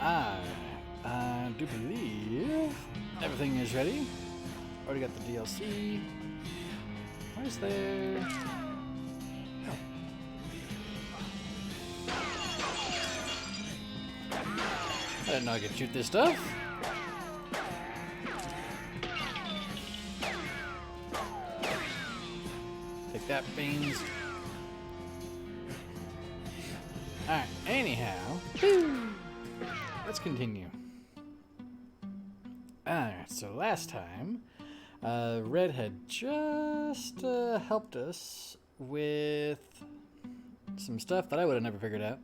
I do believe everything is ready. Already got the DLC. Where's there? Oh. I didn't know I could shoot this stuff. Take that, beans. Alright, anyhow. Let's continue. Alright, so last time, Red had just helped us with some stuff that I would have never figured out.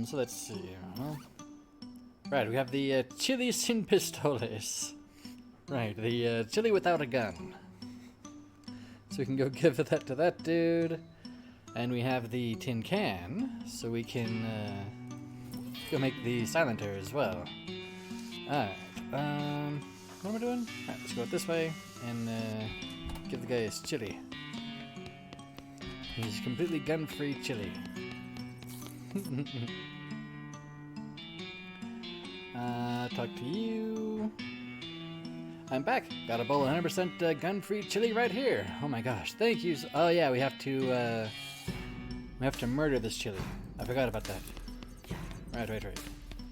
So let's see. Right, we have the chili sin pistoles. Right, the chili without a gun. So we can go give that to that dude. And we have the tin can, so we can go make the silencer as well. Alright, what am I doing? Alright, let's go this way and give the guy his chili. He's completely gun-free chili. Talk to you. I'm back. Got a bowl of 100% gun-free chili right here. Oh my gosh, thank you. Oh yeah, we have to murder this chili. I forgot about that. Right.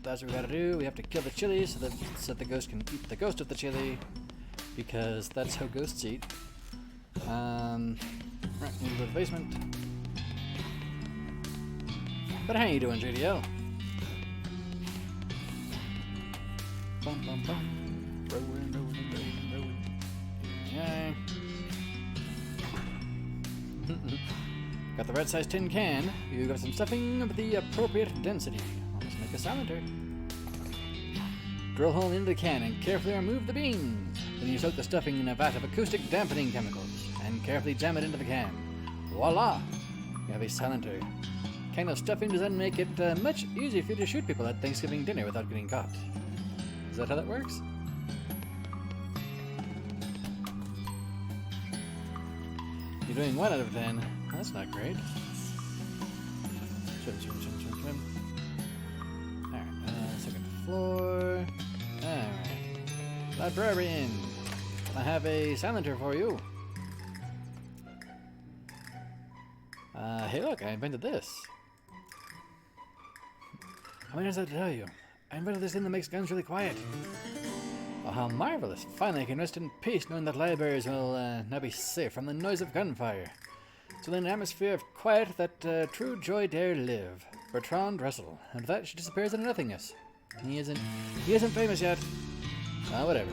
That's what we gotta do. We have to kill the chili so that the ghost can eat the ghost of the chili, because that's how ghosts eat. Right, we'll go to the basement. But how you doing, JDL? Bum bum bum. Rolling. Yay. Got the right size tin can. You got some stuffing of the appropriate density. Let's make a silencer. Drill hole into the can and carefully remove the beans. Then you soak the stuffing in a vat of acoustic dampening chemicals and carefully jam it into the can. Voila! You have a silencer. Can of stuffing does then make it much easier for you to shoot people at Thanksgiving dinner without getting caught. Is that how that works? You're doing 1 out of 10. That's not great. Swim. Alright, second floor. Alright. Librarian. I have a silencer for you. Hey look, I invented this. How many times did I tell you? I invented this thing that makes guns really quiet. Oh, how marvelous. Finally, I can rest in peace knowing that libraries will now be safe from the noise of gunfire. So in an atmosphere of quiet that true joy dare live. Bertrand Russell. And with that, she disappears into nothingness. He isn't famous yet. Whatever.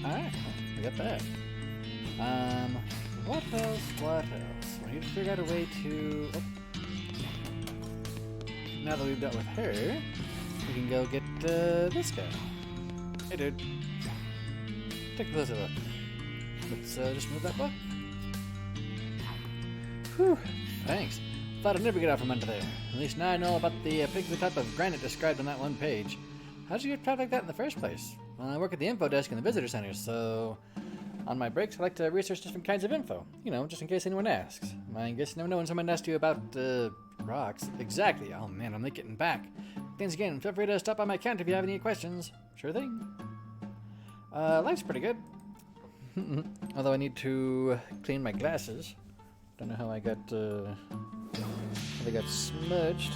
Alright, we got that. What else? We need to figure out a way to... Oh. Now that we've dealt with her, we can go get this guy. Hey dude. Take a closer look. Let's just move that book. Whew, thanks. Thought I'd never get out from under there. At least now I know about the particular type of granite described on that one page. How'd you get trapped like that in the first place? Well, I work at the info desk in the visitor center, so... On my breaks, I like to research different kinds of info. You know, just in case anyone asks. I guess you never know when someone asks you about, rocks. Exactly. Oh man, I'm late getting back. Thanks again. Feel free to stop by my account if you have any questions. Sure thing. Life's pretty good. Although I need to clean my glasses. Don't know how I got, how they got smudged.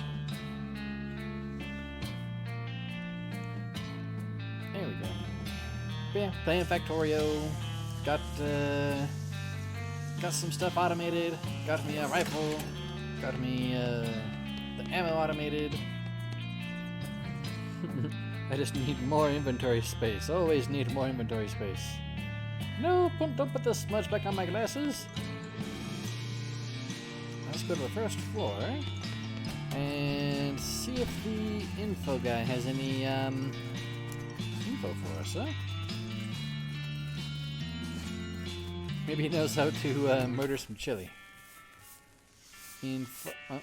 There we go. But yeah, playing Factorio. Got some stuff automated. Got me a rifle. Got me the ammo automated. I just need more inventory space. Always need more inventory space. No, don't put the smudge back on my glasses. Let's go to the first floor and see if the info guy has any info for us, huh? Maybe he knows how to murder some chili. Info. Oh.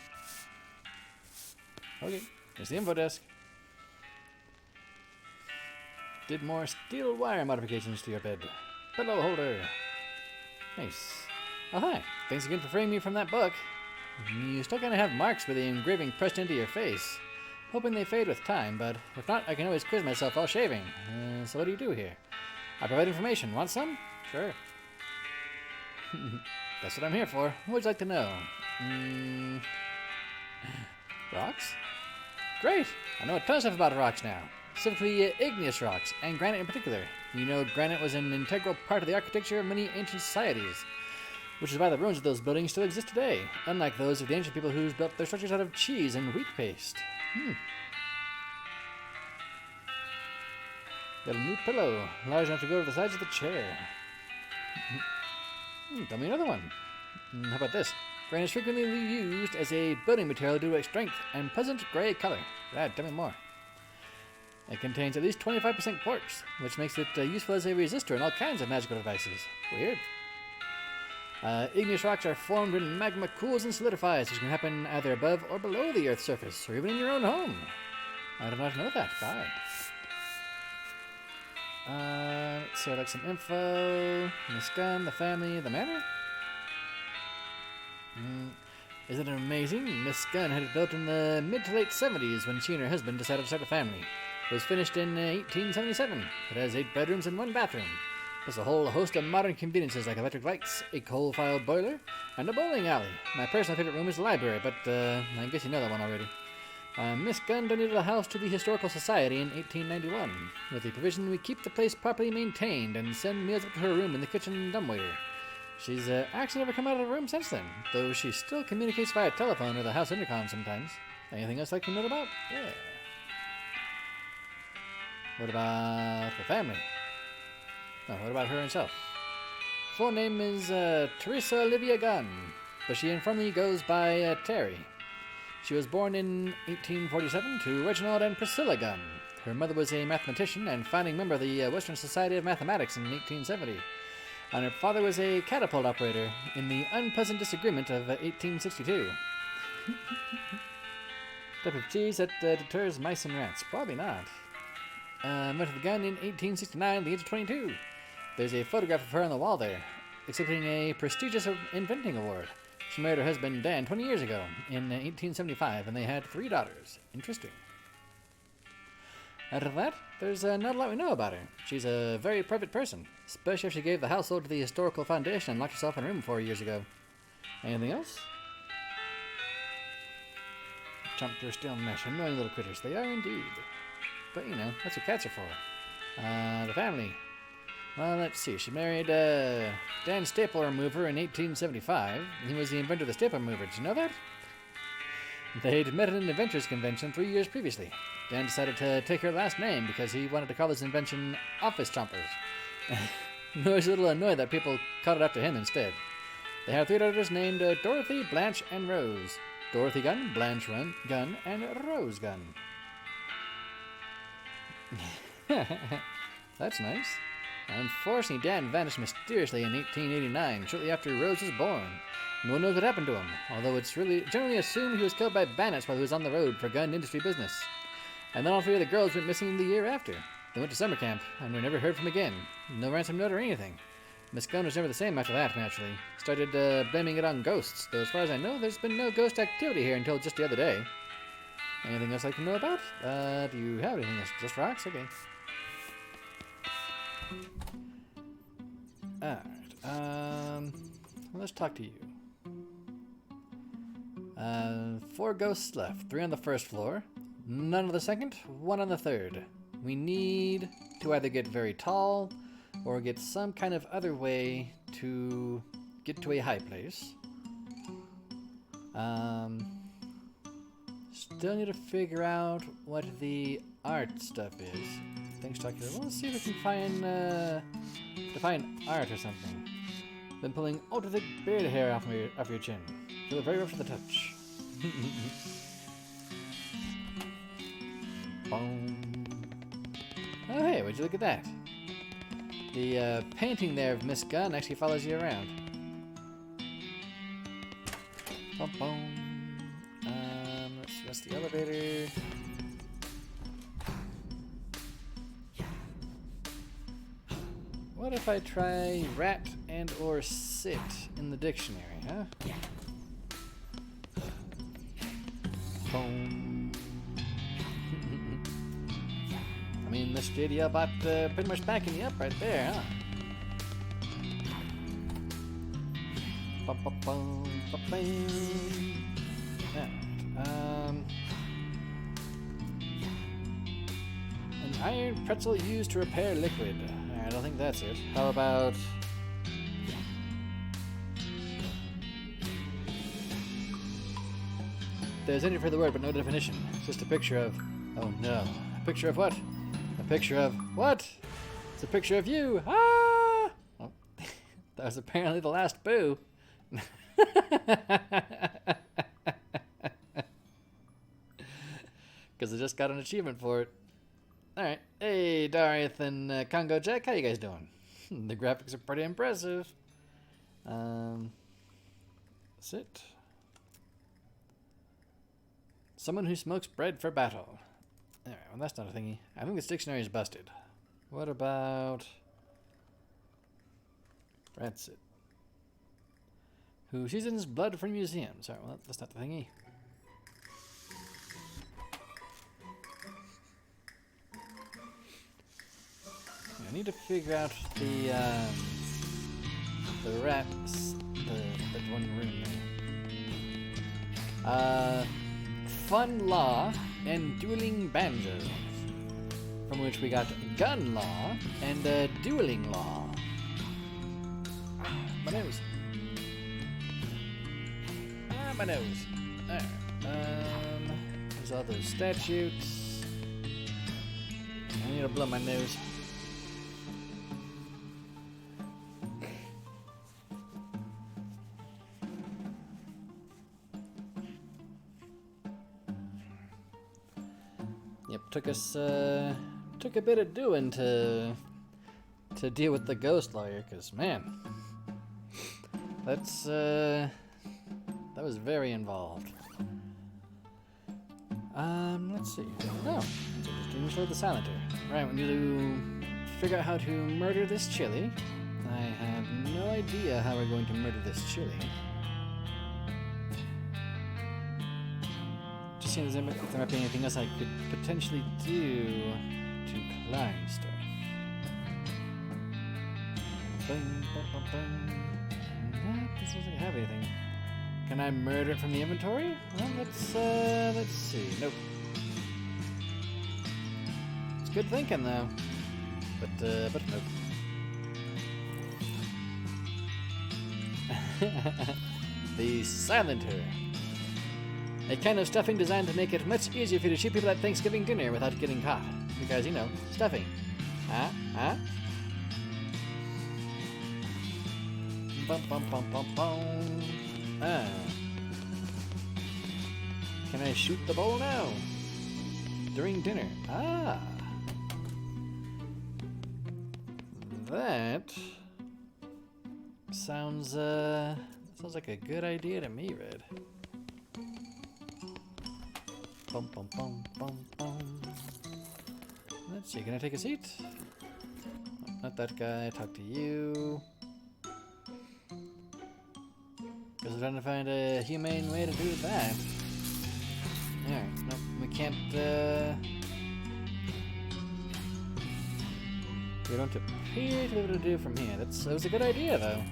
Okay, there's the info desk. Did more steel wire modifications to your bed. Pillow holder. Nice. Oh hi. Thanks again for freeing me from that book. You still kind of have marks with the engraving pressed into your face. Hoping they fade with time, but if not, I can always quiz myself while shaving. So what do you do here? I provide information. Want some? Sure. That's what I'm here for. What would you like to know? Rocks? Great! I know a ton of stuff about rocks now. Specifically igneous rocks, and granite in particular. You know granite was an integral part of the architecture of many ancient societies, which is why the ruins of those buildings still exist today, unlike those of the ancient people who built their structures out of cheese and wheat paste. Got a new pillow, large enough to go to the sides of the chair. Tell me another one. How about this? Granite is frequently used as a building material due to its strength and pleasant gray color. Tell me more. It contains at least 25% quartz, which makes it useful as a resistor in all kinds of magical devices. Weird. Igneous rocks are formed when magma cools and solidifies, which can happen either above or below the Earth's surface, or even in your own home. I did not know that. Bye. Let's see, I'd like some info. Miss Gunn, the family, the manor? Isn't it amazing? Miss Gunn had it built in the mid to late 70s when she and her husband decided to start a family. It was finished in 1877. It has 8 bedrooms and 1 bathroom, plus a whole host of modern conveniences like electric lights, a coal-fired boiler, and a bowling alley. My personal favorite room is the library, but I guess you know that one already. Miss Gunn donated the house to the Historical Society in 1891, with the provision we keep the place properly maintained and send meals up to her room in the kitchen dumbwaiter. She's actually never come out of the room since then, though she still communicates via telephone or the house intercom sometimes. Anything else I can note about? Yeah. What about the family? Oh, what about her herself? Full name is Teresa Olivia Gunn, but she informally goes by Terry. She was born in 1847 to Reginald and Priscilla Gunn. Her mother was a mathematician and founding member of the Western Society of Mathematics in 1870. And her father was a catapult operator in the unpleasant disagreement of 1862. Type of cheese that deters mice and rats? Probably not. Met the gun in 1869 at the age of 22. There's a photograph of her on the wall there, accepting a prestigious inventing award. She married her husband Dan 20 years ago, in 1875, and they had 3 daughters. Interesting. Out of that, there's not a lot we know about her. She's a very private person, especially if she gave the household to the Historical Foundation and locked herself in a room 4 years ago. Anything else? Chomp through steel mesh. Annoying little critters. They are indeed. But, you know, that's what cats are for. The family. Well, let's see. She married Dan Staple Remover in 1875. He was the inventor of the staple remover. Did you know that? They'd met at an inventors convention 3 years previously. Dan decided to take her last name because he wanted to call his invention Office Chompers. He was a little annoyed that people called it after him instead. They have 3 daughters named Dorothy, Blanche, and Rose. Dorothy Gunn, Blanche Gunn, and Rose Gunn. That's nice. Unfortunately, Dan vanished mysteriously in 1889, shortly after Rose was born. No one knows what happened to him, although it's really generally assumed he was killed by bandits while he was on the road for gun industry business. And then all 3 of the girls went missing the year after. They went to summer camp, and were never heard from again. No ransom note or anything. Miss Gunn was never the same after that, naturally. Started blaming it on ghosts, though as far as I know, there's been no ghost activity here until just the other day. Anything else I can know about? Do you have anything else? Just rocks? Okay. Alright, let's talk to you. 4 ghosts left. 3 on the first floor, none on the second, 1 on the third. We need to either get very tall, or get some kind of other way to get to a high place. Still need to figure out what the art stuff is. Thanks, Doctor. Let's see if we can find art or something. Been pulling ultra thick beard hair off your chin. Feel very rough to the touch. Boom. Oh hey, would you look at that? The painting there of Miss Gunn actually follows you around. Boom, boom. Let's rest the elevator. What if I try rat and or sit in the dictionary, huh? bum. I mean, this JDL bot pretty much backing you up right there, huh? Bum, bum, bum, bum, bum. Yeah. An iron pretzel used to repair liquid. Alright, I don't think that's it. How about... There's any further word, but no definition. It's just a picture of... Oh no. A picture of what? A picture of... What? It's a picture of you! Ah! Oh, that was apparently the last boo. Because I just got an achievement for it. Alright. Hey, Darth and Congo Jack, how you guys doing? The graphics are pretty impressive. That's it. Someone who smokes bread for battle. Alright, well that's not a thingy. I think this dictionary is busted. What about... That's it. Who seasons blood for museums. Alright, well that's not the thingy. I need to figure out the rats, the one room there. Fun Law and Dueling Banjos, from which we got Gun Law and Dueling Law. My nose. My nose. There. There's all those statutes. I need to blow my nose. Yep, took a bit of doing to deal with the ghost lawyer, cause man, that was very involved. Let's see. No, just doing the Silenter. Right, we need to figure out how to murder this chili. I have no idea how we're going to murder this chili. Just seeing if there might be anything else I could potentially do to climb stuff. Boom, boom, boom, boom. No, this doesn't have anything. Can I murder it from the inventory? Well, let's see. Nope. It's good thinking though, but nope. The Silenter. A kind of stuffing designed to make it much easier for you to shoot people at Thanksgiving dinner without getting caught. Because, you know, stuffing. Huh? Bum, bum, bum, bum, bum. Can I shoot the bowl now? During dinner. That sounds like a good idea to me, Red. Bum, bum, bum, bum, bum. Let's see, can I take a seat? Not that guy, talk to you. Guess I'm trying to find a humane way to do that. Alright, nope, we can't, we don't appear to be able to do from here. That was a good idea, though.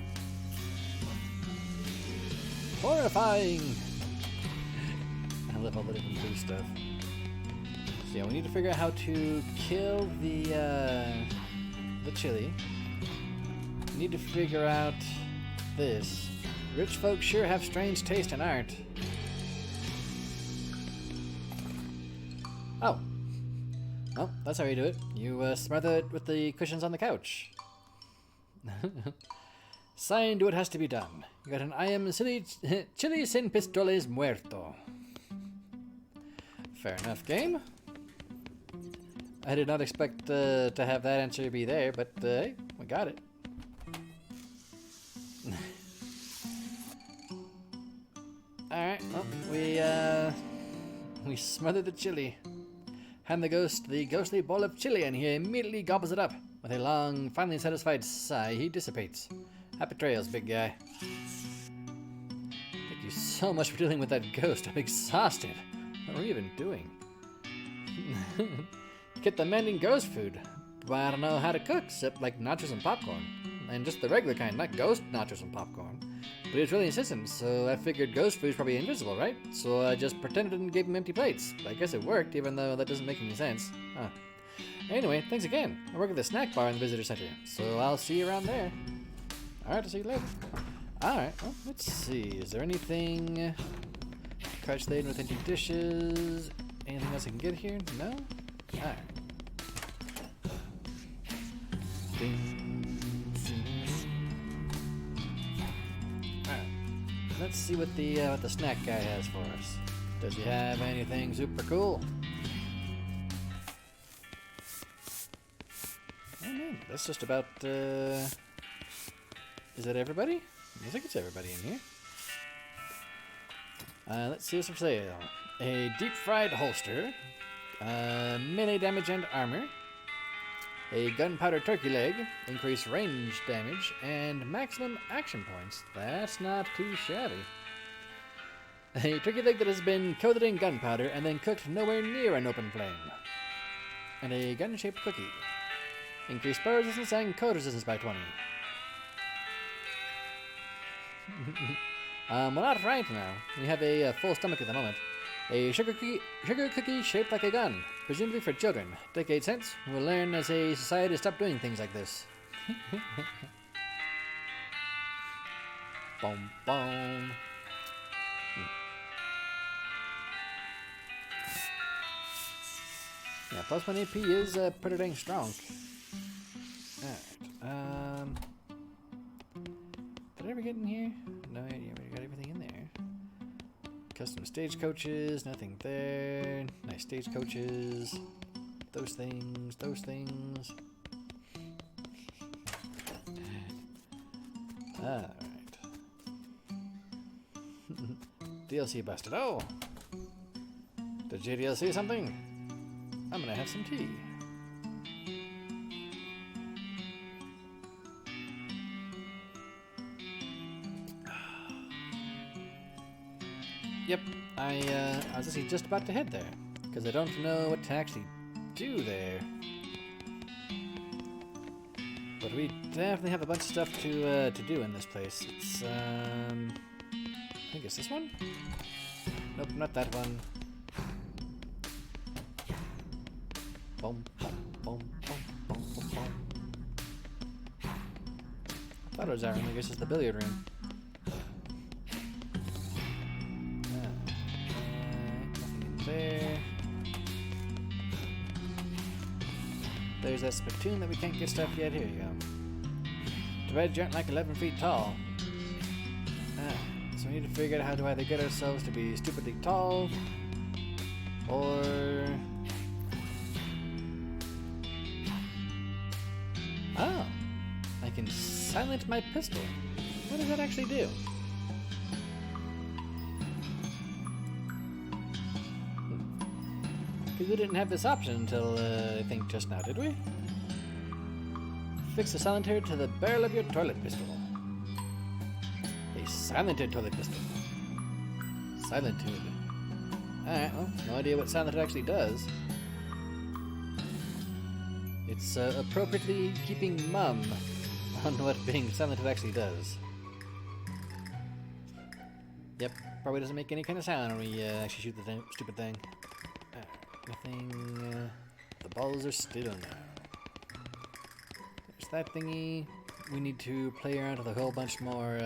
Horrifying! I love all the different blue stuff. So yeah, we need to figure out how to kill the chili. We need to figure out this. Rich folks sure have strange taste in art. Oh. Oh, that's how you do it. You smother it with the cushions on the couch. Signed, what has to be done. You got an I am chili sin pistoles muerto. Fair enough, game. I did not expect to have that answer be there, but hey, we got it. Alright, well, we smothered the chili. Hand the ghost the ghostly bowl of chili, and he immediately gobbles it up. With a long, finally satisfied sigh, he dissipates. Happy trails, big guy. Thank you so much for dealing with that ghost. I'm exhausted. What are we even doing? Get the mending ghost food. But I don't know how to cook, except like nachos and popcorn. And just the regular kind, not ghost nachos and popcorn. But he was really insistent, so I figured ghost food's probably invisible, right? So I just pretended and gave him empty plates. I guess it worked, even though that doesn't make any sense. Huh. Anyway, thanks again. I work at the snack bar in the visitor center, so I'll see you around there. Alright, I'll see you later. Alright, well, let's see. Is there anything... Crouch laden with empty dishes. Anything else I can get here? No? Alright. Alright. Let's see what the snack guy has for us. Does he have anything super cool? Oh man, that's just about is that everybody? I think it's everybody in here. Let's see what's for sale. A deep-fried holster, melee damage and armor, a gunpowder turkey leg, increased range damage, and maximum action points. That's not too shabby. A turkey leg that has been coated in gunpowder and then cooked nowhere near an open flame. And a gun-shaped cookie. Increased fire resistance and code resistance by 20. Well, not right now. We have a full stomach at the moment. A sugar cookie shaped like a gun, presumably for children. Decades hence, we'll learn as a society to stop doing things like this. Boom, boom. Yeah, plus 1 AP is pretty dang strong. Alright, did I ever get in here? No, I already got everything in there. Custom stagecoaches, nothing there. Nice stagecoaches. Those things, those things. Alright. DLC busted. Oh! Did JDL say something? I'm gonna have some tea. Yep, I was actually just about to head there, because I don't know what to actually do there. But we definitely have a bunch of stuff to do in this place. It's, I think it's this one? Nope, not that one. Boom, boom, boom, boom, boom, boom, boom. I thought it was that room. I guess it's the billiard room. Nothing in there. There's that spittoon that we can't get stuff yet. Here you go. The red giant like 11 feet tall. So we need to figure out how to either get ourselves to be stupidly tall, or... Oh, I can silence my pistol. What does that actually do? Because we didn't have this option until, I think just now, did we? Fix the silencer to the barrel of your toilet pistol. A silented toilet pistol. Silented. Alright, well, no idea what silented actually does. It's appropriately keeping mum on what being silented actually does. Yep, probably doesn't make any kind of sound when we actually shoot the stupid thing. Nothing. The balls are still in there. There's that thingy. We need to play around with a whole bunch more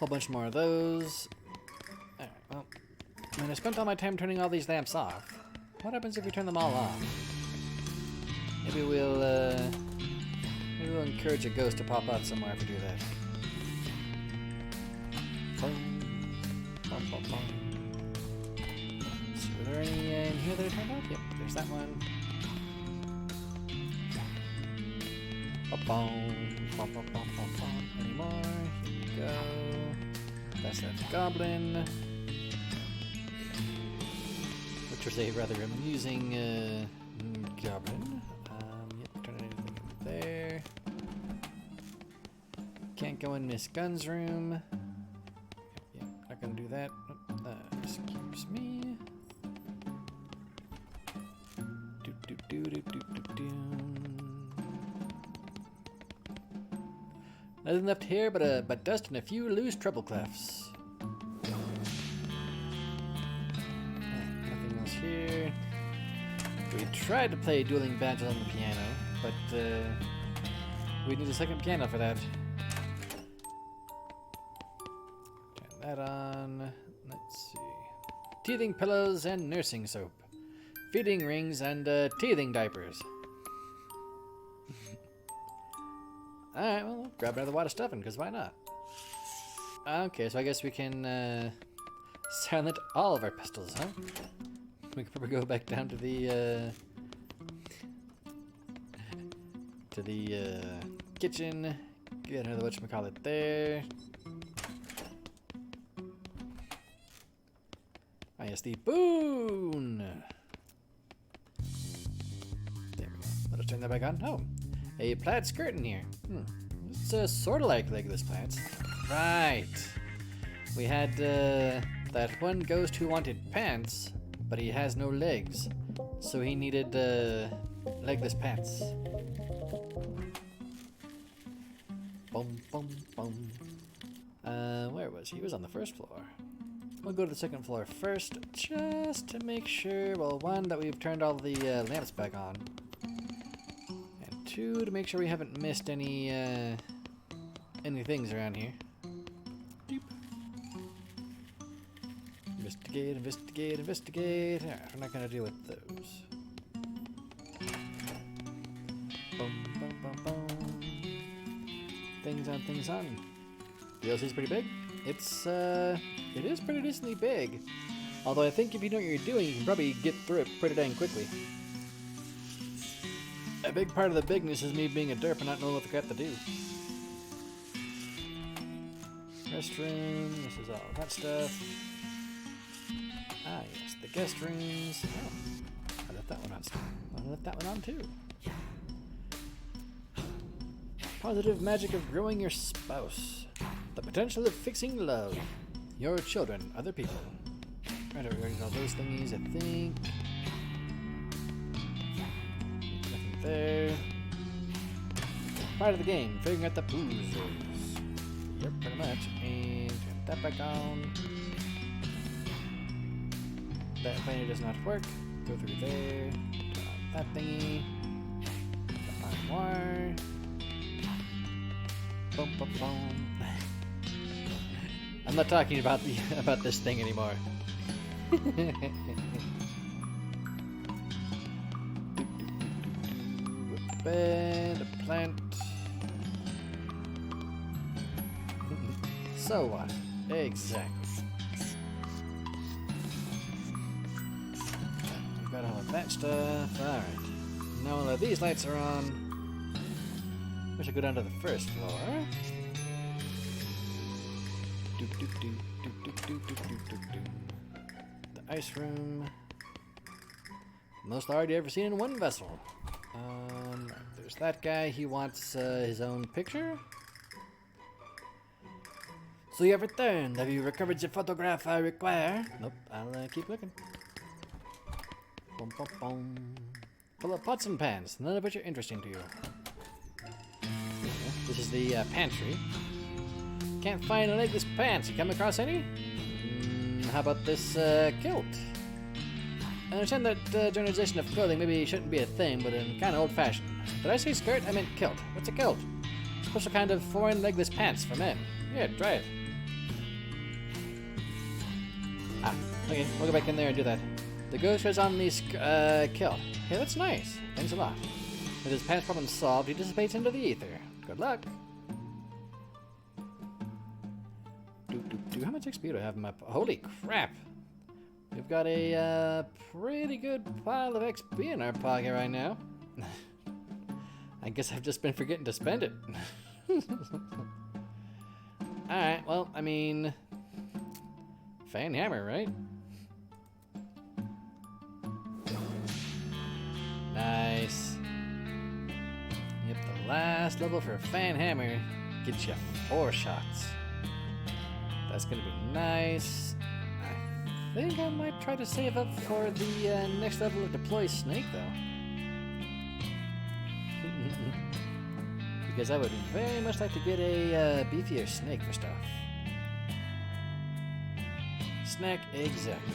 of those. Alright, well, I mean, I spent all my time turning all these lamps off. What happens if we turn them all off? Maybe we'll encourage a ghost to pop out somewhere if we do that. Bum, bum, bum. So, are there any in here that are turned off? Yep, there's that one. Any more? Here we go. That's that goblin. Which was a rather amusing goblin. Yep, turn anything in there. Can't go in Miss Gun's room. Yep, not gonna do that. Excuse me. Do do do do do do do. Nothing left here but dust and a few loose treble clefs. Nothing else here. We tried to play dueling banjos on the piano, but we need a second piano for that. Turn that on. Let's see. Teething pillows and nursing soap. Feeding rings and teething diapers. Alright, well, grab another wad of stuffing, because why not? Okay, so I guess we can silent all of our pistols, huh? We could probably go back down to the kitchen. Get another whatchamacallit there. Ah, yes, the boon! There we go. Let us turn that back on. Oh, a plaid skirt in here. It's sort of like legless plants. Right. We had that one ghost who wanted pants, but he has no legs. So he needed legless pants. Boom, boom, boom. Where was he? He was on the first floor. We'll go to the second floor first, just to make sure, well, one, that we've turned all the lamps back on. And two, to make sure we haven't missed any things around here. Deep. Investigate, investigate, investigate. Alright, we're not gonna deal with those. Boom, boom, boom, boom. Things on, things on. DLC's pretty big. It is pretty decently big. Although I think if you know what you're doing, you can probably get through it pretty dang quickly. A big part of the bigness is me being a derp and not knowing what the crap to do. Restroom, this is all that stuff. Ah, yes, the guest rooms. Oh, I left that one on. I left that one on too. Positive magic of growing your spouse. The potential of fixing love. Your children, other people. Right, I already all those thingies, I think. Nothing there. Part of the game, figuring out the boozers. Yep, pretty much. And turn that back on. That planer does not work. Go through there. Turn on that thingy. Find more. Bum, bum, bum. I'm not talking about this thing anymore. A bed, a plant. So what? Exactly. We've got all of that stuff. Alright. Now all of these lights are on. We should go down to the first floor. The ice room. Most large you ever seen in one vessel. There's that guy. He wants his own picture. So you have returned. Have you recovered the photograph I require? Nope. I'll keep looking. Boom, boom, boom. Full of pots and pans, none of which are interesting to you. This is the pantry. Can't find legless pants. You come across any? How about this kilt? I understand that generalization of clothing maybe shouldn't be a thing, but in kind of old-fashioned. Did I say skirt? I meant kilt. What's a kilt? Special kind of foreign legless pants for men. Here, try it. Ah, okay. We'll go back in there and do that. The ghost was on the kilt. Hey, that's nice. Thanks a lot. With his pants problem solved, he dissipates into the ether. Good luck. How much XP do I have in my... Holy crap! We've got a pretty good pile of XP in our pocket right now. I guess I've just been forgetting to spend it. Alright, well, I mean... Fan hammer, right? Nice. Yep, the last level for fan hammer gets you 4 shots. That's gonna be nice. I think I might try to save up for the next level of Deploy Snake, though. Because I would very much like to get a beefier snake for stuff. Snack, exactly.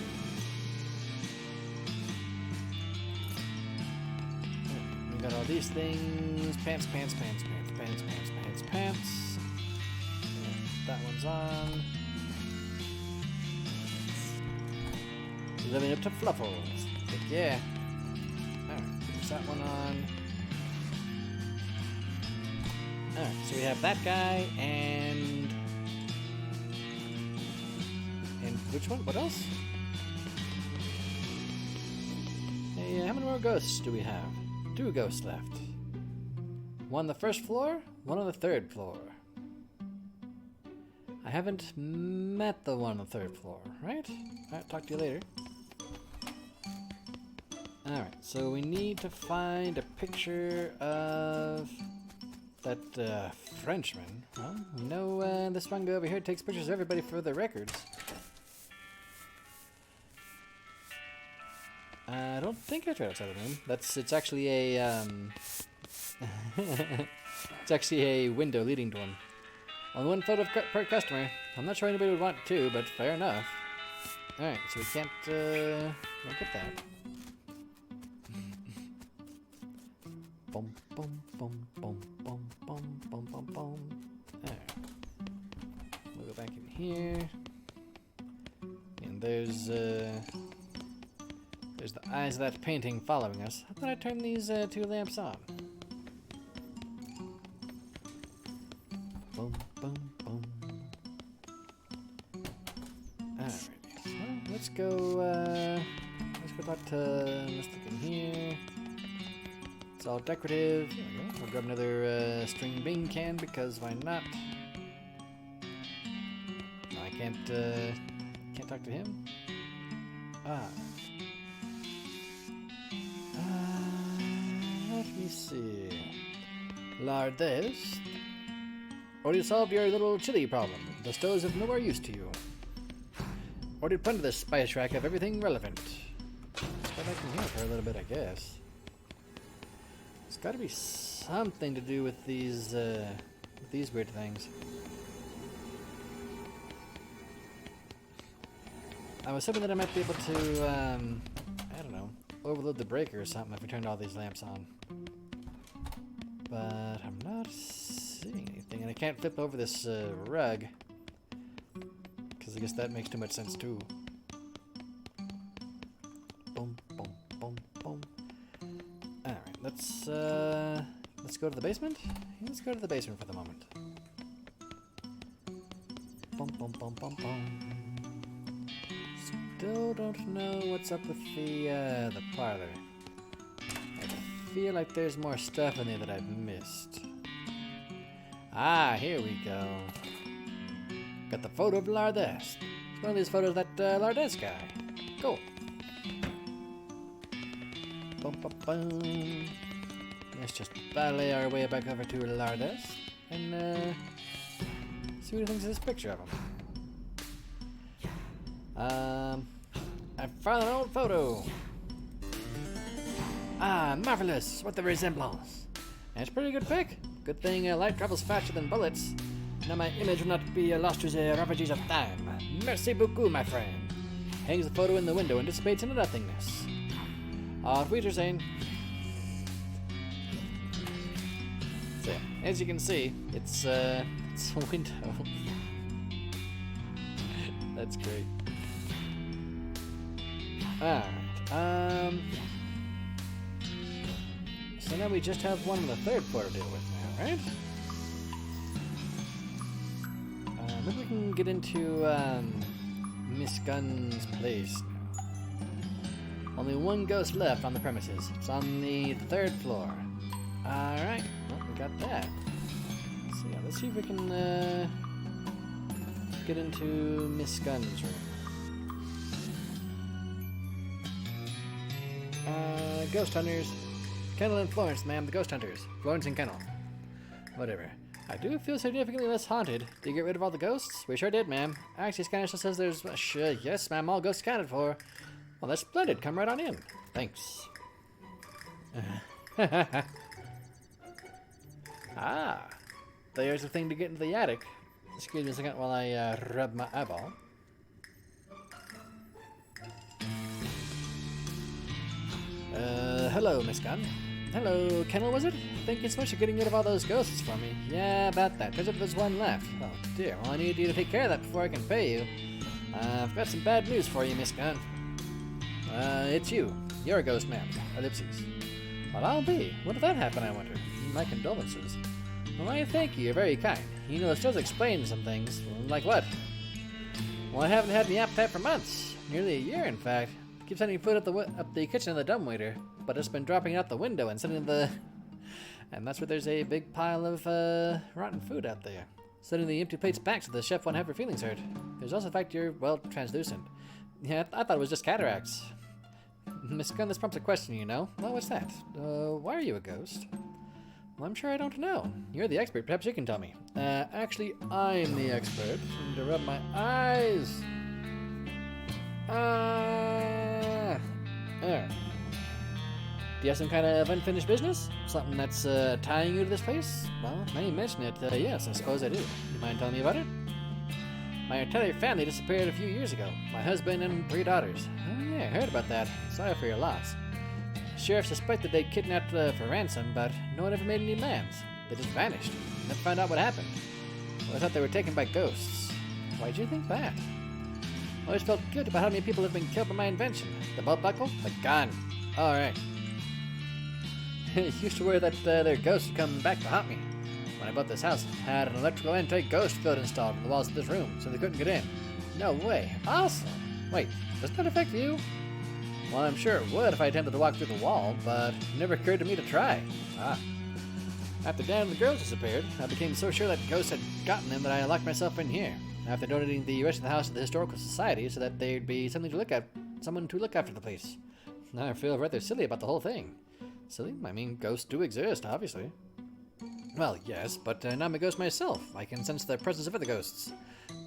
We got all these things. Pants. That one's on. Living up to Fluffles. Heck yeah. Alright, there's that one on. Alright, so we have that guy and which one? What else? Hey, how many more ghosts do we have? 2 ghosts left. One on the first floor, one on the third floor. I haven't met the one on the third floor, right? Alright, talk to you later. Alright, so we need to find a picture of that Frenchman. Well, we know this one guy over here takes pictures of everybody for their records. I don't think I tried outside of the room. It's actually a it's actually a window leading to him. Only one photo per customer. I'm not sure anybody would want 2, but fair enough. Alright, so we can't look at that. Boom, boom, boom, boom, boom, boom, boom, boom, boom. Alright. We'll go back in here. And there's the eyes of that painting following us. I thought I'd turn these 2 lamps on. Boom, boom, boom. Alright. Well, let's go talk to let's look in here. It's all decorative. There we go. We'll grab another string bean can because why not? No, I can't talk to him. Let me see. Lardes. Or you solved your little chili problem. The stoves of no more use to you. Or did plunder the spice rack of everything relevant. Let's go back in here for a little bit, I guess. It's got to be something to do with these weird things. I was hoping that I might be able to, I don't know, overload the breaker or something if we turned all these lamps on. But I'm not seeing anything, and I can't flip over this rug, because I guess that makes too much sense too. Boom, boom, boom, boom. All right, let's go to the basement. Yeah, let's go to the basement for the moment. Boom, boom, boom, boom, boom. Still don't know what's up with the parlor. I feel like there's more stuff in there that I've missed. Ah, here we go. Got the photo of Lardes. It's one of these photos of that Lardes guy. Cool. Bum, bum, bum. Let's just ballet our way back over to Lardes and see what he thinks of this picture of him. I found an old photo. Ah, marvelous! What the resemblance! It's a pretty good pic. Good thing light travels faster than bullets. Now my image will not be lost to the ravages of time. Merci beaucoup, my friend. Hangs the photo in the window and dissipates into nothingness. Auf Wiedersehen. So, as you can see, it's a window. That's great. Alright, so now we just have one on the third floor to deal with now, right? Maybe we can get into Miss Gunn's place now. Only one ghost left on the premises. It's on the third floor. Alright, well, we got that. So yeah, let's see if we can get into Miss Gunn's room. Ghost hunters. Kennel and Florence, ma'am. The ghost hunters. Florence and Kennel. Whatever. I do feel significantly less haunted. Did you get rid of all the ghosts? We sure did, ma'am. Actually, scanner still says there's... yes, ma'am, all ghosts accounted for. Well, that's splendid. Come right on in. Thanks. Ah. There's the thing to get into the attic. Excuse me a second while I rub my eyeball. Hello, Miss Gunn. Hello, Kennel Wizard? Thank you so much for getting rid of all those ghosts for me. Yeah, about that. Because if there's one left. Oh, dear. Well, I need you to take care of that before I can pay you. I've got some bad news for you, Miss Gunn. It's you. You're a ghost, ma'am. Ellipses. Well, I'll be. When did that happen, I wonder? My condolences. Well, I thank you. You're very kind. You know, this does explain some things. Like what? Well, I haven't had any appetite for months. Nearly a year, in fact. Keep sending food up the kitchen of the dumbwaiter, but it's been dropping out the window and sitting in the... And that's where there's a big pile of rotten food out there. Sending the empty plates back so the chef won't have her feelings hurt. There's also the fact you're, well, translucent. Yeah, I thought it was just cataracts. Miss Gunn, this prompts a question, you know. Well, what's that? Why are you a ghost? Well, I'm sure I don't know. You're the expert. Perhaps you can tell me. Actually, I'm the expert. I need to rub my eyes. There. Do you have some kind of unfinished business? Something that's tying you to this place? Well, now you mention it, yes, I suppose I do. You mind telling me about it? My entire family disappeared a few years ago. My husband and 3 daughters. Oh yeah, I heard about that. Sorry for your loss. Sheriff suspected they'd kidnapped for ransom, but no one ever made any demands. They just vanished. Never found out what happened. Well, I thought they were taken by ghosts. Why'd you think that? I always felt good about how many people have been killed by my invention. The belt buckle? The gun. Alright. Used to worry that their ghosts would come back to haunt me. When I bought this house, I had an electrical anti-ghost field installed in the walls of this room, so they couldn't get in. No way. Awesome. Wait, doesn't that affect you? Well, I'm sure it would if I attempted to walk through the wall, but it never occurred to me to try. Ah. After Dan and the girls disappeared, I became so sure that ghosts had gotten them that I locked myself in here. After donating the rest of the house to the Historical Society so that there'd be someone to look after the place. Now I feel rather silly about the whole thing. Silly? I mean, ghosts do exist, obviously. Well, yes, but I'm a ghost myself. I can sense the presence of other ghosts.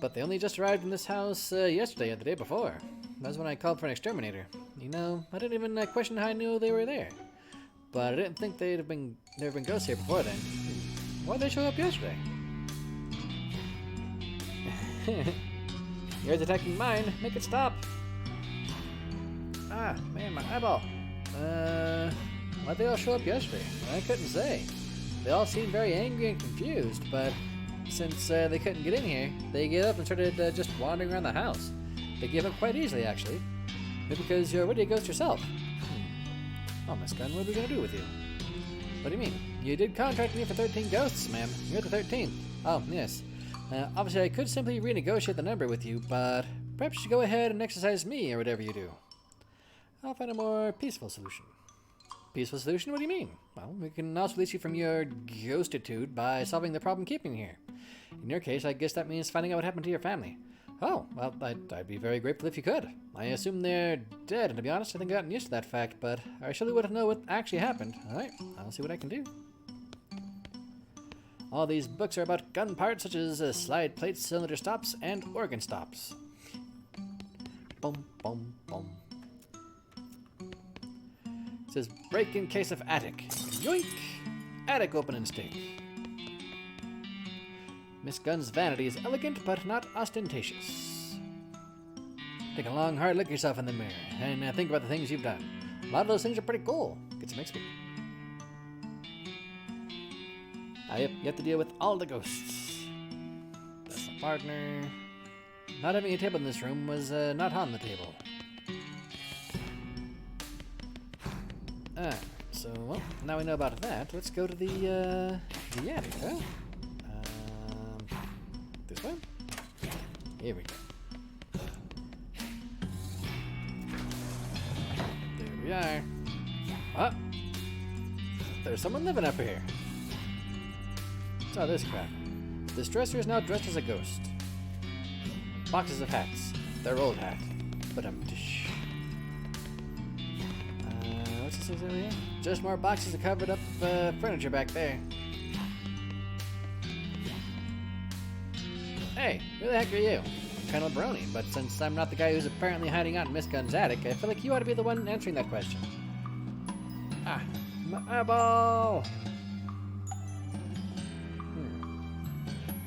But they only just arrived in this house yesterday or the day before. That was when I called for an exterminator. You know, I didn't even question how I knew they were there. But I didn't think there had been ghosts here before then. Why'd they show up yesterday? Yours attacking mine. Make it stop. Ah, man, my eyeball. Why'd they all show up yesterday? I couldn't say. They all seemed very angry and confused, but since they couldn't get in here, they gave up and started just wandering around the house. They gave up quite easily, actually. Maybe because you're already a ghost yourself. Oh, Miss Gunn, what are we going to do with you? What do you mean? You did contract me for 13 ghosts, ma'am. You're the 13th. Oh, yes. Obviously, I could simply renegotiate the number with you, but perhaps you should go ahead and exercise me or whatever you do. I'll find a more peaceful solution. Peaceful solution? What do you mean? Well, we can also release you from your ghostitude by solving the problem keeping you here. In your case, I guess that means finding out what happened to your family. Oh, well, I'd be very grateful if you could. I assume they're dead, and to be honest, I think I've gotten used to that fact, but I surely want to know what actually happened. Alright, I'll see what I can do. All these books are about gun parts such as slide plates, cylinder stops, and organ stops. Boom, boom, boom. It says, break in case of attic. Yoink! Attic open and stake. Miss Gunn's vanity is elegant, but not ostentatious. Take a long, hard look at yourself in the mirror, and think about the things you've done. A lot of those things are pretty cool. Get some XP. Yep, you have to deal with all the ghosts. That's the partner. Not having a table in this room was not on the table. Alright, so, well, now we know about that. Let's go to the attic, huh? This one? Here we go. There we are. Ah! There's someone living up here. What's all this crap? This dresser is now dressed as a ghost. Boxes of hats. They're old hat. But what's this over here? Just more boxes of covered up furniture back there. Who the heck are you? I'm Colonel Brony, but since I'm not the guy who's apparently hiding out in Miss Gunn's attic, I feel like you ought to be the one answering that question. Ah, my eyeball!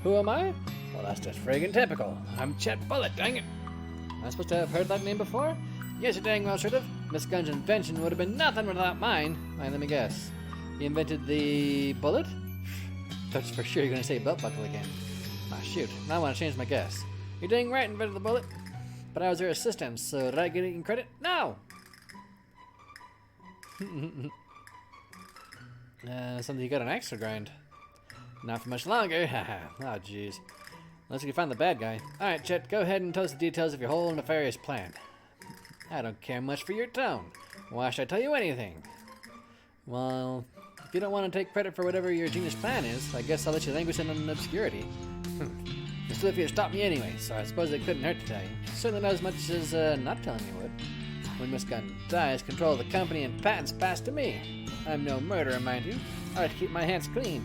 Who am I? Well, that's just friggin' typical. I'm Chet Bullet, dang it! Am I supposed to have heard that name before? Yes, you dang well should have. Miss Gunn's invention would have been nothing without mine. Let me guess. You invented the bullet? That's for sure you're gonna say belt buckle again. Ah, shoot. Now I want to change my guess. You're dang right invented the bullet. But I was her assistant, so did I get any credit? No! Something you got an axe to grind. Not for much longer. Haha. Oh, jeez. Unless you can find the bad guy. Alright, Chet, go ahead and tell us the details of your whole nefarious plan. I don't care much for your tone. Why should I tell you anything? Well, if you don't want to take credit for whatever your genius plan is, I guess I'll let you languish in obscurity. You're still here to stop me anyway, so I suppose it couldn't hurt to tell you. Certainly not as much as not telling you would. When Miss Gunn dies, control of the company and patents pass to me. I'm no murderer, mind you. I like to keep my hands clean.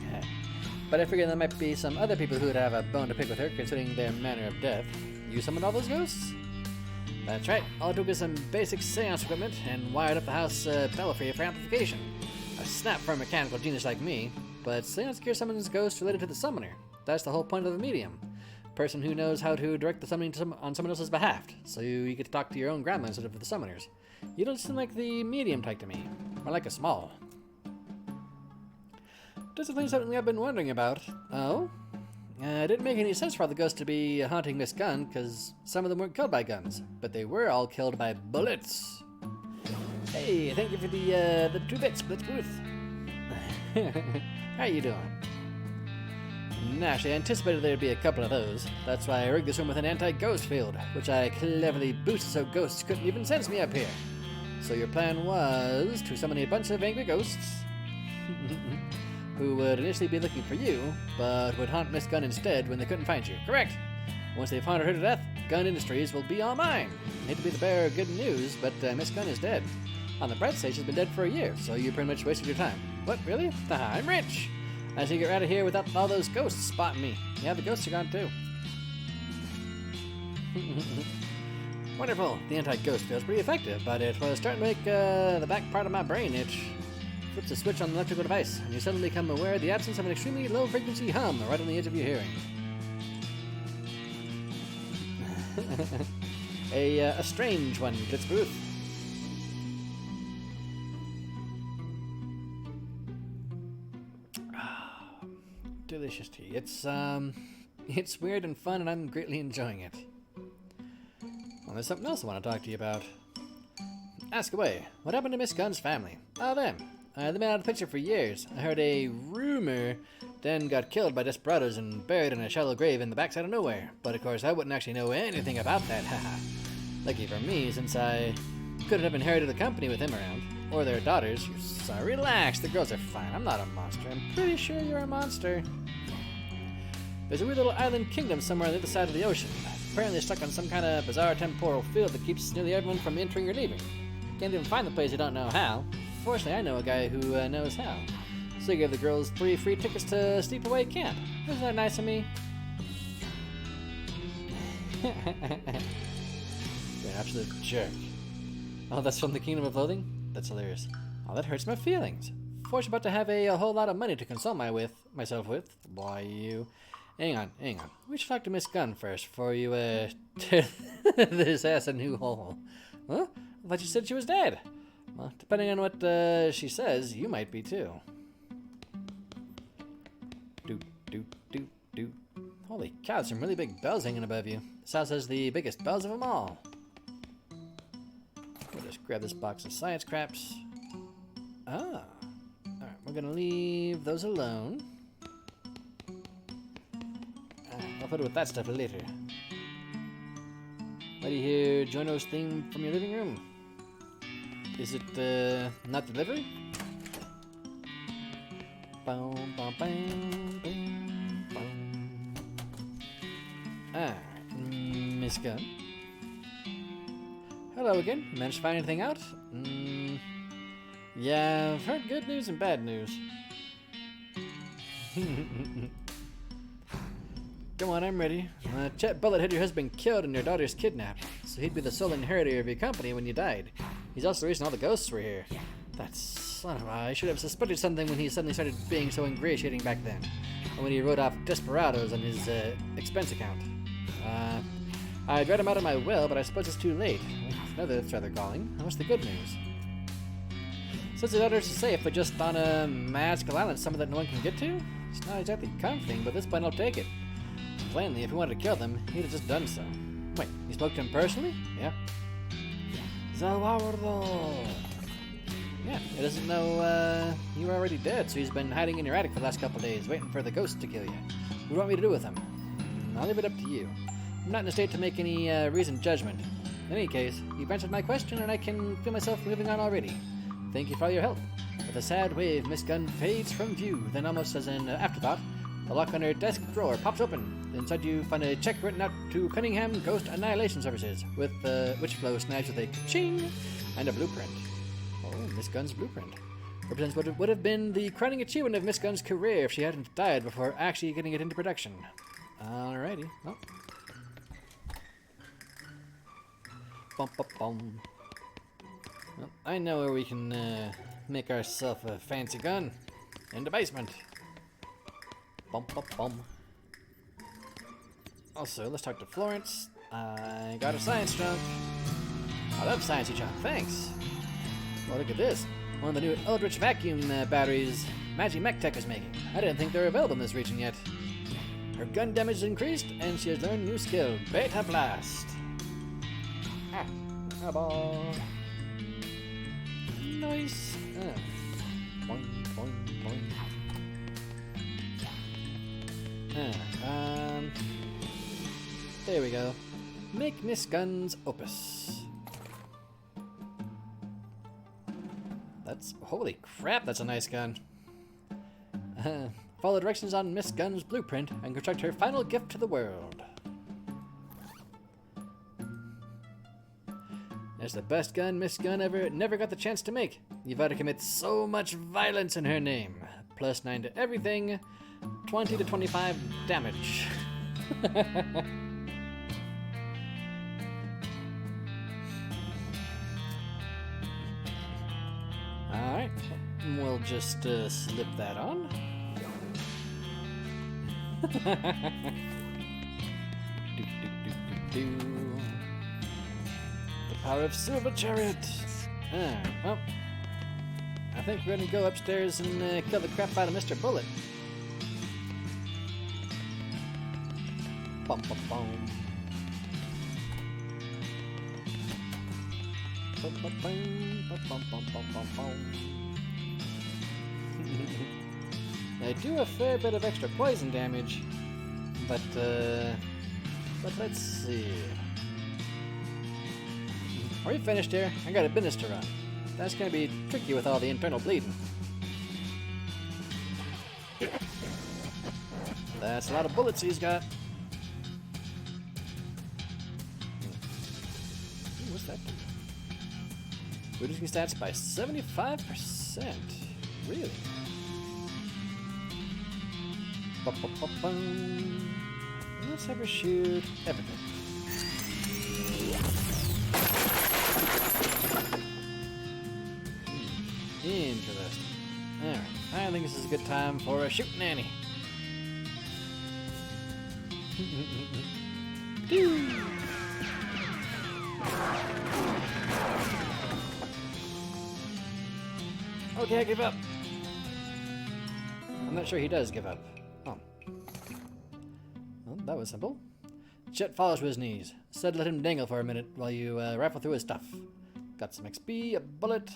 But I figure there might be some other people who would have a bone to pick with her, considering their manner of death. You summoned all those ghosts? That's right. All it took was some basic seance equipment and wired up the house belfry for amplification. A snap for a mechanical genius like me, but seance gear summons ghosts related to the summoner. That's the whole point of the medium. Person who knows how to direct the summoning on someone else's behalf, so you get to talk to your own grandma instead of the summoners. You don't seem like the medium type to me, more like a small. Discipline is something I've been wondering about. Oh? It didn't make any sense for all the ghosts to be haunting Miss Gunn, because some of them weren't killed by guns, but they were all killed by bullets. Hey, thank you for the 2 bits, Blitzbooth. How you doing? Actually, I anticipated there'd be a couple of those. That's why I rigged this room with an anti-ghost field, which I cleverly boosted so ghosts couldn't even sense me up here. So your plan was to summon a bunch of angry ghosts who would initially be looking for you, but would haunt Miss Gunn instead when they couldn't find you, correct? Once they've haunted her to death, Gunn Industries will be all mine. I hate to be the bearer of good news, but Miss Gunn is dead. On the bright side, she's been dead for a year, so you pretty much wasted your time. What, really? I'm rich! I should get out of here without all those ghosts spotting me. Yeah, the ghosts are gone too. Wonderful. The anti-ghost feels pretty effective, but it was starting to make the back part of my brain itch. Flips a switch on the electrical device, and you suddenly become aware of the absence of an extremely low-frequency hum right on the edge of your hearing. A strange one, Blitzbooth. Delicious tea. It's weird and fun, and I'm greatly enjoying it. Well, there's something else I want to talk to you about. Ask away. What happened to Miss Gunn's family? Oh, them. They've been out of the picture for years. I heard a rumor Dan got killed by desperados and buried in a shallow grave in the backside of nowhere. But of course, I wouldn't actually know anything about that, haha. Lucky for me, since I couldn't have inherited the company with him around. Or their daughters. So relax, the girls are fine. I'm not a monster. I'm pretty sure you're a monster. There's a weird little island kingdom somewhere on the other side of the ocean. Apparently stuck on some kind of bizarre temporal field that keeps nearly everyone from entering or leaving. Can't even find the place you don't know how. Fortunately, I know a guy who knows how. So he gave the girls 3 free tickets to Sleepaway Camp. Isn't that nice of me? You're an absolute jerk. Oh, that's from the Kingdom of Loathing? That's hilarious. Oh, that hurts my feelings. Fortunately, about to have a whole lot of money to console myself with. Why, you... Hang on. We should talk to Miss Gunn first before you, tear this ass a new hole. Huh? I thought you said she was dead. Well, depending on what, she says, you might be too. Doot. Holy cow, some really big bells hanging above you. This house has the biggest bells of them all. We'll just grab this box of science craps. Ah. Alright, we're gonna leave those alone. I'll put it with that stuff later. Why do you hear Jono's theme from your living room? Is it, not delivery? Alright, Miss Gunn. Hello again. You managed to find anything out? Yeah, I've heard good news and bad news. Come on, I'm ready. Chet Bullet had your husband killed and your daughter's kidnapped, so he'd be the sole inheritor of your company when you died. He's also the reason all the ghosts were here. That son of a... I should have suspected something when he suddenly started being so ingratiating back then. And when he wrote off desperados on his expense account. I'd read him out of my will, but I suppose it's too late. Now that it's rather galling. What's the good news? Since the daughter's safe, but just on a magical island, somewhere that no one can get to? It's not exactly comforting, but this point I'll take it. Plainly, if he wanted to kill them, he'd have just done so. Wait, you spoke to him personally? Yeah. Zawardo! Yeah, he doesn't know you were already dead, so he's been hiding in your attic for the last couple days, waiting for the ghost to kill you. What do you want me to do with him? I'll leave it up to you. I'm not in a state to make any reasoned judgment. In any case, you've answered my question, and I can feel myself moving on already. Thank you for all your help. With a sad wave, Miss Gunn fades from view, then almost as an afterthought, the lock on her desk drawer pops open. Inside you find a check written out to Cunningham Ghost Annihilation Services, with which flow snags with a ka-ching and a blueprint. Oh, Miss Gunn's blueprint. Represents what would have been the crowning achievement of Miss Gunn's career if she hadn't died before actually getting it into production. Alrighty. Oh. Bum, bum, bum. Well, I know where we can make ourselves a fancy gun. In the basement. Bum, bum, bum. Also, let's talk to Florence. I got a science junk. I love sciencey junk, thanks. Well, look at this. One of the new Eldritch vacuum batteries Magi Mech Tech is making. I didn't think they were available in this region yet. Her gun damage is increased, and she has learned a new skill, Beta Blast. Ah, ball. Nice. Boing, boing, boing. There we go. Make Miss Gunn's opus. That's... holy crap, that's a nice gun. Follow directions on Miss Gunn's blueprint and construct her final gift to the world. It's the best gun Miss Gunn never got the chance to make. You've had to commit so much violence in her name. Plus 9 to everything. 20 to 25 damage. Alright, we'll just slip that on. The power of Silver Chariot! Well, I think we're gonna go upstairs and kill the crap out of Mr. Bullet. Bum, bum, bum. Bum, bum, bum, bum, bum, bum, bum, bum. I do a fair bit of extra poison damage, but let's see. Are you finished here? I got a business to run. That's gonna be tricky with all the internal bleeding. That's a lot of bullets he's got. What's that do? Reducing stats by 75%. Really? Ba-ba-ba-bum. Let's have her shoot everything. Interesting. Alright, I think this is a good time for a shooting Annie. Okay, I give up. I'm not sure he does give up. Oh. Well, that was simple. Chet falls to his knees. Said let him dangle for a minute while you rifle through his stuff. Got some XP, a bullet.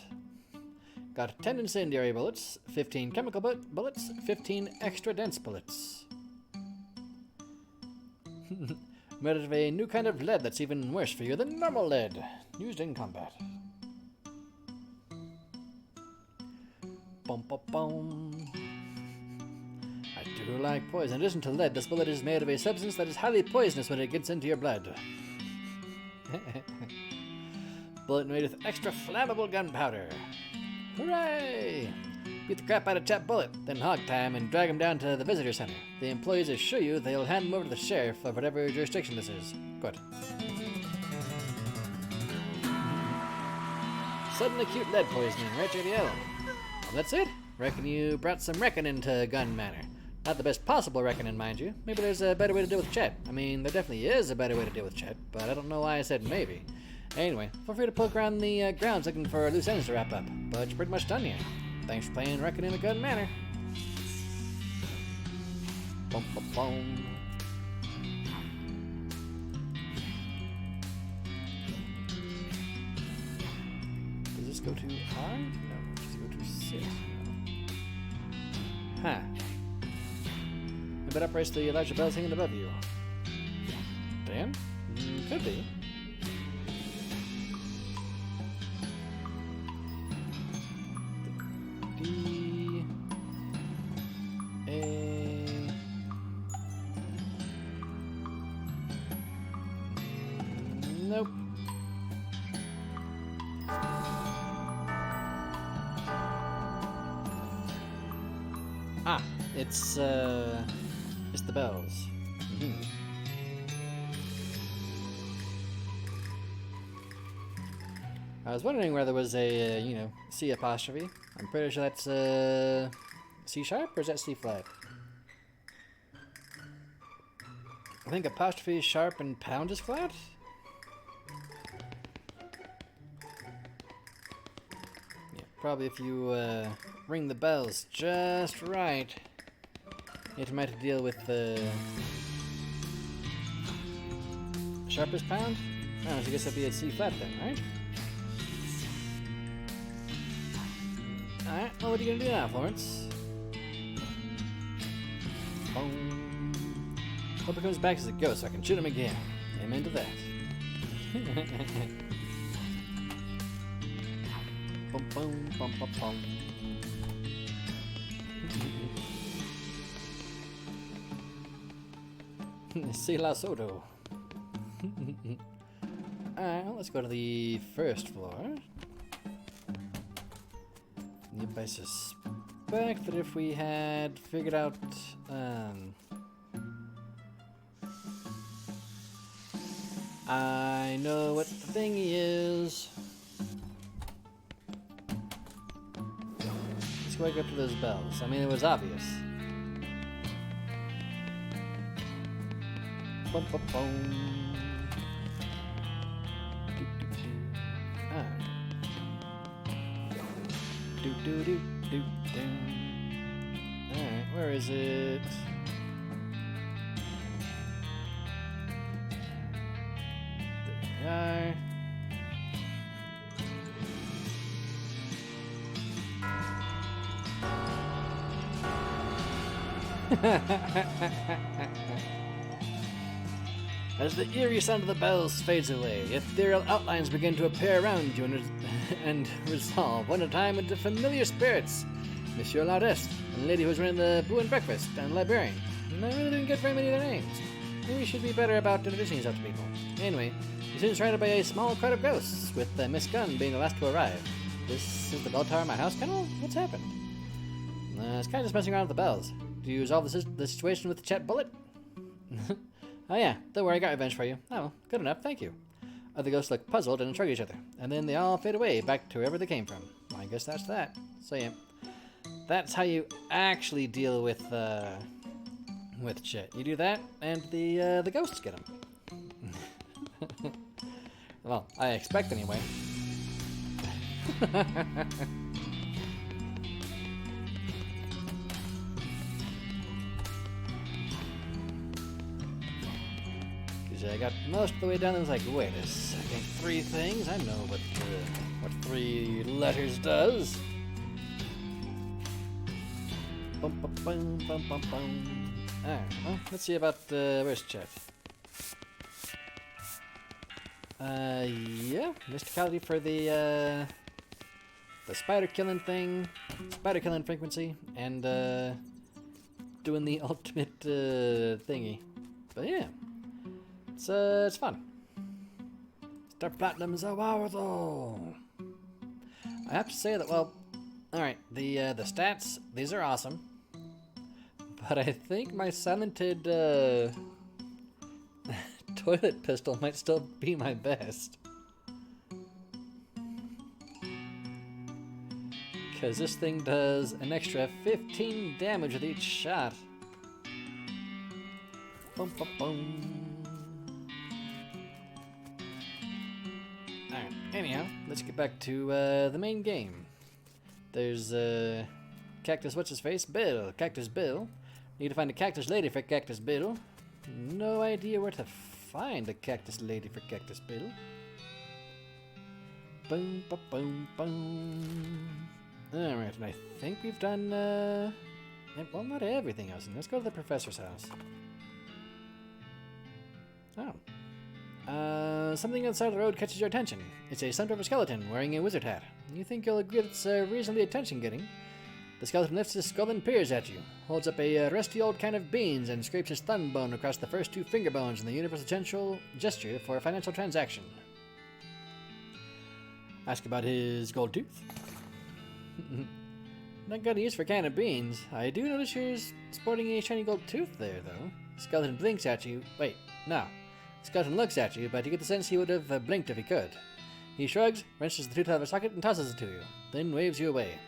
Got 10 incendiary bullets, 15 chemical bullets, 15 extra dense bullets. Made out of a new kind of lead that's even worse for you than normal lead, used in combat. Bum, bum, bum. I do like poison. In addition to lead, this bullet is made of a substance that is highly poisonous when it gets into your blood. Bullet made with extra flammable gunpowder. Hooray! Beat the crap out of Chat Bullet, then hog time and drag him down to the visitor center. The employees assure you they'll hand him over to the sheriff of whatever jurisdiction this is. Good. Sudden acute lead poisoning, right, JDL? Well, that's it. Reckon you brought some reckoning to Gun Manor. Not the best possible reckoning, mind you. Maybe there's a better way to deal with Chet. I mean, there definitely is a better way to deal with Chet, but I don't know why I said maybe. Anyway, feel free to poke around the grounds looking for loose ends to wrap up, but you're pretty much done here. Thanks for playing Reckoning at Gun Manor. Bum, bum, bum. Does this go too high? No, does it go too 6? No. Huh. I bet upraise the larger bells hanging above you. Dan? Could be. D. A. Nope. Ah, it's the bells. I was wondering where there was a, C apostrophe. I'm pretty sure that's C sharp, or is that C flat? I think apostrophe is sharp and pound is flat? Yeah, probably if you ring the bells just right. It might deal with the sharpest pound? Oh, so I guess that'd be a C flat then, right? Alright, well, what are you gonna do now, Florence? Boom. Hope he comes back as a ghost so I can shoot him again. Amen to that. Boom, boom, bum, bum, bum. See La Soto. Alright, well, let's go to the first floor. If I suspect that if we had figured out, I know what the thingy is. Let's go back up to those bells. I mean, it was obvious. Bum, bum, bum. Do do do do do. Alright, where is it? There we are. As the eerie sound of the bells fades away, ethereal outlines begin to appear around you and resolve one at a time into familiar spirits. Monsieur Laudest, and the lady who was running the Boo and Breakfast, and librarian. And I really didn't get very many of their names. Maybe we should be better about introducing yourself to people. Anyway, you're soon surrounded by a small crowd of ghosts, with Miss Gunn being the last to arrive. This is the bell tower of my house, Colonel? What's happened? It's kind of just messing around with the bells. Do you resolve the situation with the Chet Bullet? Oh yeah, don't worry, I got revenge for you. Oh, well, good enough, thank you. Other ghosts look puzzled and shrug each other, and then they all fade away back to wherever they came from. I guess that's that. So yeah, that's how you actually deal with Chet. You do that, and the ghosts get them. Well, I expect anyway. I got most of the way down and was like, wait a second, 3 things? I know what 3 letters does. Bum, bum, bum, bum, bum, bum. Alright, well, let's see about, where's Chet? Yeah, mysticality for the spider killing thing, spider killing frequency, and, doing the ultimate, thingy. But yeah. It's fun. Star Platinum is a wow though. I have to say that, well, Alright, the stats, these are awesome. But I think my silented, toilet pistol might still be my best. Because this thing does an extra 15 damage with each shot. Boom, boom, boom. Alright, anyhow, let's get back to the main game. There's Cactus What's-His-Face, Bill. Cactus Bill. Need to find a Cactus Lady for Cactus Bill. No idea where to find a Cactus Lady for Cactus Bill. Boom, ba, boom, boom. Alright, and I think we've done, well, not everything else. Let's go to the professor's house. Oh. Something outside the road catches your attention. It's a sunriver skeleton wearing a wizard hat. You think you'll agree it's reasonably attention-getting. The skeleton lifts his skull and peers at you, holds up a rusty old can of beans, and scrapes his thumb bone across the first two finger bones in the universal gesture for a financial transaction. Ask about his gold tooth. Not got any use for a can of beans. I do notice you're sporting a shiny gold tooth there, though. The skeleton blinks at you. Wait, no. The skeleton looks at you, but you get the sense he would have blinked if he could. He shrugs, wrenches the tooth out of his socket, and tosses it to you, then waves you away.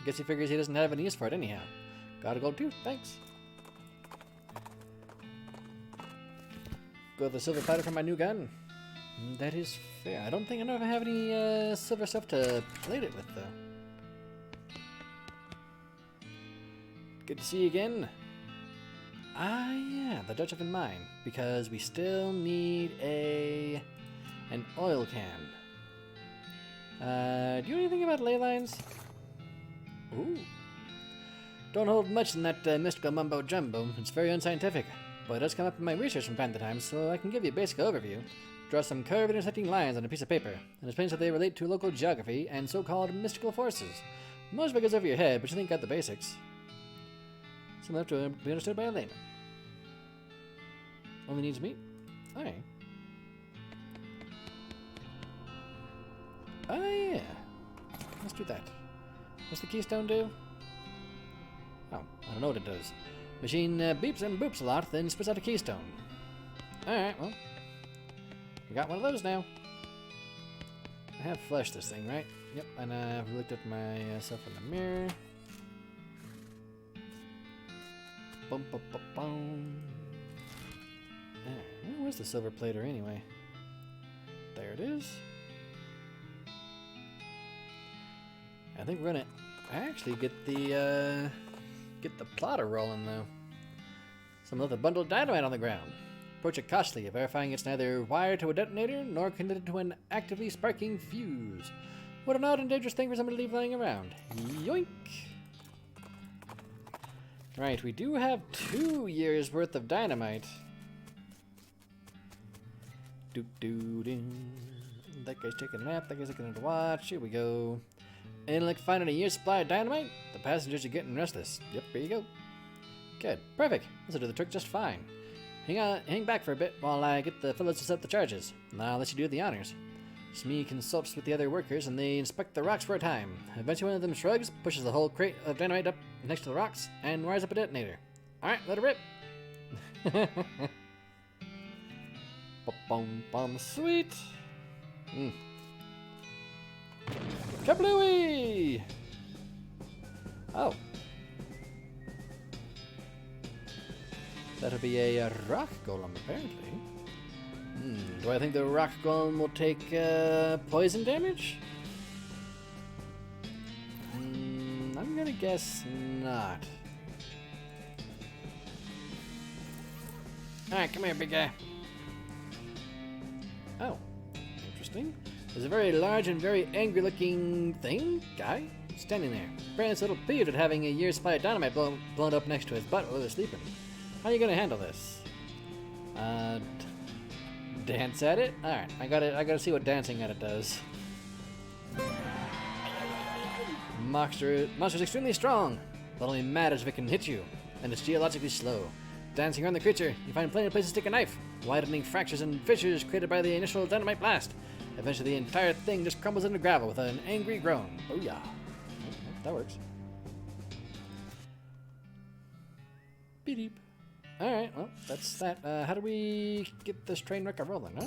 Guess he figures he doesn't have any use for it anyhow. Got a gold tooth, thanks. Go with the silver platter for my new gun. That is fair. I don't think I know if I have any silver stuff to plate it with, though. Good to see you again. Ah, yeah, the Dutch oven mine, because we still need an oil can. Do you know anything about ley lines? Ooh. Don't hold much in that mystical mumbo-jumbo. It's very unscientific, but it does come up in my research from time to time, so I can give you a basic overview. Draw some curved intersecting lines on a piece of paper, and explains how they relate to local geography and so-called mystical forces. Most of it goes over your head, but you think you got the basics. Some enough to be understood by a layman. Only needs meat? Alright. Oh yeah. Let's do that. What's the keystone do? Oh, I don't know what it does. Machine beeps and boops a lot, then spits out a keystone. Alright, well. We got one of those now. I have flushed this thing, right? Yep, and I've looked at myself in the mirror. Bum, bum, bum, bum. Alright, where's the silver plater anyway? There it is. I think we're gonna actually get the plotter rolling though. Some other bundled dynamite on the ground. Approach it cautiously, verifying it's neither wired to a detonator nor connected to an actively sparking fuse. What an odd and dangerous thing for somebody to leave lying around. Yoink! Right, we do have 2 years worth of dynamite. Doo-doo-doo. That guy's taking a nap, that guy's looking at a watch. Here we go. And like finding a year's supply of dynamite? The passengers are getting restless. Yep, here you go. Good. Perfect. This will do the trick just fine. Hang back for a bit while I get the fellows to set up the charges. I'll let you do the honors. Smee consults with the other workers and they inspect the rocks for a time. Eventually one of them shrugs, pushes the whole crate of dynamite up next to the rocks, and wires up a detonator. Alright, let it rip. Bum, sweet. Kablooey! Oh. That'll be a rock golem, apparently. Do I think the rock golem will take poison damage? I'm gonna guess not. Alright, come here, big guy. Oh, interesting. There's a very large and very angry-looking guy, standing there. Apparently it's a little peeved at having a year's supply of dynamite blown up next to his butt while they're sleeping. How are you gonna handle this? Dance at it? Alright, I gotta see what dancing at it does. Monster's extremely strong, but only matters if it can hit you, and it's geologically slow. Dancing around the creature, you find plenty of places to stick a knife, widening fractures and fissures created by the initial dynamite blast. Eventually the entire thing just crumbles into gravel with an angry groan. Oh yeah. that works. Beep. Alright, well, that's that. How do we get this train wreck rolling, huh?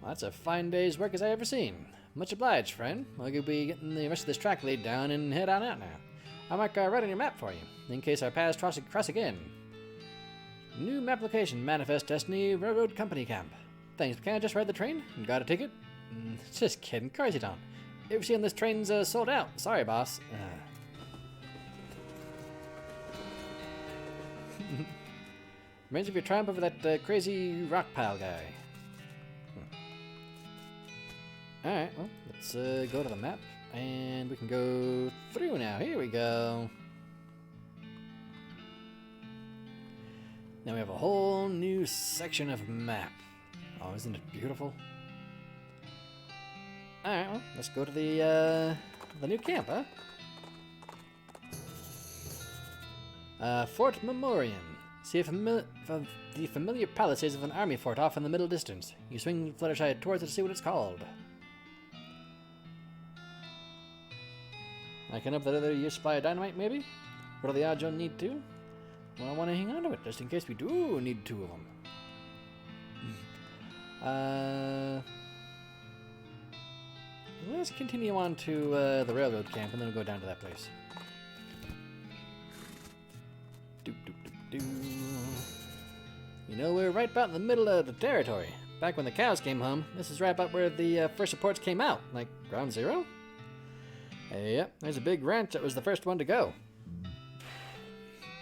Well, that's a fine day's work as I ever seen. Much obliged, friend. We'll be getting the rest of this track laid down and head on out now. I'll mark right on your map for you, in case our paths cross again. New map location, Manifest Destiny Railroad Company Camp. Thanks, but can I just ride the train? Got a ticket? Just kidding, of course you don't. You've seen this train's sold out. Sorry, boss. Reminds me of your triumph over that crazy rock pile guy. Alright, well, let's go to the map, and we can go through now. Here we go. Now we have a whole new section of map. Oh, isn't it beautiful? Alright, well, let's go to the new camp, huh? Fort Memoriam. See the familiar palisades of an army fort off in the middle distance. You swing Fluttershy towards it to see what it's called. I can up that other year's supply of dynamite, maybe? What do the odds on need two? Well, I want to hang on to it, just in case we do need two of them. Let's continue on to the railroad camp, and then we'll go down to that place. You know, we're right about in the middle of the territory. Back when the cows came home, this is right about where the first reports came out, like ground zero. Yep, there's a big ranch that was the first one to go.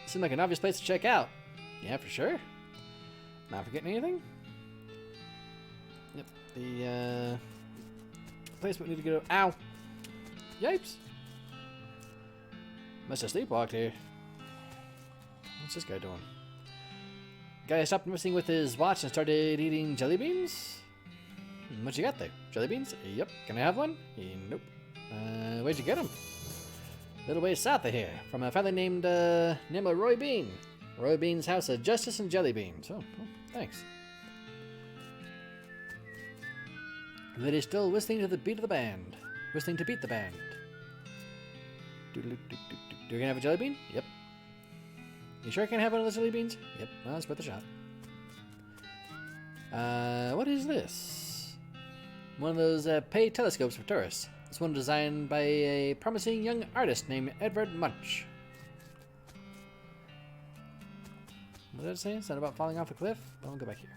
Seemed like an obvious place to check out. Yeah, for sure. Not forgetting anything? Yep, the place we need to go. Ow! Yipes! Must have sleepwalked here. What's this guy doing? Guy stopped messing with his watch and started eating jelly beans? What you got there? Jelly beans? Yep. Can I have one? Nope. Where'd you get them? Little ways south of here, from a fellow named Roy Bean. Roy Bean's House of Justice and Jelly Beans. Oh, thanks. But he's still whistling to the beat of the band. Whistling to beat the band. Do you gonna have a jelly bean? Yep. You sure I can have one of those jelly beans? Yep, well, it's worth a shot. What is this? One of those pay telescopes for tourists. This one designed by a promising young artist named Edward Munch. What did it say? Is that about falling off a cliff? Well, I'll go back here.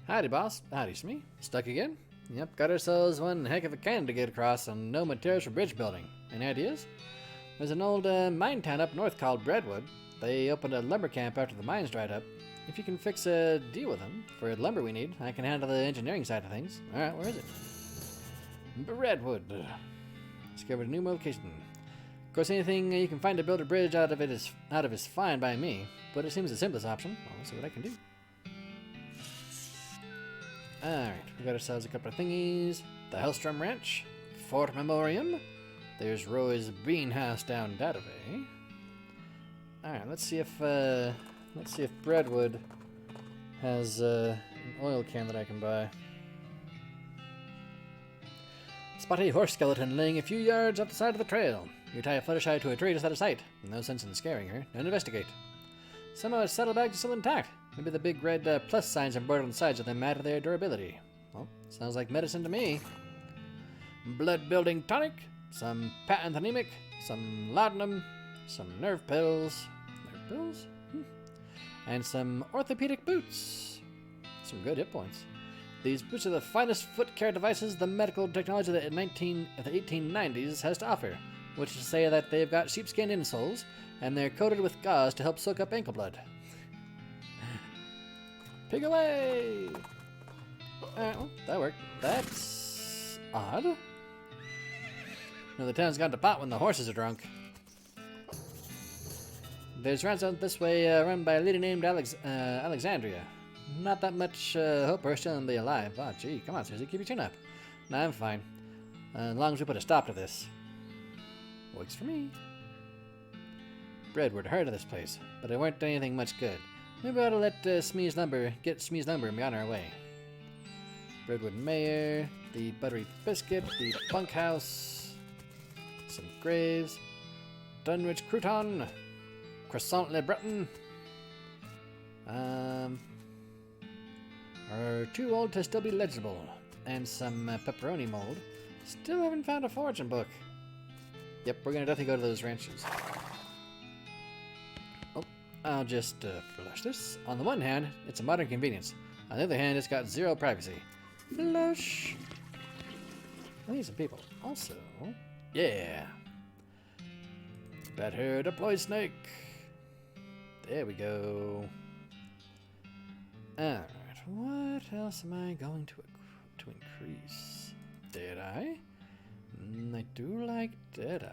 Howdy, boss. Howdy, Smee. Stuck again? Yep, got ourselves one heck of a cannon to get across and no materials for bridge building. Any ideas? There's an old mine town up north called Redwood. They opened a lumber camp after the mines dried up. If you can fix a deal with them for the lumber we need, I can handle the engineering side of things. Alright, where is it? Redwood. Discovered a new location. Of course, anything you can find to build a bridge out of is fine by me, but it seems the simplest option. I'll see what I can do. Alright, we got ourselves a couple of thingies. The Hellstrom Ranch, Fort Memoriam. There's Roy's Bean House down that way. Alright, let's see if Redwood has an oil can that I can buy. Spot a horse skeleton laying a few yards up the side of the trail. You tie a Fluttershy to a tree just out of sight. No sense in scaring her. Don't investigate. Somehow its saddlebags are still intact. Maybe the big red plus signs embroidered on the sides of them add to their durability. Well, sounds like medicine to me. Blood-building tonic, some patent anemic, some laudanum, some nerve pills. Nerve pills? And some orthopedic boots. Some good hit points. These boots are the finest foot care devices the medical technology that the 1890s has to offer, which is to say that they've got sheepskin insoles, and they're coated with gauze to help soak up ankle blood. Pig away! Alright, well, that worked. That's odd. No, the town's gone to pot when the horses are drunk. There's rounds out this way run by a lady named Alexandria. Not that much hope her still be alive. Oh, gee, come on, Susie, keep your chin up. Nah, I'm fine. As long as we put a stop to this. Works for me. Redwood heard of this place, but it weren't anything much good. Maybe I ought to let Smee's Lumber and be on our way. Redwood Mayor, the Buttery Biscuit, the Bunkhouse, some Graves, Dunwich Crouton, Croissant Le Breton, are too old to still be legible, and some pepperoni mold. Still haven't found a fortune book. Yep, we're gonna definitely go to those ranches. Oh, I'll just flush this. On the one hand, it's a modern convenience. On the other hand, it's got zero privacy. Flush! I need some people. Also, yeah. Better deploy snake. There we go. Alright, what else am I going to increase? Deadeye? I do like Deadeye.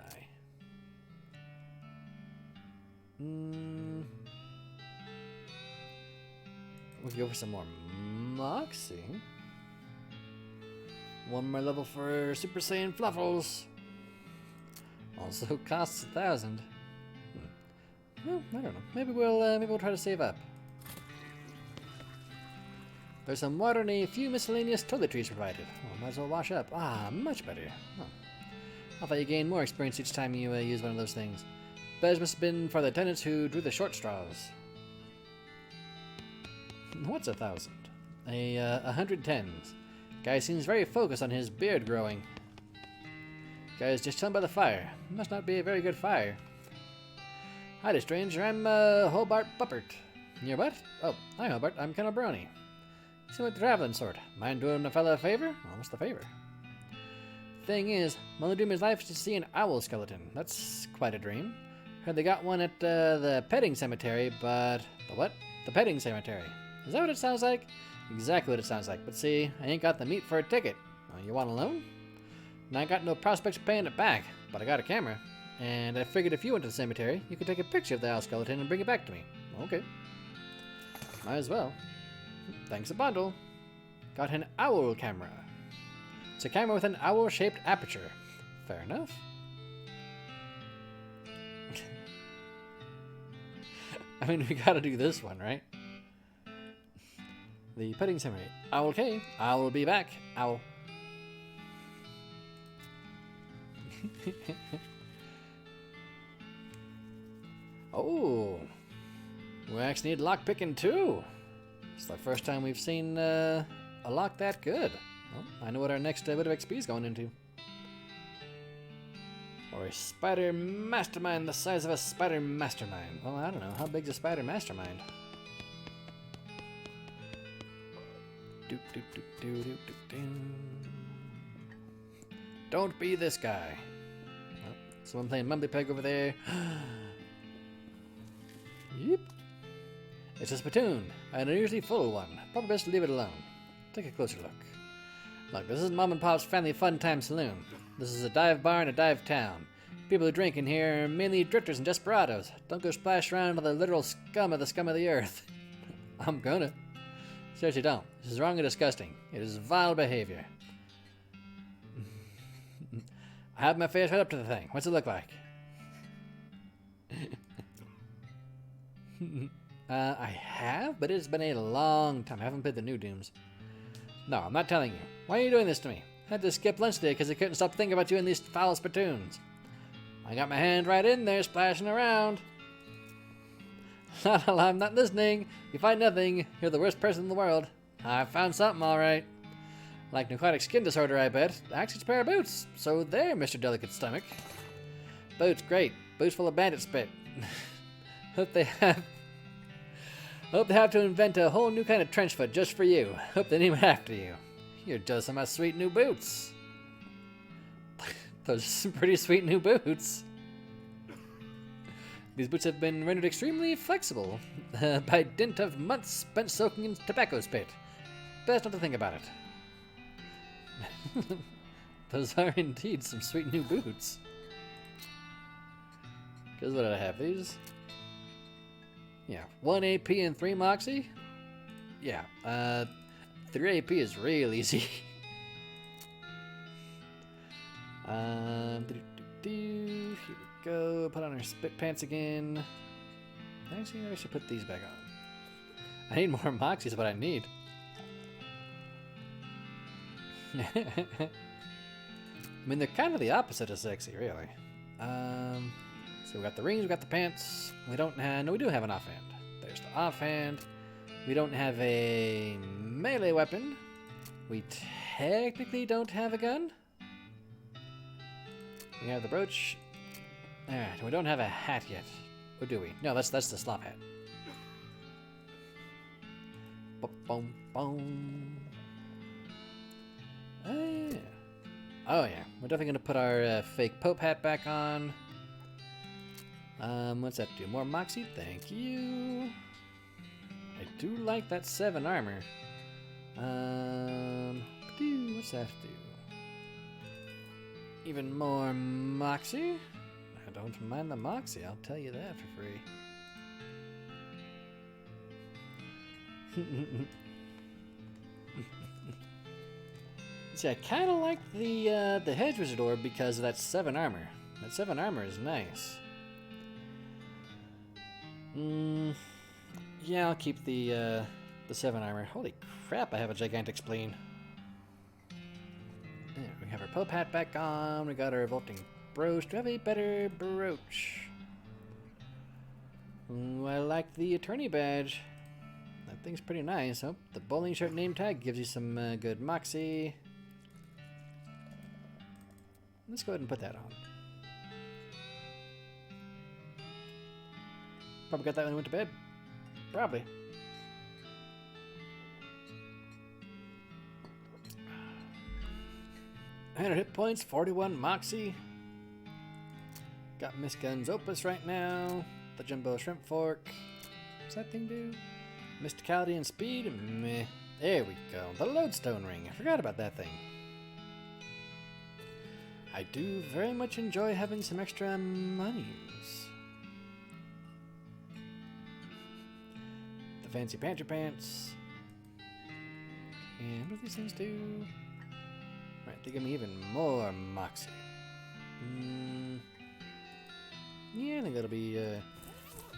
We can go for some more Moxie. One more level for Super Saiyan Fluffles. Also costs 1,000. Well, I don't know. Maybe we'll try to save up. There's some water and a few miscellaneous toiletries provided. Well, might as well wash up. Ah, much better. Oh. I thought you gained more experience each time you use one of those things. Those must have been for the tenants who drew the short straws. What's 1,000? 110s. Guy seems very focused on his beard growing. Guy's just chilling by the fire. Must not be a very good fire. Hi there, stranger. I'm Hobart Buppert. You're what? Oh, hi Hobart. I'm Colonel Brony. You seem like the traveling sort. Mind doing a fellow a favor? Well, what's the favor? Thing is, my only dream in life is to see an owl skeleton. That's quite a dream. Heard they got one at the petting cemetery, but... The what? The petting cemetery. Is that what it sounds like? Exactly what it sounds like. But see, I ain't got the meat for a ticket. You want a loan? And I got no prospects of paying it back, but I got a camera. And I figured if you went to the cemetery, you could take a picture of the owl skeleton and bring it back to me. Okay. Might as well. Thanks a bundle. Got an owl camera. It's a camera with an owl-shaped aperture. Fair enough. I mean, we gotta do this one, right? The petting cemetery. Owl K. Owl will be back. Owl. Oh. We actually need lock picking too. It's the first time we've seen a lock that good. Well, I know what our next bit of XP is going into. Or a spider mastermind the size of a spider mastermind. Well, I don't know. How big's a spider mastermind? Don't be this guy. Well, someone playing Mumbly Peg over there. Yep. It's a spittoon, an unusually full one. Probably best to leave it alone. Take a closer look. Look, this isn't Mom and Pop's Family Fun Time Saloon. This is a dive bar in a dive town. People who drink in here are mainly drifters and desperados. Don't go splash around with the literal scum of the earth. I'm gonna. Seriously, don't. This is wrong and disgusting. It is vile behavior. I have my face right up to the thing. What's it look like? I have, but it's been a long time. I haven't played the new Dooms. No, I'm not telling you. Why are you doing this to me? I had to skip lunch today because I couldn't stop thinking about you in these foul spittoons. I got my hand right in there, splashing around. I'm not listening. You find nothing. You're the worst person in the world. I found something, all right. Like necrotic skin disorder, I bet. Actually, it's a pair of boots. So there, Mr. Delicate Stomach. Boots, great. Boots full of bandit spit. Hope they have to invent a whole new kind of trench foot just for you. Hope they name it after you. You're just some of my sweet new boots. Those are some pretty sweet new boots. These boots have been rendered extremely flexible by dint of months spent soaking in tobacco spit. Best not to think about it. Those are indeed some sweet new boots. Because what did I have? These? Yeah, 1 AP and 3 Moxie? Yeah, 3 AP is real easy. Here we go. Put on our spit pants again. Actually, I should put these back on. I need more Moxies, is what I need. I mean, they're kind of the opposite of sexy, really. So we got the rings, we got the pants. We don't have... No, we do have an offhand. There's the offhand. We don't have a melee weapon. We technically don't have a gun. We have the brooch. Alright, we don't have a hat yet. Or do we? No, that's the slop hat. Boom, boom. Oh yeah. Oh yeah. We're definitely gonna put our fake Pope hat back on. What's that do? More Moxie? Thank you. I do like that 7 armor. What's that do? Even more Moxie? I don't mind the Moxie, I'll tell you that for free. See, I kind of like the Hedge Wizard orb because of that 7 armor. That 7 armor is nice. Yeah, I'll keep the 7 armor. Holy crap, I have a gigantic spleen. Yeah, we have our Pope hat back on. We got our Revolting brooch. Do we have a better brooch? Ooh, I like the attorney badge. That thing's pretty nice. Oh, the bowling shirt name tag gives you some good moxie. Let's go ahead and put that on. Probably got that when I went to bed. Probably. And hit points, 41 moxie. Got Miss Gun's Opus right now. The Jumbo Shrimp Fork. What's that thing do? Mysticality and speed. Meh. There we go. The Lodestone Ring. I forgot about that thing. I do very much enjoy having some extra monies. The Fancy Panther Pants. And what do these things do? Right, they give me even more moxie. Yeah, I think that'll be,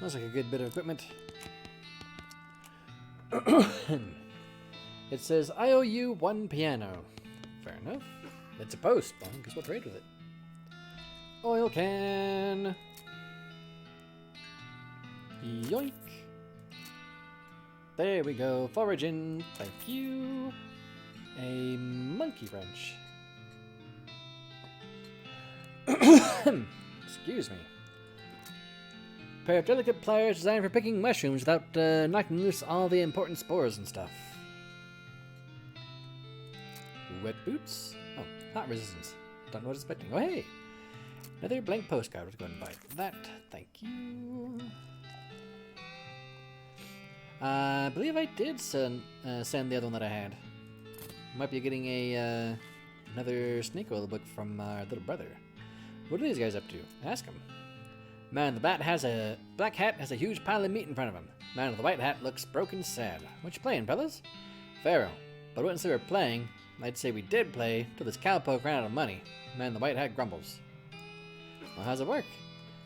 looks like a good bit of equipment. It says, I owe you 1 piano. Fair enough. It's a post. Well, I guess we'll trade with it. Oil can. Yoink. There we go. Foraging. Thank you. A monkey wrench. Excuse me. Pair of delicate pliers designed for picking mushrooms without knocking loose all the important spores and stuff. Wet boots. Oh, hot resistance. Don't know what it's expecting. Oh, hey! Another blank postcard. Let's go ahead and buy that. Thank you. I believe I did send the other one that I had. Might be getting a another snake oil book from our little brother. What are these guys up to? Ask him. Man in the black hat has a huge pile of meat in front of him. Man in the white hat looks broken sad. What you playing, fellas? Pharaoh. But I wouldn't say we're playing. I'd say we did play till this cowpoke ran out of money. Man in the white hat grumbles. Well, how's it work?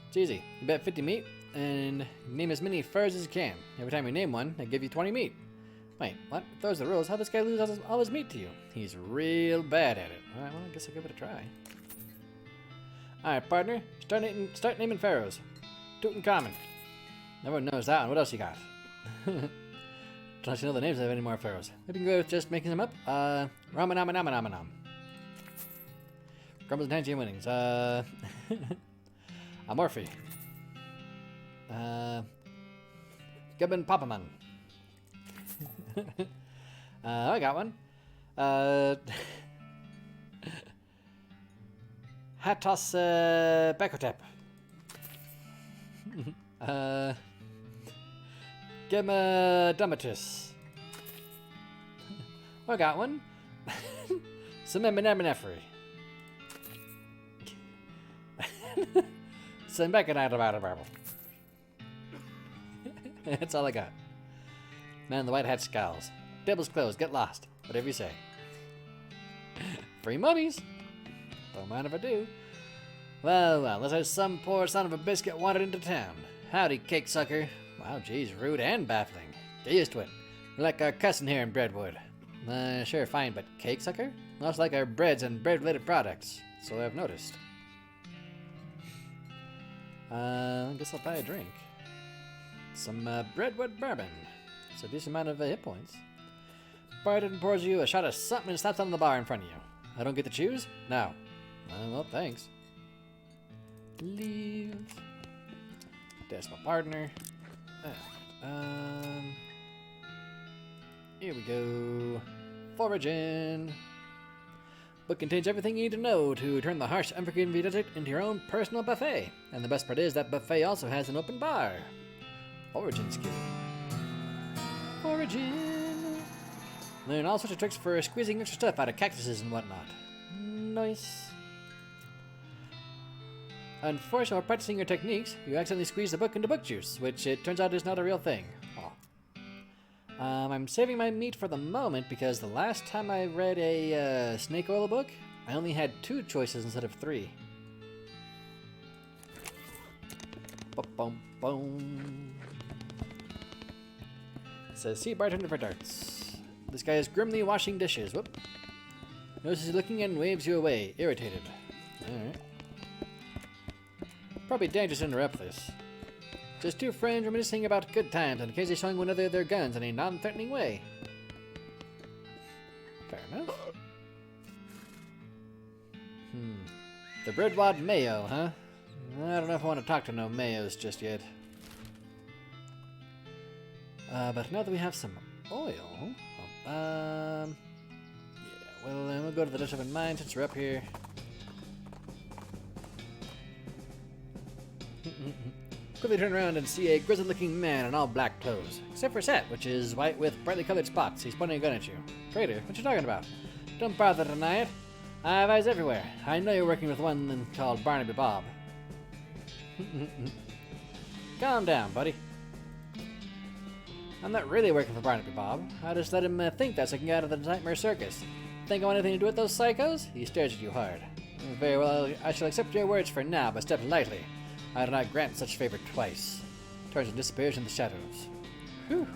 It's easy. You bet 50 meat and name as many furs as you can. Every time you name one, I give you 20 meat. Wait, what? If those are the rules, how'd this guy lose all his meat to you? He's real bad at it. Alright, well, I guess I'll give it a try. Alright, partner. Start naming pharaohs. Tutankhamun. Everyone knows that one. What else you got? Don't actually know the names of any more pharaohs. Maybe we can go with just making them up. Ramanamanamanam. Grumbles and Tangier winnings. Mon-Fri. Gibbon Papaman. I got one. Hatos Bekotep. Gemma I got one. Sememnemenefri. Sembekanadabadababble. That's all I got. Man in the white hat scowls. Devil's closed. Get lost. Whatever you say. Free monies. Don't mind if I do. Well, let's have some poor son of a biscuit wandered into town. Howdy, cake sucker. Wow, geez, rude and baffling. Get used to it. We're like our cousin here in Breadwood. Sure, fine, but cake sucker? Most like our breads and bread-related products, so I've noticed. I guess I'll buy a drink. Some Breadwood bourbon. It's a decent amount of hit points. Bartender pours you a shot of something and slaps on the bar in front of you. I don't get to choose? No. Well, thanks. Leave. That's my partner. Here we go. Foraging. Book contains everything you need to know to turn the harsh, unforgiving desert into your own personal buffet. And the best part is that buffet also has an open bar. Foraging skill. Foraging. Learn all sorts of tricks for squeezing extra stuff out of cactuses and whatnot. Nice. Unfortunately, while practicing your techniques, you accidentally squeeze the book into book juice, which it turns out is not a real thing. I'm saving my meat for the moment because the last time I read a snake oil book, I only had 2 choices instead of 3. Boom. It says, see bartender for darts. This guy is grimly washing dishes. Whoop. Notices you looking and waves you away, irritated. Alright. Probably dangerous to interrupt this. Just 2 friends reminiscing about good times and occasionally showing one another their guns in a non-threatening way. Fair enough. The Breadwood Mayo, huh? I don't know if I want to talk to no Mayos just yet. But now that we have some oil... yeah, well, we'll go to the dish up in mine since we're up here. Quickly turn around and see a grizzled-looking man in all black clothes, except for Set, which is white with brightly colored spots. He's pointing a gun at you. Traitor, what you talking about? Don't bother to deny it. I have eyes everywhere. I know you're working with one called Barnaby Bob. Calm down, buddy. I'm not really working for Barnaby Bob. I just let him think that so I can get out of the Nightmare Circus. Think I want anything to do with those psychos? He stares at you hard. Very well, I shall accept your words for now, but step lightly. I do not grant such favor twice. Turns and disappears in the shadows. Whew.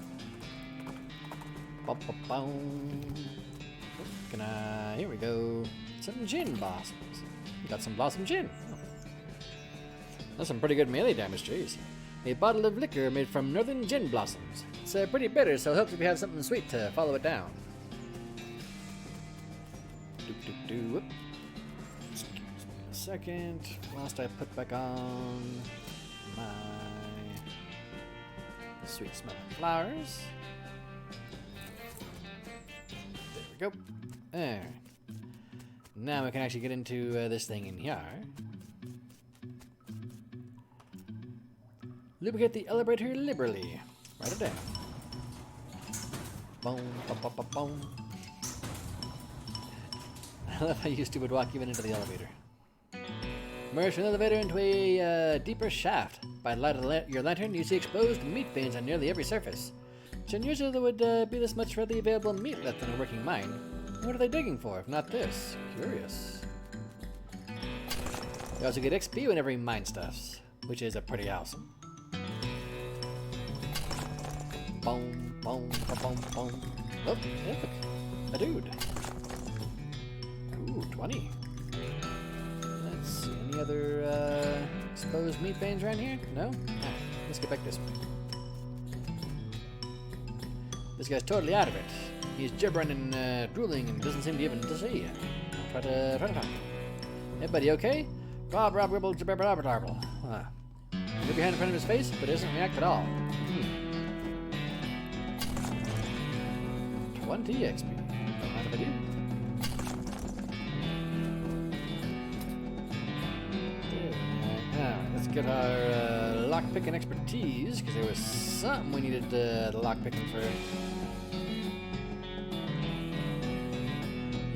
Here we go. Some gin blossoms. Got some blossom gin. Oh. That's some pretty good melee damage, jeez. A bottle of liquor made from northern gin blossoms. It's pretty bitter, so it helps if you have something sweet to follow it down. Whoop. Excuse me a second. Whilst I put back on my sweet smelling flowers. There we go. Alright. Now we can actually get into this thing in here. Lubricate the elevator liberally. Write it down. Boom, boom, boom, boom, boom. I love how you two would walk even into the elevator. Emerge from the elevator into a deeper shaft. By the light of your lantern, you see exposed meat veins on nearly every surface. It's unusual there would be this much readily available meat left in a working mine. What are they digging for, if not this? Curious. You also get XP whenever you mine stuffs, which is pretty awesome. Boom, boom, boom, boom. Oh, yeah, look. A dude. Ooh, 20. Let's see, any other exposed meat veins around here? No? Ah, let's get back this way. This guy's totally out of it. He's gibbering and drooling and doesn't seem to even to see you. Try to talk to him. Hey, buddy, okay? Rob, ribble, jibber, rubber, darble. Move your hand in front of his face, but he doesn't react at all. 20 XP. Don't mind if I do. Now, let's get our lockpicking expertise, because there was something we needed the lockpicking for.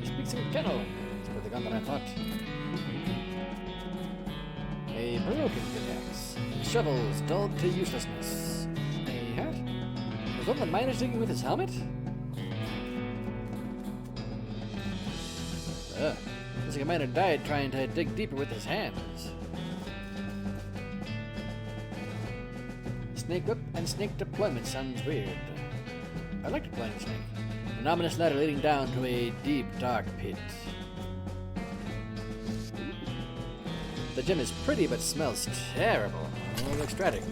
He speaks in kennel. That's where the gun that I thought. A broken pickaxe. Shovels dulled to uselessness. A hat? Was one of the miners digging with his helmet? Looks like a miner died trying to dig deeper with his hands. Snake whip and snake deployment sounds weird. I like deploying a snake. An ominous ladder leading down to a deep, dark pit. The gem is pretty but smells terrible. Oh, extratic.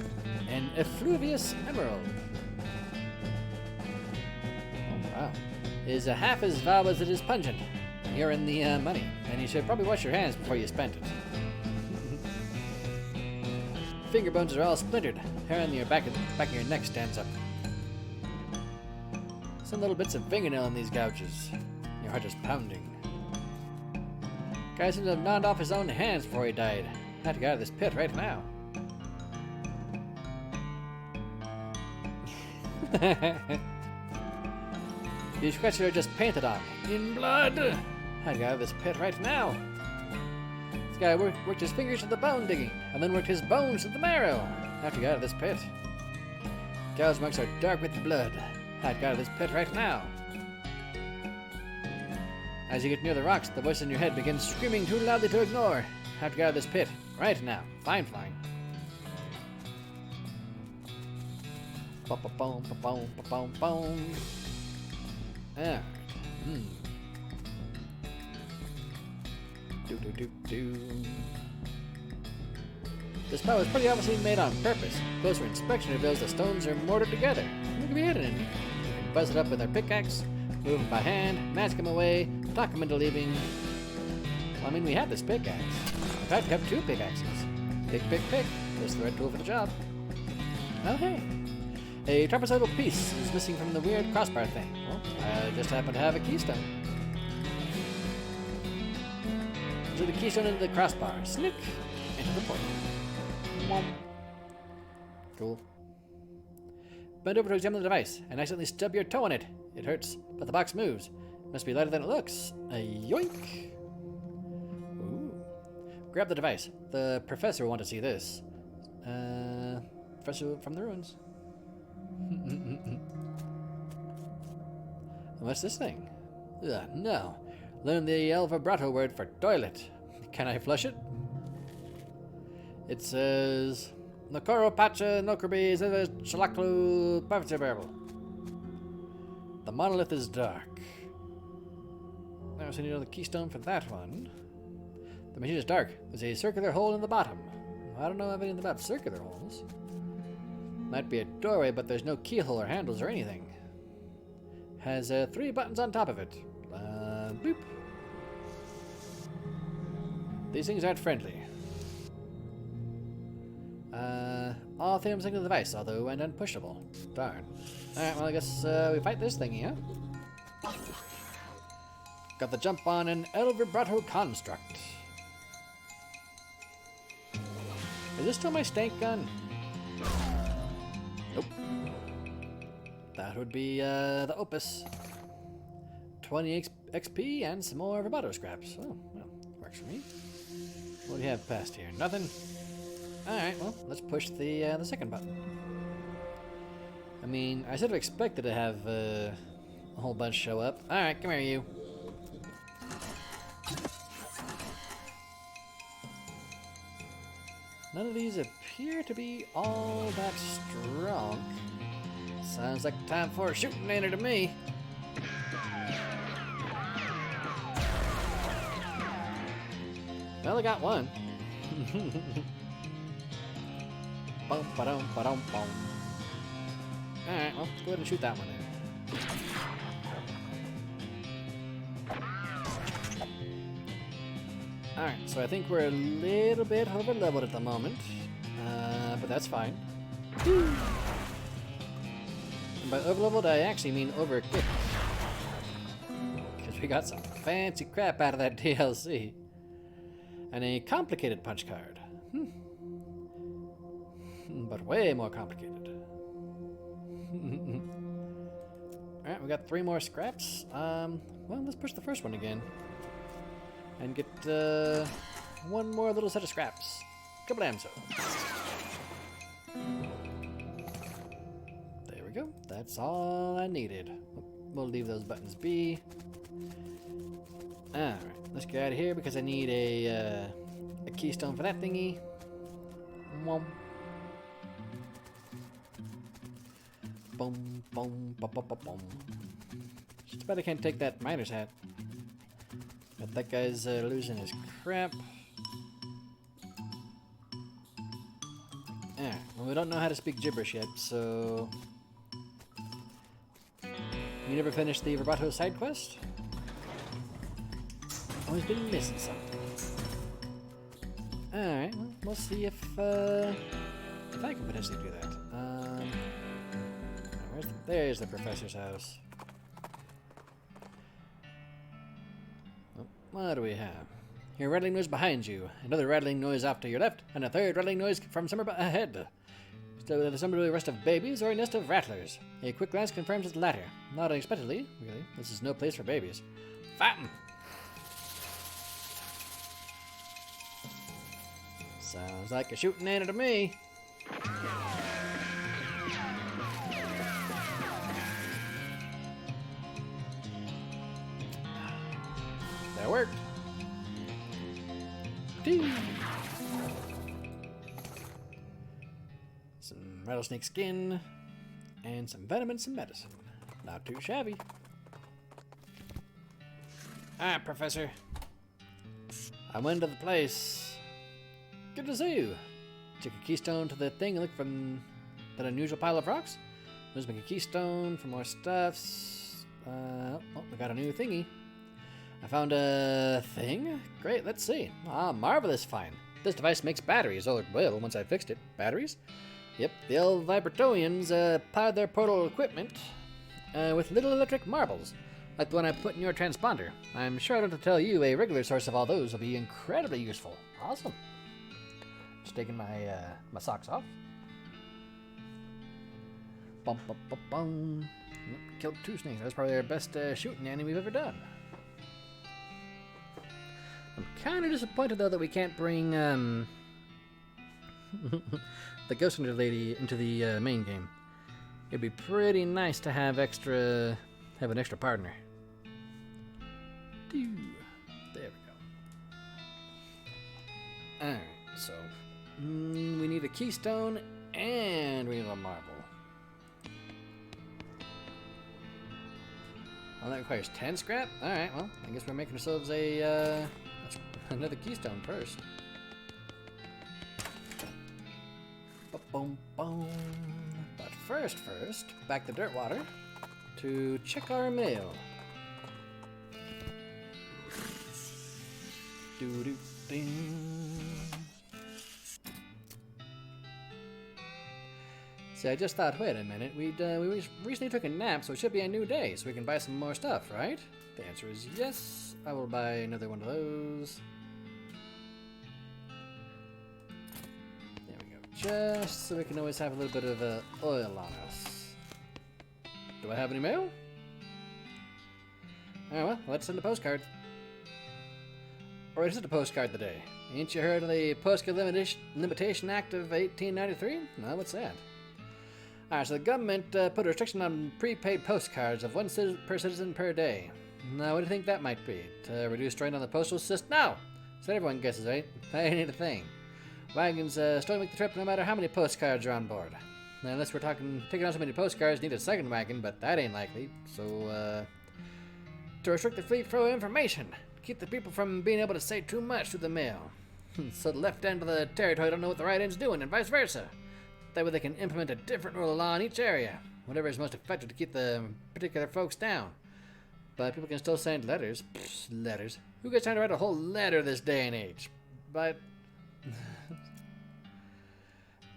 An effluvious emerald. Oh, wow. Is half as valuable as it is pungent. You're in the money, and you should probably wash your hands before you spend it. Finger bones are all splintered. Hair on your back of your neck stands up. Some little bits of fingernail in these gouges. Your heart is pounding. Guy seems to have gnawed off his own hands before he died. I have to get out of this pit right now. These scratches are just painted on. In blood! I have to get out of this pit right now. This guy worked his fingers to the bone digging, and then worked his bones to the marrow. I have to get out of this pit. Gouge marks are dark with blood. I have to get out of this pit right now. As you get near the rocks, the voice in your head begins screaming too loudly to ignore. I have to get out of this pit right now. Fine, fine. Ba-ba-boom, ba-boom, ba-boom, boom. Alright. Do. This pile was pretty obviously made on purpose. Closer inspection reveals the stones are mortared together. Look at me hidden in. Buzz it up with our pickaxe, move them by hand, mask them away, talk them into leaving. Well, I mean, we have this pickaxe. In fact, we have 2 pickaxes. Pick. Just the right tool for the job. Oh, hey. A trapezoidal piece is missing from the weird crossbar thing. Well, I just happen to have a keystone. Insert the keystone into the crossbar. Snick! Into the portal. Mwom. Cool. Bend over to examine the device and accidentally stub your toe on it. It hurts, but the box moves. It must be lighter than it looks. A yoink! Ooh. Grab the device. The professor will want to see this. Professor from the ruins. What's this thing? No. Learn the El Vibrato word for toilet. Can I flush it? It says... Nokoro Pacha Nokrobi Shalaklu Pavitsabable. The monolith is dark. I also need another keystone for that one. The machine is dark. There's a circular hole in the bottom. I don't know anything about circular holes. Might be a doorway, but there's no keyhole or handles or anything. Has 3 buttons on top of it. Boop. These things aren't friendly. All 3 of them single device, although and unpushable. Darn. Alright, well I guess we fight this thingy, huh? Got the jump on an El Vibrato construct. Is this still my stank gun? Nope. That would be the Opus. 20 XP and some more vibrato scraps. Oh, well, works for me. What do you have past here? Nothing? Alright, well, let's push the second button. I mean, I sort of expected to have a whole bunch show up. Alright, come here, you. None of these appear to be all that strong. Sounds like time for a shooting manner to me. Well, I got one. Bum, ba-dum, ba-dum, bum. Alright, well, go ahead and shoot that one in. Alright, so I think we're a little bit over leveled at the moment. But that's fine. And by over leveled, I actually mean over equipped. Because we got some fancy crap out of that DLC. And a complicated punch card. But way more complicated. Alright, we got 3 more scraps. Well, let's push the first one again. And get 1 more little set of scraps. Kablamso. There we go. That's all I needed. We'll leave those buttons be. Alright, let's get out of here because I need a keystone for that thingy. Boom, boom, boom, boom, boom, boom. Just But I can't take that miner's hat. But that guy's losing his crap. Alright, well, we don't know how to speak gibberish yet, so... You never finished the Roboto side quest? Always been missing something. Alright, well, we'll see if I can potentially do that. There's the professor's house. Oh, what do we have? Hear a rattling noise behind you, another rattling noise off to your left, and a third rattling noise from somewhere ahead. So there's somebody with a rest of babies or a nest of rattlers. A quick glance confirms it's the latter. Not unexpectedly, really. This is no place for babies. Fight 'em! Sounds like a shooting animal to me. That worked. Ding. Some rattlesnake skin, and some venom and some medicine. Not too shabby. Ah, Professor. I went to the place. Good to see you. Took a keystone to the thing and looked from that unusual pile of rocks. Let's make a keystone for more stuffs. Oh, we got a new thingy. I found a thing? Great, let's see. Ah, marvelous find. This device makes batteries, or will, once I fixed it. Batteries? Yep, the old Vibratorians powered their portal equipment with little electric marbles, like the one I put in your transponder. I'm sure I don't have to tell you a regular source of all those will be incredibly useful. Awesome. Just taking my socks off. Bum, bum, bum, bum. Killed 2 snakes. That was probably our best shooting Annie we've ever done. I'm kind of disappointed, though, that we can't bring the Ghost Hunter lady into the main game. It'd be pretty nice to have an extra partner. There we go. Alright, so we need a keystone and we need a marble. Well, that requires 10 scrap? Alright, well, I guess we're making ourselves another keystone first. Boom, boom. But first, back to Dirtwater to check our mail. Doo-doo-ding. See, I just thought, wait a minute, we recently took a nap, so it should be a new day, so we can buy some more stuff, right? The answer is yes. I will buy another one of those. There we go. Just so we can always have a little bit of oil on us. Do I have any mail? Oh, well, let's send a postcard. Or is it a postcard today? Ain't you heard of the Postcard Limitation Act of 1893? No, what's that? Alright, so the government put a restriction on prepaid postcards of 1 per citizen per day. Now, what do you think that might be? To reduce strain on the postal system? No! So everyone guesses, right? That ain't a thing. Wagons still make the trip no matter how many postcards are on board. Now, unless we're taking on so many postcards, need a second wagon, but that ain't likely. So, to restrict the free flow of information. Keep the people from being able to say too much through the mail. So the left end of the territory don't know what the right end's doing, and vice versa. That way they can implement a different rule of law in each area. Whatever is most effective to keep the particular folks down. But people can still send letters. Pfft, letters. Who gets time to write a whole letter this day and age? But...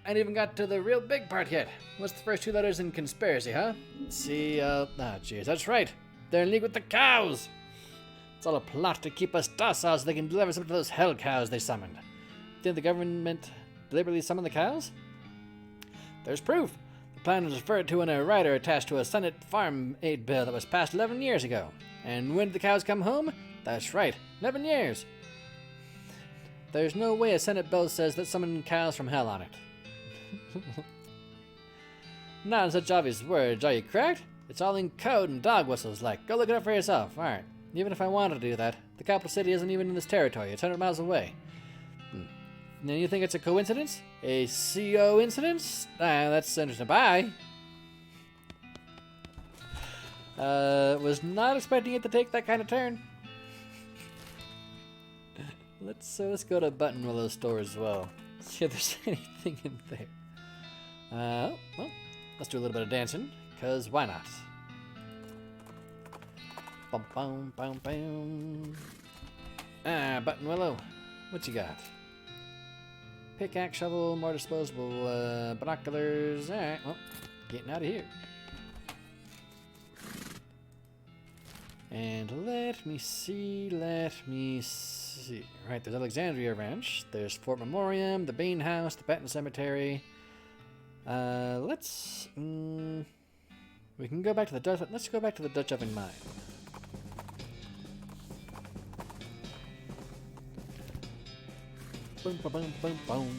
I ain't even got to the real big part yet. What's the first 2 letters in conspiracy, huh? See, jeez, that's right. They're in league with the cows! It's all a plot to keep us docile so they can deliver some to those hell cows they summoned. Think the government deliberately summoned the cows? There's proof. The plan was referred to in a rider attached to a Senate farm aid bill that was passed 11 years ago. And when did the cows come home? That's right, 11 years. There's no way a Senate bill says that summoned cows from hell on it. Not in such obvious words, are you cracked? It's all in code and dog whistles like. Go look it up for yourself. Alright. Even if I wanted to do that, the capital city isn't even in this territory. It's 100 miles away. Now you think it's a coincidence? A co-incidence? That's interesting. Bye! Was not expecting it to take that kind of turn. Let's go to Buttonwillow's store as well. See if there's anything in there. Well, let's do a little bit of dancing, cause why not? Bum bum bum bum. Ah, Buttonwillow, what you got? Pickaxe, shovel, more disposable binoculars. All right, well, getting out of here. And let me see. Right, there's Alexandria Ranch. There's Fort Memoriam, the Bean House, the Patton Cemetery. Let's. We can go back to the Dutch. Let's go back to the Dutch Oven Mine. Boom, boom, boom, boom, boom.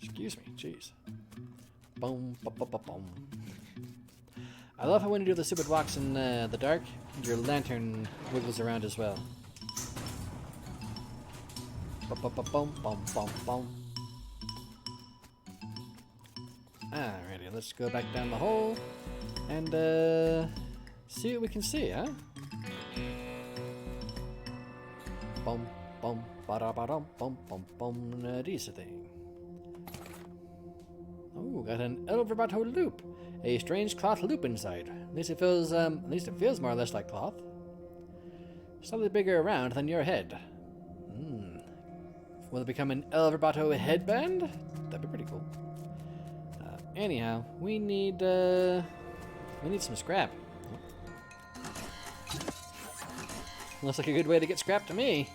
Excuse me, jeez. Boom, boom, boom, boom, boom. I love how when you do the stupid walks in the dark, your lantern wiggles around as well. Bum, bum, bum, bum, bum, bum, bum. Alrighty, let's go back down the hole and see what we can see, huh? Bum, bum, ba-da-ba-dum, bum, bum, bum, decent thing. Oh, got an Elverbato loop. A strange cloth loop inside. At least it feels more or less like cloth. Slightly bigger around than your head. Will it become an Elverbato headband? That'd be pretty cool. Anyhow, we need some scrap. Looks like a good way to get scrap to me.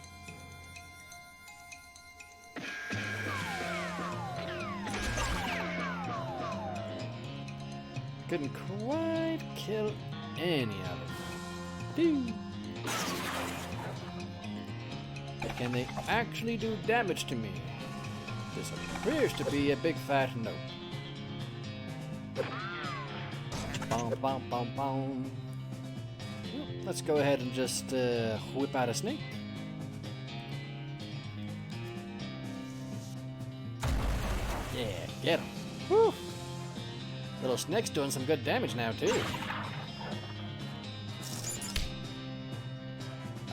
Couldn't quite kill any of them. Ding. But can they actually do damage to me? This appears to be a big fat no. Bom, bom, bom, bom. Let's go ahead and just whip out a snake. Yeah, get him. Woo! Little snake's doing some good damage now, too.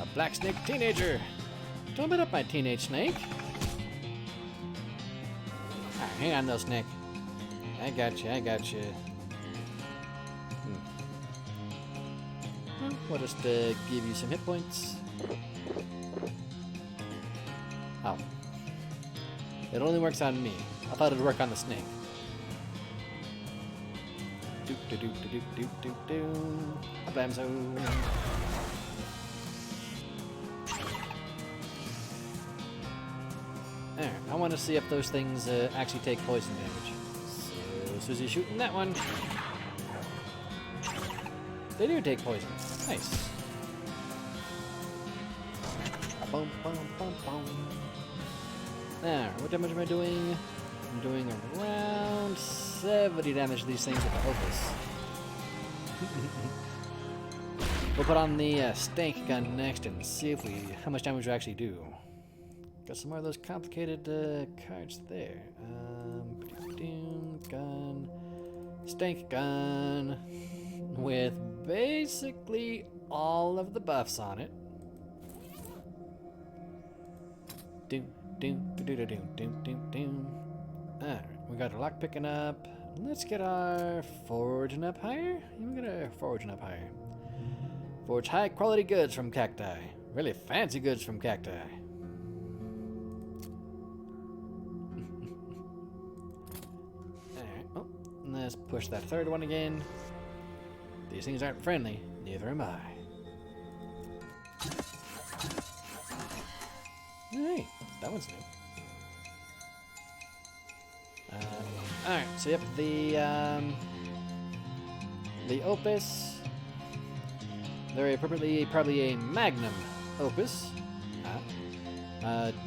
A black snake teenager. Don't beat up my teenage snake. Right, hang on, though, snake. I got you. We'll just give you some hit points. Oh. It only works on me. I thought it'd work on the snake. Do do do do do do do. Blamzo. Alright, I want to see if those things actually take poison damage. So, Susie's shooting that one. They do take poison. Nice. Boom, boom, boom, boom. Alright, what damage am I doing? I'm doing around 70 damage to these things with the Opus. We'll put on the stank gun next and see how much damage we actually do. Got some more of those complicated cards there. Gun, stank gun, with basically all of the buffs on it. Doom, doom, doom, doom, doom, doom, doom. Alright, we got our lock picking up. Let's get our foraging up higher. We got our foraging up higher. Forge high quality goods from cacti. Really fancy goods from cacti. Alright, well, let's push that third one again. These things aren't friendly, neither am I. Hey, that one's new. Alright, so yep, the Opus, very appropriately, probably a Magnum Opus,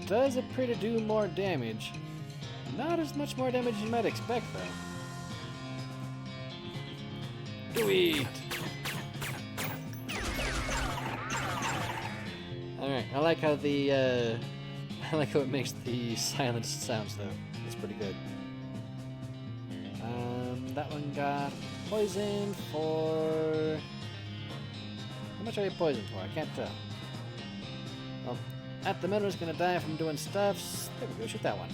does appear to do more damage. Not as much more damage as you might expect, though. Do it! Alright, I like how the, I like how it makes the silenced sounds, though. It's pretty good. That one got poisoned for... How much are you poisoned for? I can't tell. Well, at the minute, it's gonna die from doing stuffs. There we go, shoot that one.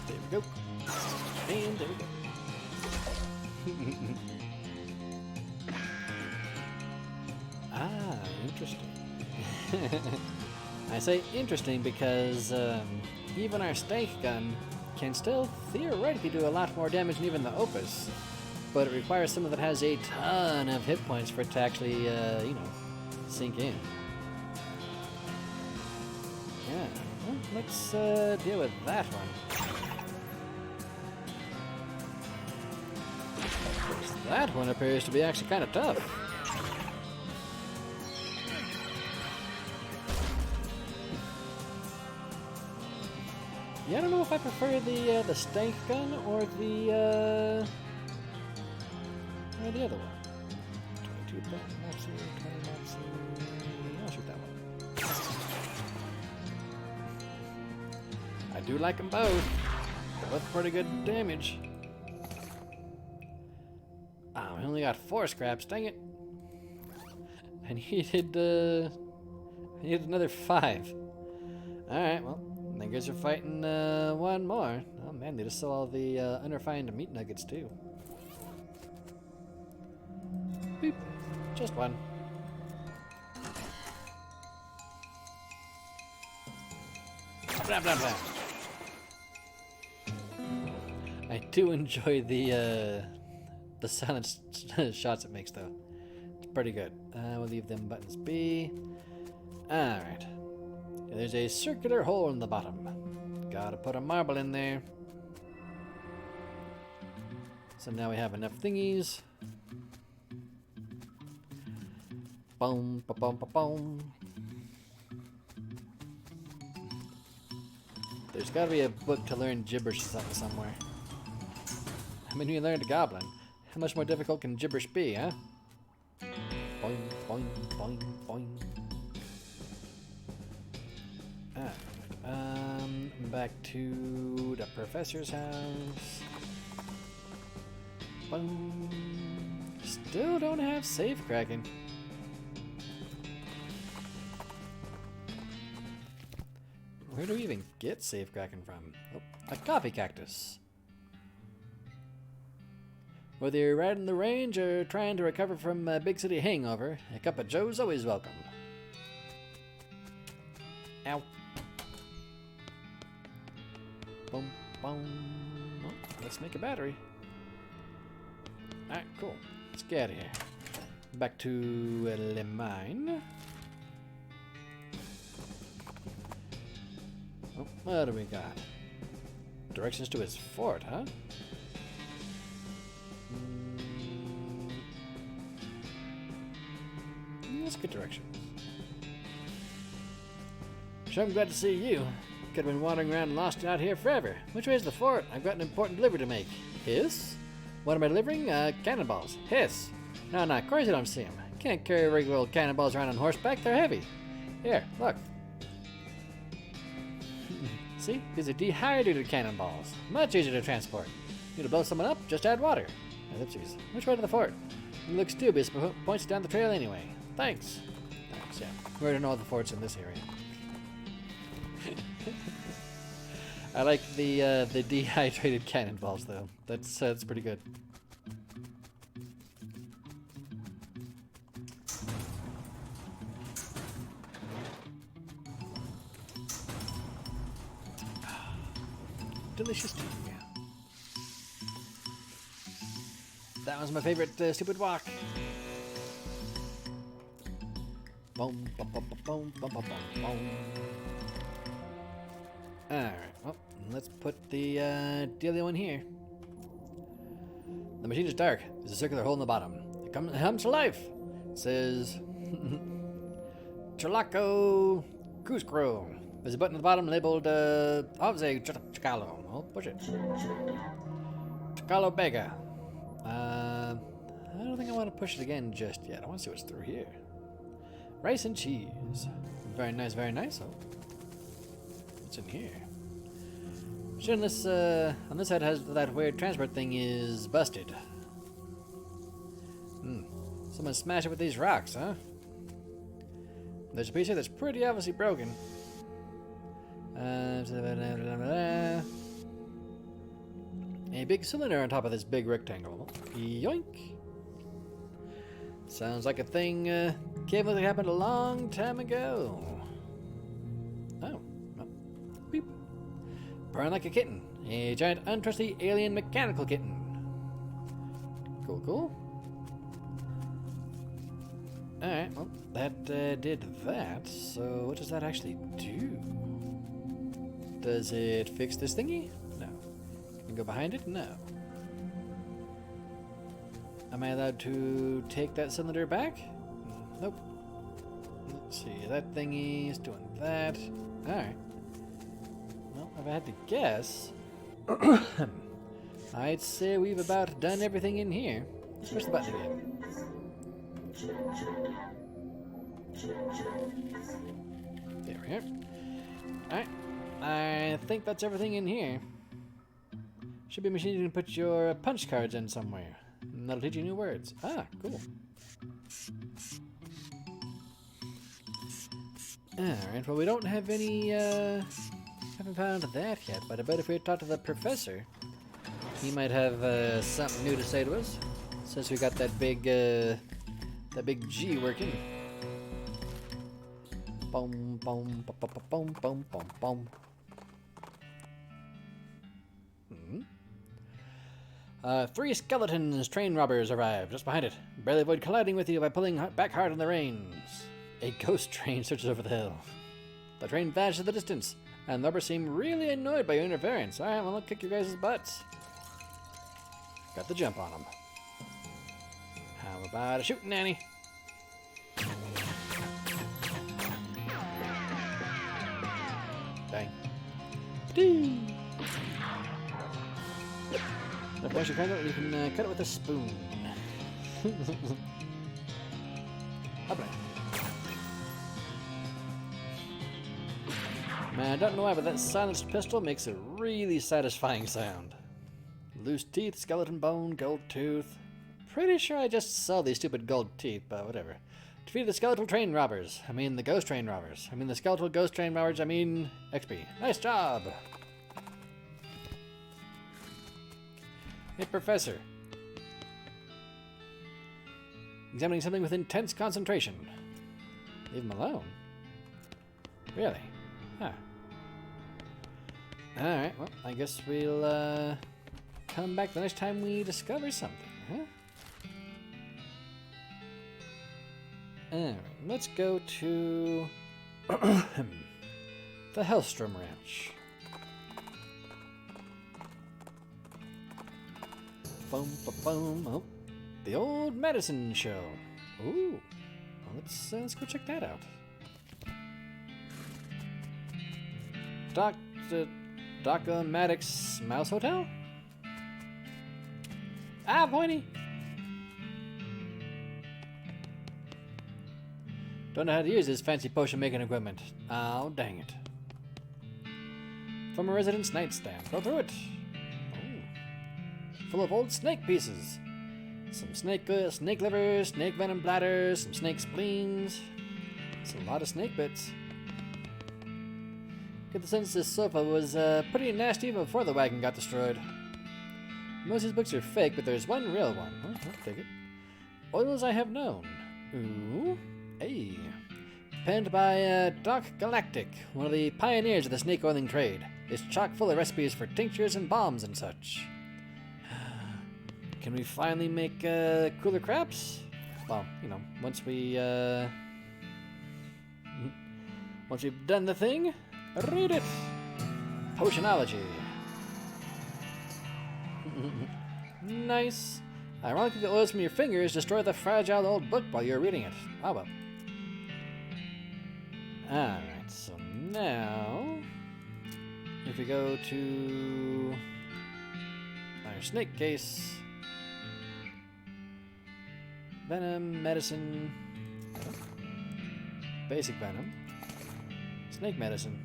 There we go. And there we go. Ah, interesting. I say interesting because even our stank gun can still theoretically do a lot more damage than even the Opus, but it requires someone that has a ton of hit points for it to actually, you know, sink in. Yeah, well, let's deal with that one. That one appears to be actually kind of tough. Yeah, I don't know if I prefer the stank gun or the other one. 22 maps here, 20 maps here. I'll shoot that one. I do like them both. They're both pretty good damage. Oh, I only got 4 scraps. Dang it! I needed another 5. All right, well. I guess you're fighting one more. Oh man, they just saw all the unrefined meat nuggets too. Beep. Just one. Blah, blah, blah. I do enjoy the silent shots it makes though. It's pretty good. We'll leave them buttons be. Alright. There's a circular hole in the bottom. Gotta put a marble in there. So now we have enough thingies. Boom, ba boom, ba boom. There's gotta be a book to learn gibberish somewhere. I mean, you learned a goblin. How much more difficult can gibberish be, huh? Boing, boing, boing, boing. Back to the professor's house. Boom. Still don't have safe cracking. Where do we even get safe cracking from? Oh, a coffee cactus. Whether you're riding the range or trying to recover from a big city hangover, a cup of joe's always welcome. Ow. Boom, boom. Oh, let's make a battery. Alright, cool. Let's get out of here. Back to Le Mine. Oh, what do we got? Directions to his fort, huh? That's good directions. Sure, I'm glad to see you. Could have been wandering around lost out here forever. Which way is the fort? I've got an important delivery to make. Hiss? What am I delivering? Cannonballs. Hiss. No, of course you don't see them. Can't carry regular old cannonballs around on horseback. They're heavy. Here, look. See? These are dehydrated cannonballs. Much easier to transport. Need to blow someone up? Just add water. Ellipses. Which way to the fort? It looks dubious, but points down the trail anyway. Thanks. Thanks, yeah. We already know all the forts in this area. I like the dehydrated cannonballs, though. That's pretty good. Delicious tea. That was my favorite stupid walk. Boom, boom, boom, boom, boom, boom, boom. Alright, well, let's put the dealio in here. The machine is dark. There's a circular hole in the bottom. It comes to life. It says... Chalaco Cuscro. There's a button at the bottom labeled Avze Chacalo. Oh, push it. Chacalo Bega. I don't think I want to push it again just yet. I want to see what's through here. Rice and cheese. Very nice, very nice. Oh. What's in here? Sure, on this side has that weird transport thing is busted. Someone smashed it with these rocks, huh? There's a piece here that's pretty obviously broken. A big cylinder on top of this big rectangle. Yoink! Sounds like a thing came that happened a long time ago. Oh. Beep. Burn like a kitten. A giant, untrusty, alien mechanical kitten. Cool, cool. Alright, well, that did that. So what does that actually do? Does it fix this thingy? No. Can you go behind it? No. Am I allowed to take that cylinder back? Nope. Let's see, that thingy is doing that. Alright. Well, if I had to guess, I'd say we've about done everything in here. Push the button again. There we are. Alright. I think that's everything in here. Should be a machine you can put your punch cards in somewhere. And that'll teach you new words. Ah, cool. Alright, well we don't have any, haven't found that yet, but I bet if we talk to the professor, he might have something new to say to us. Since we got that big G working. Boom, boom, boom, boom, boom, boom, boom. Hmm. 3 skeletons train robbers arrived just behind it. Barely avoid colliding with you by pulling back hard on the reins. A ghost train searches over the hill. The train vanishes in the distance, and the robbers seem really annoyed by your interference. Alright, well, I'll kick your guys' butts. Got the jump on them. How about a shooting nanny? Bang. Doo! Now, once you cut it, you can cut it with a spoon. Hopla. Man, I don't know why, but that silenced pistol makes a really satisfying sound. Loose teeth, skeleton bone, gold tooth. Pretty sure I just saw these stupid gold teeth, but whatever. Defeat the skeletal train robbers. I mean the ghost train robbers. I mean the skeletal ghost train robbers. I mean XP. Nice job! Hey, Professor. Examining something with intense concentration. Leave him alone? Really? Huh. Alright, well, I guess we'll, come back the next time we discover something, huh? Alright, let's go to the Hellstrom Ranch. Boom, boom, boom. Oh, the old medicine show. Ooh, well, let's go check that out. Dr. Maddox's Mouse Hotel? Ah, pointy! Don't know how to use this fancy potion-making equipment. Oh, dang it. From a resident's nightstand. Go through it. Oh. Full of old snake pieces. Some snake livers, snake venom bladders, some snake spleens. It's a lot of snake bits. Get the sense this sofa was pretty nasty even before the wagon got destroyed. Most of these books are fake, but there's one real one. Oh, I'll take it. Oils I Have Known. Ooh. Hey. Penned by Doc Galactic, one of the pioneers of the snake oiling trade. It's chock full of recipes for tinctures and balms and such. Can we finally make cooler craps? Well, you know, once we've done the thing, read it. Potionology. Nice. Ironically, the oils from your fingers destroy the fragile old book while you're reading it. Ah, well. Alright, so now, if we go to our snake case, venom, medicine, basic venom, snake medicine.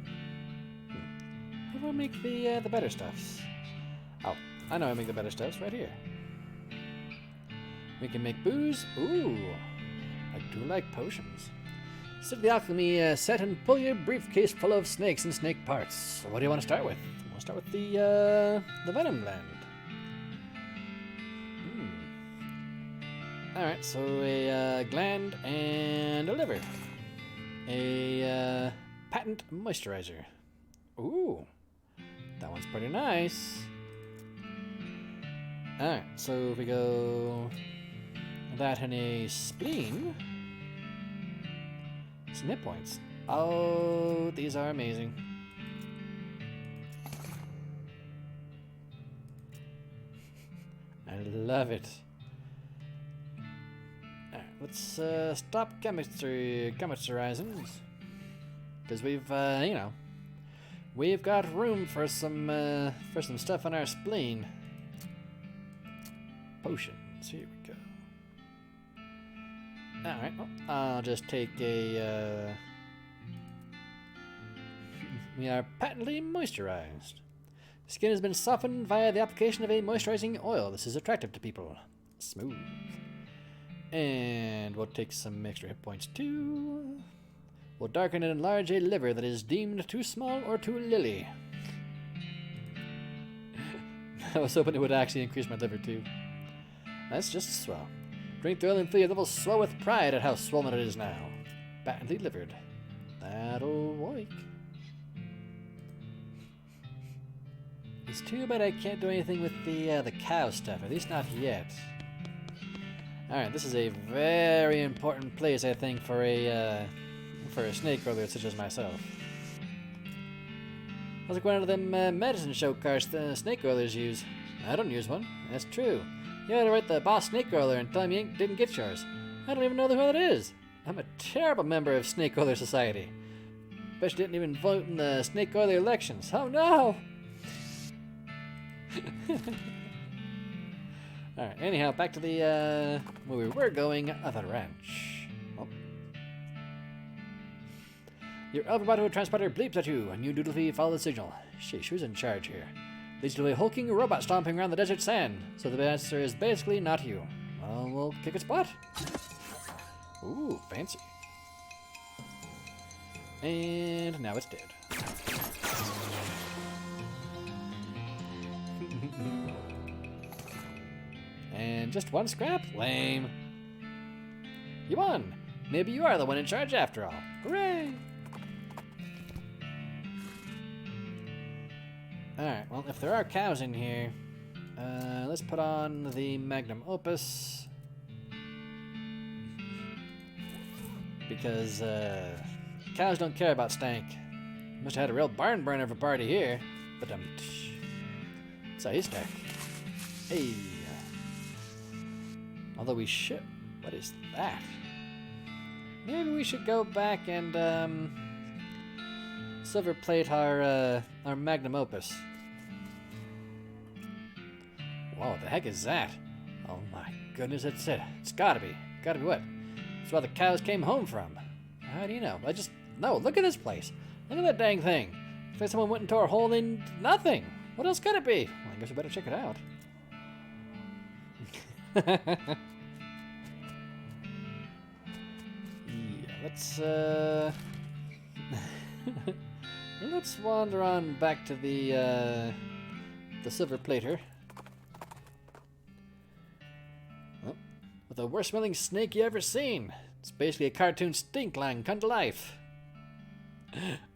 How do I make the better stuffs? Oh, I know how to make the better stuffs right here. We can make booze. Ooh, I do like potions. Sit the alchemy set and pull your briefcase full of snakes and snake parts. So what do you want to start with? We'll start with the venom gland. Alright, so a gland and a liver. A patent moisturizer. Ooh, that one's pretty nice. Alright, so if we go that and a spleen. Some hit points. Oh, these are amazing. I love it. Alright, let's stop chemistrizing. Because we've, you know, we've got room for some stuff on our spleen. Potions, here we go. Alright, well, I'll just take a, we are patently moisturized. The skin has been softened via the application of a moisturizing oil. This is attractive to people. Smooth. And we'll take some extra hit points too. We'll darken and enlarge a liver that is deemed too small or too lily. I was hoping it would actually increase my liver too. That's just swell. Drink the oil and feel your levels swell with pride at how swollen it is now. Patently livered. That'll work. It's too bad I can't do anything with the cow stuff, at least not yet. Alright, this is a very important place, I think, for a snake roller such as myself. That's like one of them medicine show cards the snake rollers use. I don't use one. That's true. You gotta write the boss snake roller and tell him you didn't get yours. I don't even know who that is. I'm a terrible member of Snake Roller Society. Bet you didn't even vote in the Snake Roller elections. Oh no! Alright, anyhow, back to the, where we were going, the ranch. Oh. Your Elverbato transporter bleeps at you, and you dutifully follow the signal. Sheesh, who's in charge here? Leads to a hulking robot stomping around the desert sand, so the answer is basically not you. Well, we'll kick its butt. Ooh, fancy. And now it's dead. And just one scrap? Lame. You won! Maybe you are the one in charge after all. Hooray! Alright, well, if there are cows in here, let's put on the magnum opus. Because, cows don't care about stank. Must have had a real barn burner of a party here. But, it's a haystack. Hey. Although we should... What is that? Maybe we should go back and, silver plate our magnum opus. Whoa, the heck is that? Oh my goodness, it's it. It's gotta be. Gotta be what? It's where the cows came home from. How do you know? No, look at this place. Look at that dang thing. It's like someone went and tore a hole in nothing. What else could it be? Well, I guess we better check it out. Yeah, let's wander on back to the silver plater. Oh, with the worst smelling snake you ever seen. It's basically a cartoon stink line come to life.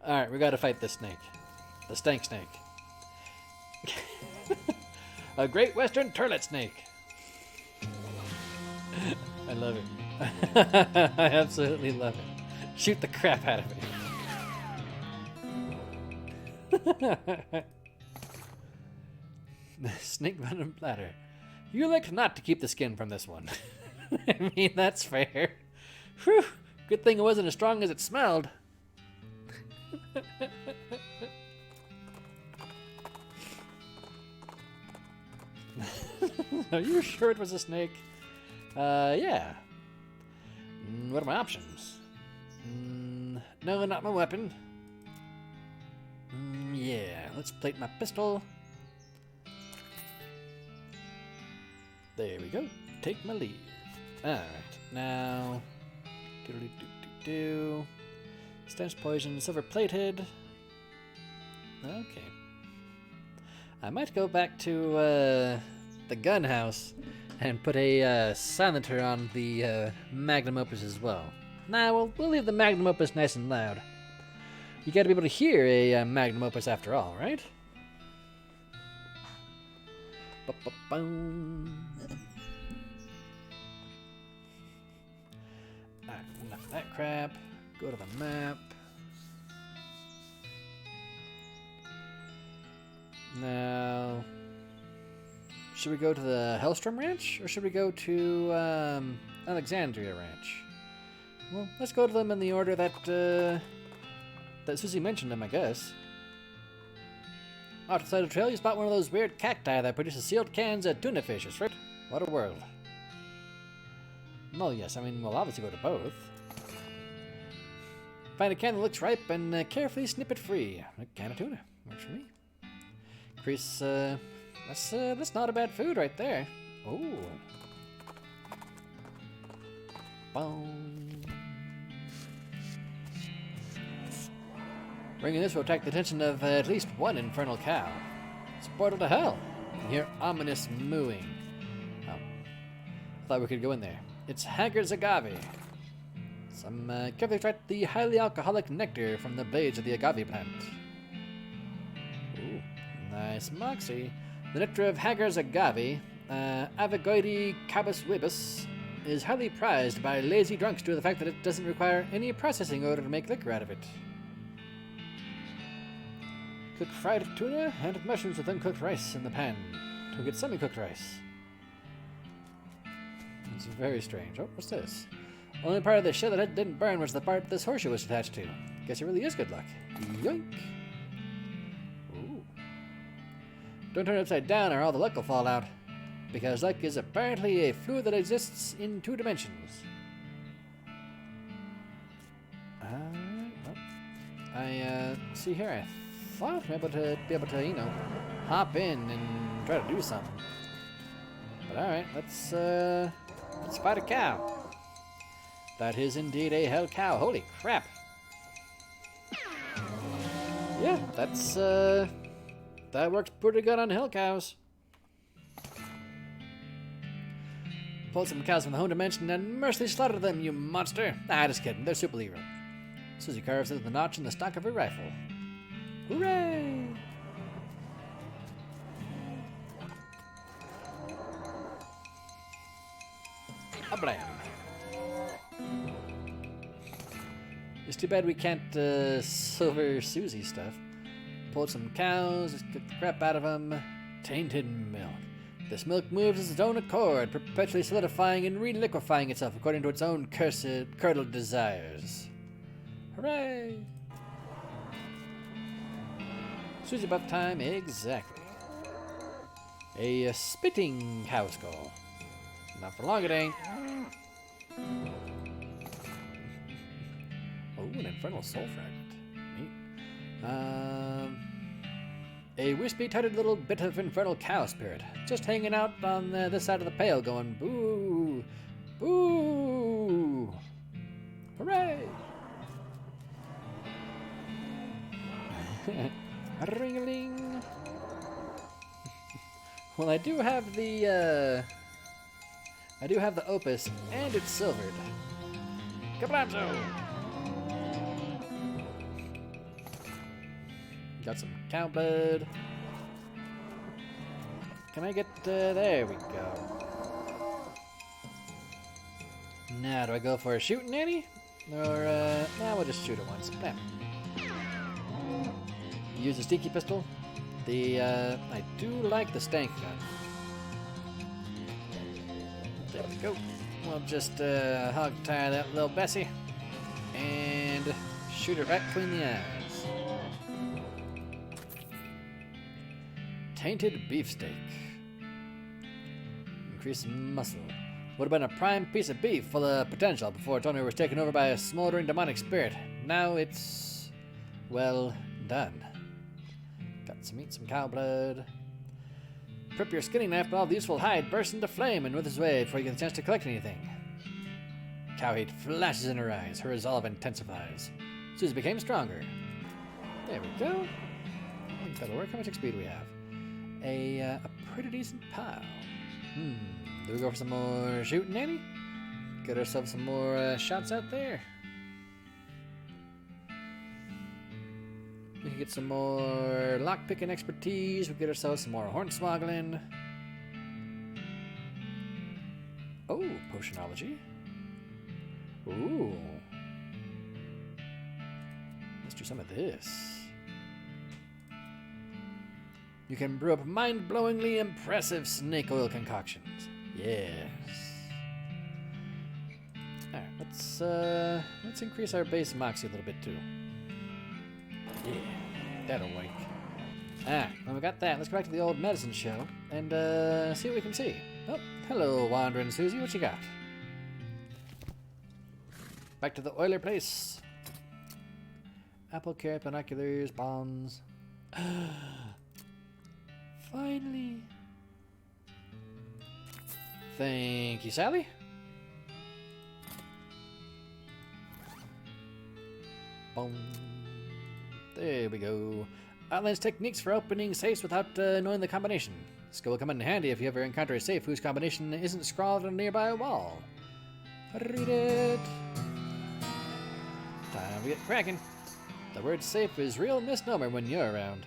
Alright, we gotta fight this snake. The stank snake. A great western turlet snake. I love it. I absolutely love it. Shoot the crap out of it. Snake venom platter. You elect not to keep the skin from this one. I mean, that's fair. Whew. Good thing it wasn't as strong as it smelled. Are you sure it was a snake? Yeah. What are my options? No, not my weapon. Yeah, let's plate my pistol. There we go. Take my leave. Alright, now... do. Stench poison, silver plated. Okay. I might go back to the gun house and put a silencer on the magnum opus as well. Nah, we'll leave the magnum opus nice and loud. You gotta be able to hear a magnum opus after all, right? Ba-ba-boom. Alright, enough that crap. Go to the map. Now, should we go to the Hellstrom Ranch, or should we go to Alexandria Ranch? Well, let's go to them in the order that Susie mentioned them, I guess. Off the side of the trail, you spot one of those weird cacti that produces sealed cans of tuna fishes, right? What a world. Well, yes, I mean, we'll obviously go to both. Find a can that looks ripe and carefully snip it free. A can of tuna. Works for me. Increase, that's not a bad food right there. Oh. Boom. Bringing this will attract the attention of at least one infernal cow. It's a portal to hell. You hear ominous mooing. Oh. Thought we could go in there. It's Haggard's agave. Some carefully extract the highly alcoholic nectar from the blades of the agave plant. Ooh, nice moxie. The nectar of Haggard's agave, Avogoide cabus wibus, is highly prized by lazy drunks due to the fact that it doesn't require any processing in order to make liquor out of it. Cook fried tuna and mushrooms with uncooked rice in the pan to get semi-cooked rice. It's very strange. Oh, what's this? Only part of the shell that didn't burn was the part this horseshoe was attached to. Guess it really is good luck. Yoink! Ooh. Don't turn it upside down or all the luck will fall out. Because luck is apparently a fluid that exists in 2 dimensions. Well, I see here. I thought I'd be able to, you know, hop in and try to do something. But all right, let's fight a cow. That is indeed a hell cow. Holy crap! Yeah, that works pretty good on hell cows. Pulled some cows from the home dimension and mercilessly slaughtered them, you monster! Ah, just kidding. They're super evil. Susie carves out the notch in the stock of her rifle. Hooray! Ablam. It's too bad we can't silver Susie stuff. Pulled some cows, just cooked the crap out of them. Tainted milk. This milk moves of its own accord, perpetually solidifying and reliquefying itself according to its own cursed, curdled desires. Hooray! Susie buff time, exactly. A spitting cow skull. Not for long it ain't. Oh, an infernal soul fragment. Neat. A wispy-tutted little bit of infernal cow spirit, just hanging out on this side of the pail going, boo! Boo! Hooray! Ring-a-ling! Well, I do have the opus, and it's silvered. Kablamzo! Got some cow blood. Can I get, there we go. Now, do I go for a shooting Annie? Or, nah, we'll just shoot it once. Bam. Use a stinky pistol. I do like the stank gun. There we go. We'll just, hog tie that little Bessie. And shoot her right between the eyes. Tainted beefsteak. Increase muscle. Would have been a prime piece of beef full of potential before its owner was taken over by a smoldering demonic spirit. Now it's, well, done. Got some meat, some cow blood. Prep your skinning knife, but all the useful hide bursts into flame and withers away before you get a chance to collect anything. Cow hate flashes in her eyes. Her resolve intensifies. Susie became stronger. There we go. I think that'll work. How much XP do we have? A pretty decent pile. Do we go for some more shooting, Annie? Get ourselves some more shots out there. We can get some more lockpicking expertise. We get ourselves some more hornswoggling. Oh, potionology. Ooh. Let's do some of this. You can brew up mind-blowingly impressive snake oil concoctions. Yes. Alright, let's increase our base moxie a little bit too. Yeah, that'll work. Alright, when we got that, let's go back to the old medicine show and see what we can see. Oh, hello, wandering Susie. What you got? Back to the oiler place. Apple care, binoculars, bombs. Finally. Thank you, Sally. Boom. There we go. Outlands techniques for opening safes without knowing the combination. Skill will come in handy if you ever encounter a safe whose combination isn't scrawled on a nearby wall. Read it. Time to get cracking. The word safe is real misnomer when you're around.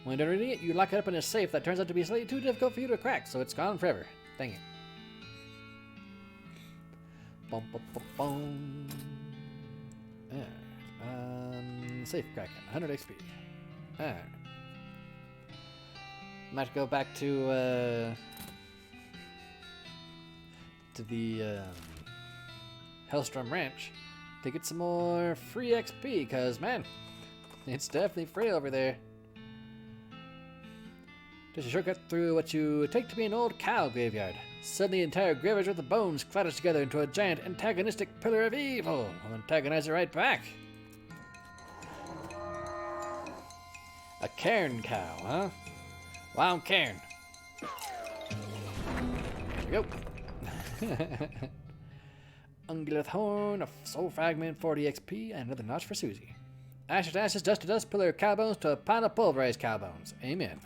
When you're reading it, you lock it up in a safe that turns out to be slightly too difficult for you to crack, so it's gone forever. Dang it. Bum, bum, bum, bum. Safe cracking, 100 XP. Alright. Might go back to the Hellstrom Ranch to get some more free XP, because, man, it's definitely free over there. Just a shortcut through what you take to be an old cow graveyard. Suddenly, the entire graveyard with the bones clatters together into a giant antagonistic pillar of evil. I'll antagonize it right back. A cairn cow, huh? Wild cairn. There we go. Ungulate horn, a soul fragment, 40 XP, and another notch for Susie. Ashes to ashes, dust to dust, pillar of cow bones to a pile of pulverized cow bones. Amen.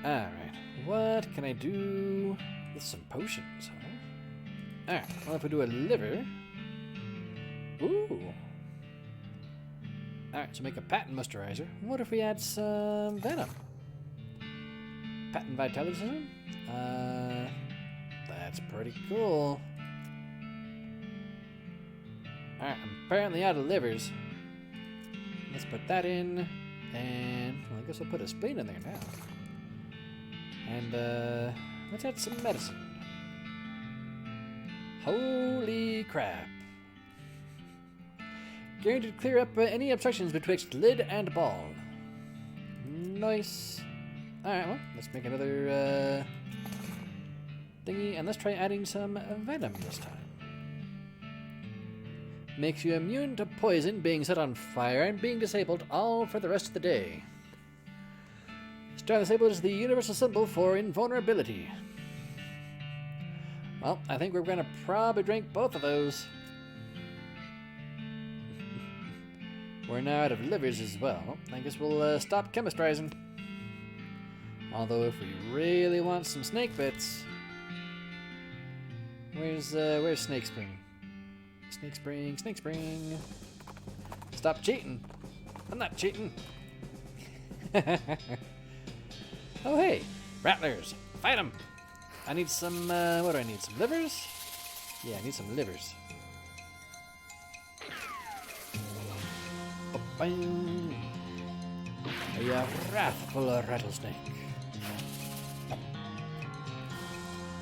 Alright, what can I do with some potions, huh? Alright, well, if we do a liver. Ooh. Alright, so make a patent moisturizer. What if we add some venom? Patent vitality system? That's pretty cool. Alright, I'm apparently out of livers. Let's put that in. And, well, I guess we'll put a spleen in there now. And, let's add some medicine. Holy crap. Guaranteed to clear up any obstructions betwixt lid and ball. Nice. Alright, well, let's make another, thingy, and let's try adding some venom this time. Makes you immune to poison, being set on fire, and being disabled all for the rest of the day. Star disabled is the universal symbol for invulnerability. Well, I think we're going to probably drink both of those. We're now out of livers as well. I guess we'll stop chemistrizing. Although if we really want some snake bits... Where's Snake Spring? Snake Spring, Snake Spring. Stop cheating. I'm not cheating. Oh, hey. Rattlers. Fight them. I need some, what do I need? Some livers? Yeah, I need some livers. Ba-bam. A wrathful rattlesnake.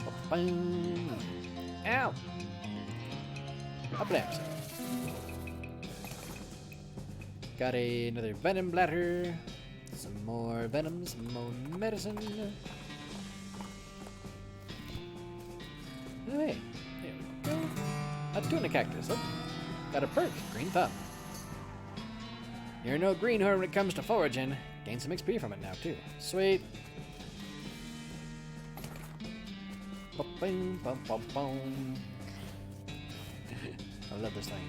Ba-bam. Ow! Up lamps. Got another venom bladder. Some more venom, some more medicine. Oh, hey, there we go. A tuna cactus. Oh, Got a perk, green thumb. You're no greenhorn when it comes to foraging. Gain some XP from it now, too. Sweet. I love this thing.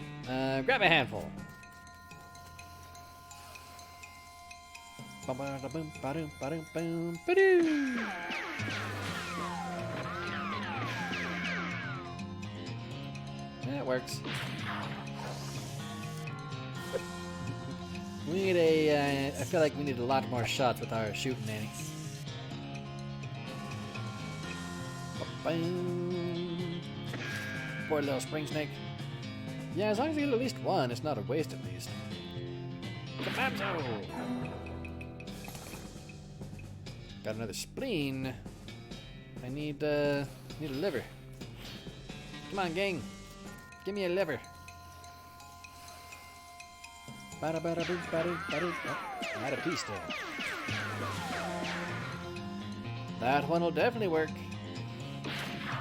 Grab a handful. Yeah, it works. We need a. I feel like we need a lot more shots with our shooting, Annie. Poor little spring snake. Yeah, as long as you get at least one, it's not a waste at least. Kabamzo! Got another spleen. I need a liver. Come on, gang. Give me a liver. Oh, not a piece there. That one will definitely work.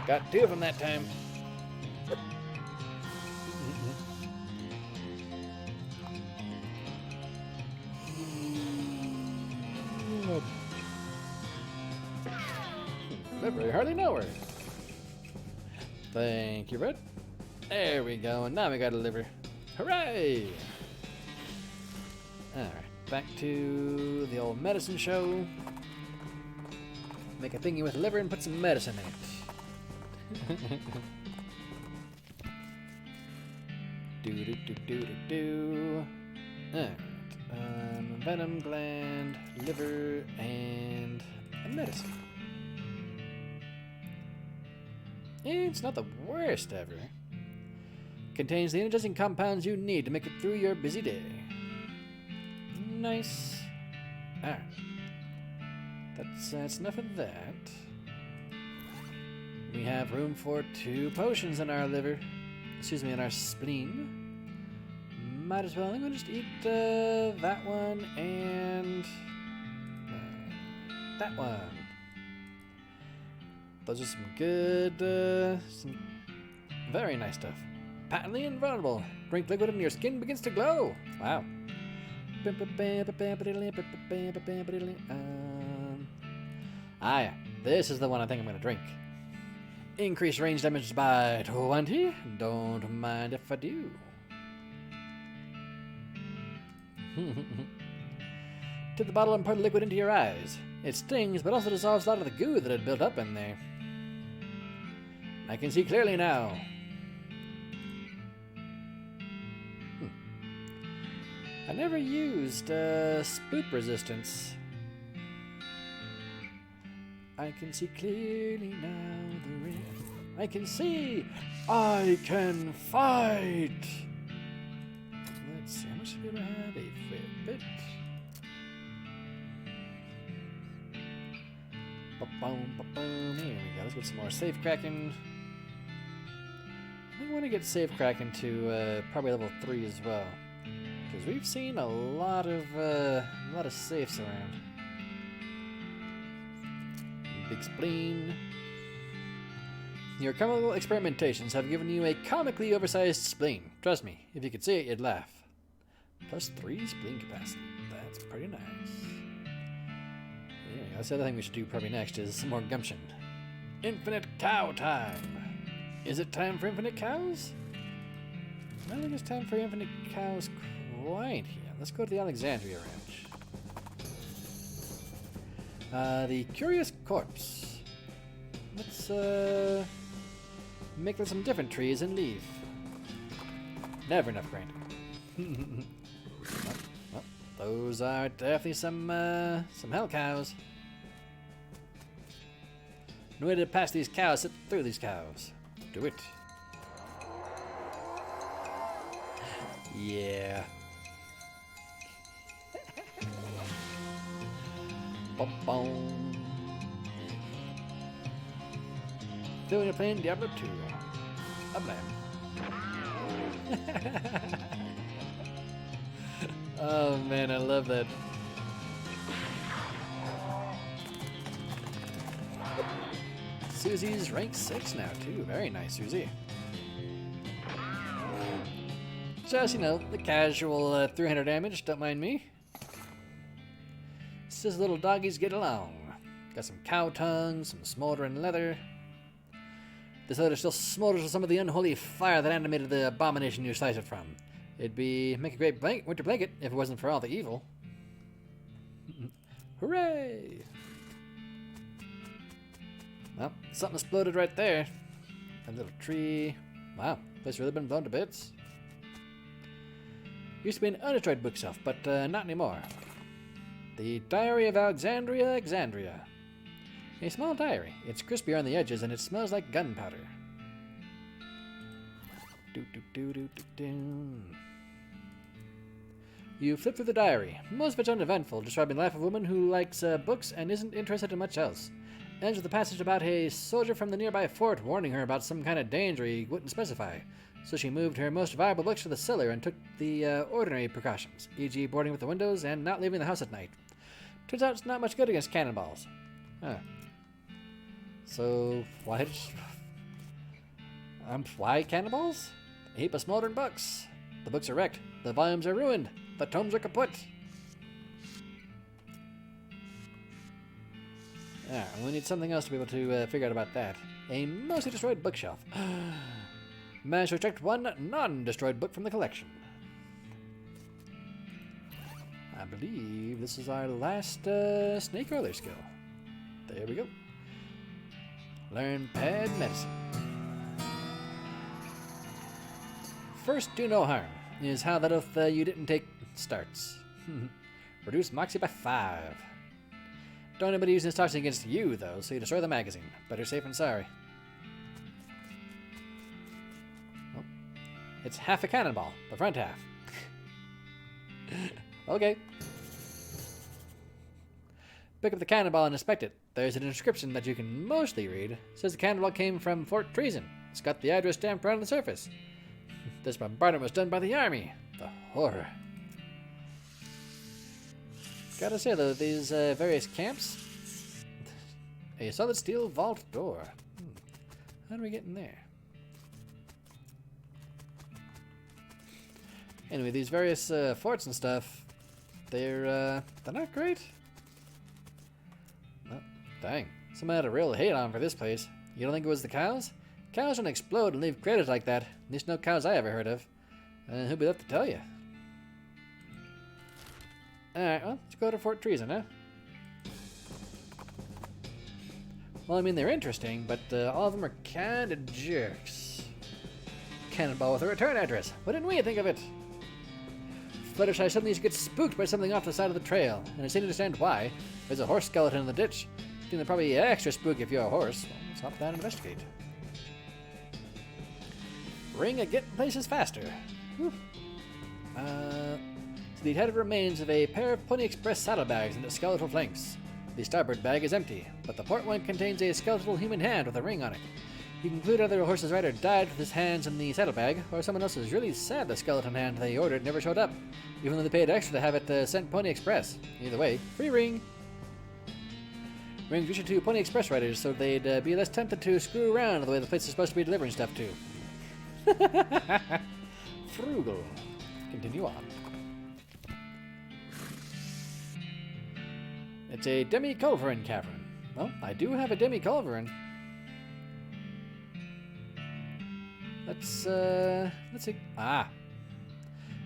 Got two of them that time. Liver, I hardly know her. Thank you, Red. There we go, and now we got a liver. Hooray! Alright, back to the old medicine show. Make a thingy with liver and put some medicine in it. Do. Alright, venom gland, liver, and a medicine. It's not the worst ever. Contains the energizing compounds you need to make it through your busy day. Nice. Alright. That's enough of that. We have room for 2 potions in our liver. Excuse me, in our spleen. Might as well. I'm going to just eat that one and that one. Those are some good, some very nice stuff. Patently invulnerable. Drink liquid and your skin begins to glow. Wow. Yeah. This is the one I think I'm going to drink. Increase range damage by 20. Don't mind if I do. Tip the bottle and pour the liquid into your eyes. It stings, but also dissolves a lot of the goo that had built up in there. I can see clearly now. I never used spook resistance. I can see clearly now the ring. I can see! I can fight! Let's see, how much do we have? A fair bit. Here we go, let's get some more safe cracking. I want to get safe cracking to probably level 3 as well. Because we've seen a lot of safes around. Big spleen. Your chemical experimentations have given you a comically oversized spleen. Trust me, if you could see it, you'd laugh. Plus 3 spleen capacity. That's pretty nice. Yeah, that's the other thing we should do probably next is some more gumption. Infinite cow time. Is it time for infinite cows? I don't think it's time for infinite cows quite yet. Let's go to the Alexandria Ranch. The Curious Corpse. Let's make some different trees and leave. Never enough grain. Well, those are definitely some hell cows. No way to pass these cows, sit through these cows. Do it. Yeah. Bum. Feeling you're playing Diablo 2. A man. Oh man, I love that. Susie's rank 6 now too. Very nice, Susie. Just, you know, the casual 300 damage, don't mind me. Says little doggies get along. Got some cow tongue, some smoldering leather. This leather still smolders with some of the unholy fire that animated the abomination you slice it from. It'd make a great winter blanket if it wasn't for all the evil. Hooray! Well, something exploded right there. A little tree. Wow, place really been blown to bits. Used to be an undestroyed bookshelf, but not anymore. The Diary of Alexandria. A small diary. It's crispy on the edges and it smells like gunpowder. You flip through the diary. Most of it's uneventful, describing the life of a woman who likes books and isn't interested in much else. Ends with a passage about a soldier from the nearby fort warning her about some kind of danger he wouldn't specify. So she moved her most valuable books to the cellar and took the ordinary precautions, e.g. boarding with the windows and not leaving the house at night. Turns out it's not much good against cannonballs. Huh. So, why cannonballs? A heap of smoldering books. The books are wrecked. The volumes are ruined. The tomes are kaput. We need something else to be able to figure out about that. A mostly destroyed bookshelf. Managed to extract one non-destroyed book from the collection. I believe this is our last snake earlier skill. There we go. Learn pad medicine. First, do no harm is how that oath you didn't take starts. Reduce Moxie by 5. Don't anybody use this toxin against you, though, so you destroy the magazine. Better safe than sorry. Oh. It's half a cannonball, the front half. Okay. Pick up the cannonball and inspect it. There's an inscription that you can mostly read. It says the cannonball came from Fort Treason. It's got the address stamped right on the surface. This bombardment was done by the army. The horror. Gotta say though, these various camps. A solid steel vault door. How do we get in there? Anyway, these various forts and stuff, they're not great. Oh, dang. Someone had a real hate on for this place. You don't think it was the cows? Cows don't explode and leave craters like that. At least no cows I ever heard of. Who'd be left to tell you? Alright, well, let's go to Fort Treason, huh? Well, I mean, they're interesting, but all of them are kinda jerks. Cannonball with a return address. Why didn't we think of it? Fluttershy suddenly used to get spooked by something off the side of the trail, and I seem to understand why. There's a horse skeleton in the ditch. I think they're probably extra spooky if you're a horse. Well, let's hop down and investigate. Ring a get places faster. Whew. So the headed remains of a pair of Pony Express saddlebags and its skeletal flanks. The starboard bag is empty, but the port one contains a skeletal human hand with a ring on it. You conclude either a horse's rider died with his hands in the saddlebag, or someone else is really sad the skeleton hand they ordered never showed up, even though they paid extra to have it sent Pony Express. Either way, free ring. Rings issued to Pony Express riders so they'd be less tempted to screw around the way the place is supposed to be delivering stuff to. Frugal. Continue on. It's a demi-culverin cavern. Well, I do have a demi-culverin. Let's see. Ah.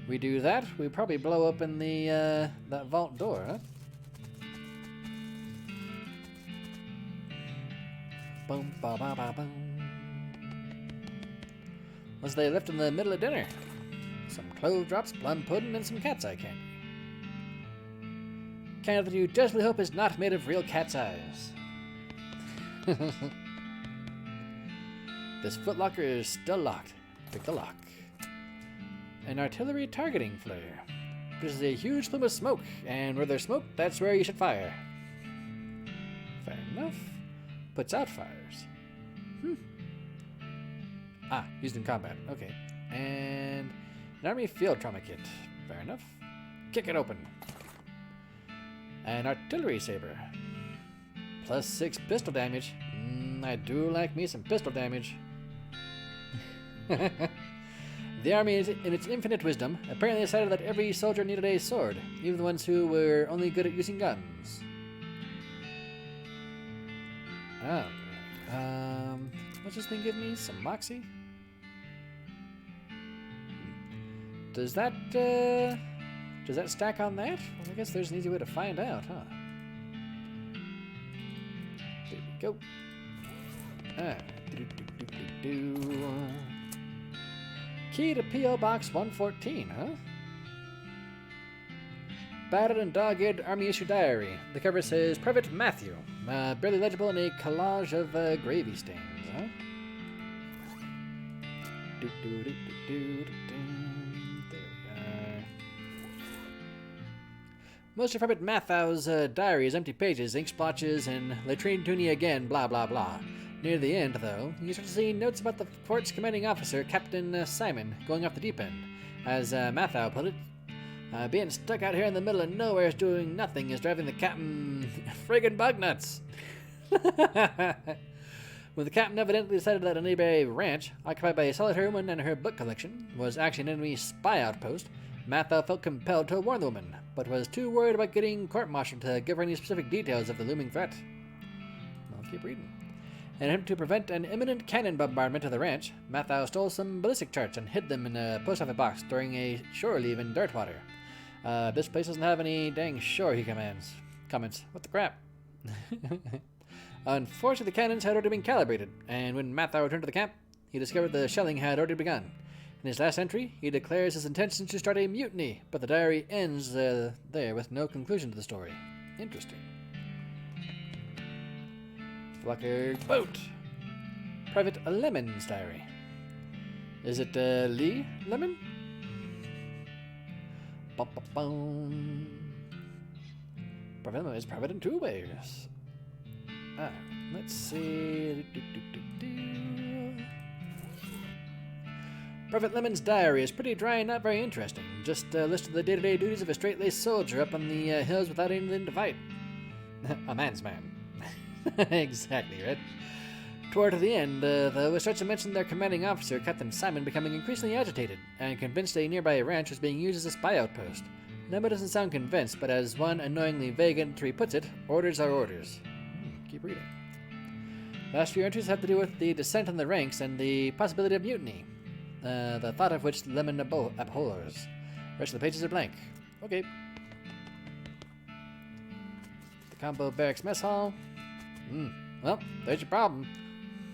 We do that, we probably blow open the, that vault door, huh? Boom, ba ba ba boom. What's they left in the middle of dinner? Some clove drops, plum pudding, and some cat's eye candy. Candy that you desperately hope is not made of real cat's eyes. This footlocker is still locked. Pick the lock. An artillery targeting flare. This is a huge plume of smoke, and where there's smoke, that's where you should fire. Fair enough. Puts out fires. Ah, used in combat. Okay. And an army field trauma kit. Fair enough. Kick it open. An artillery saber. Plus 6 pistol damage. I do like me some pistol damage. The army, in its infinite wisdom, apparently decided that every soldier needed a sword, even the ones who were only good at using guns. Oh, what's this thing give me? Some moxie? Does that stack on that? Well, I guess there's an easy way to find out, huh? There we go. Key to P.O. Box 114, huh? Battered and dog-eared Army-issue diary. The cover says, Private Matthew. Barely legible in a collage of gravy stains, huh? There we are. Most of Private Matthew's diary is empty pages, ink splotches, and latrine toonie again, blah blah blah. Near the end, though, you start to see notes about the fort's commanding officer, Captain Simon, going off the deep end. As Matthew put it, being stuck out here in the middle of nowhere doing nothing is driving the captain friggin' bug nuts. When the captain evidently decided that a nearby ranch, occupied by a solitary woman and her book collection, was actually an enemy spy outpost, Matthew felt compelled to warn the woman, but was too worried about getting court-martialed to give her any specific details of the looming threat. I'll keep reading. In an attempt to prevent an imminent cannon bombardment of the ranch, Matthew stole some ballistic charts and hid them in a post office box during a shore leave in Dartwater. This place doesn't have any dang shore, he comments. What the crap? Unfortunately, the cannons had already been calibrated, and when Matthew returned to the camp, he discovered the shelling had already begun. In his last entry, he declares his intention to start a mutiny, but the diary ends there with no conclusion to the story. Interesting. Flucker Boat. Private Lemon's diary. Is it Lee Lemon? Bum. Private Lemon is private in two ways. Let's see. Private Lemon's diary is pretty dry and not very interesting. Just listed the day-to-day duties of a straight-laced soldier up on the hills without anything to fight. A man's man. Exactly, right? Toward the end, though, it starts to mention their commanding officer, Captain Simon, becoming increasingly agitated and convinced a nearby ranch was being used as a spy outpost. Nobody doesn't sound convinced, but as one annoyingly vague entry puts it, orders are orders. Keep reading. Last few entries have to do with the descent in the ranks and the possibility of mutiny, the thought of which Lemon abhors. The rest of the pages are blank. Okay. The Combo Barracks Mess Hall. Well, there's your problem.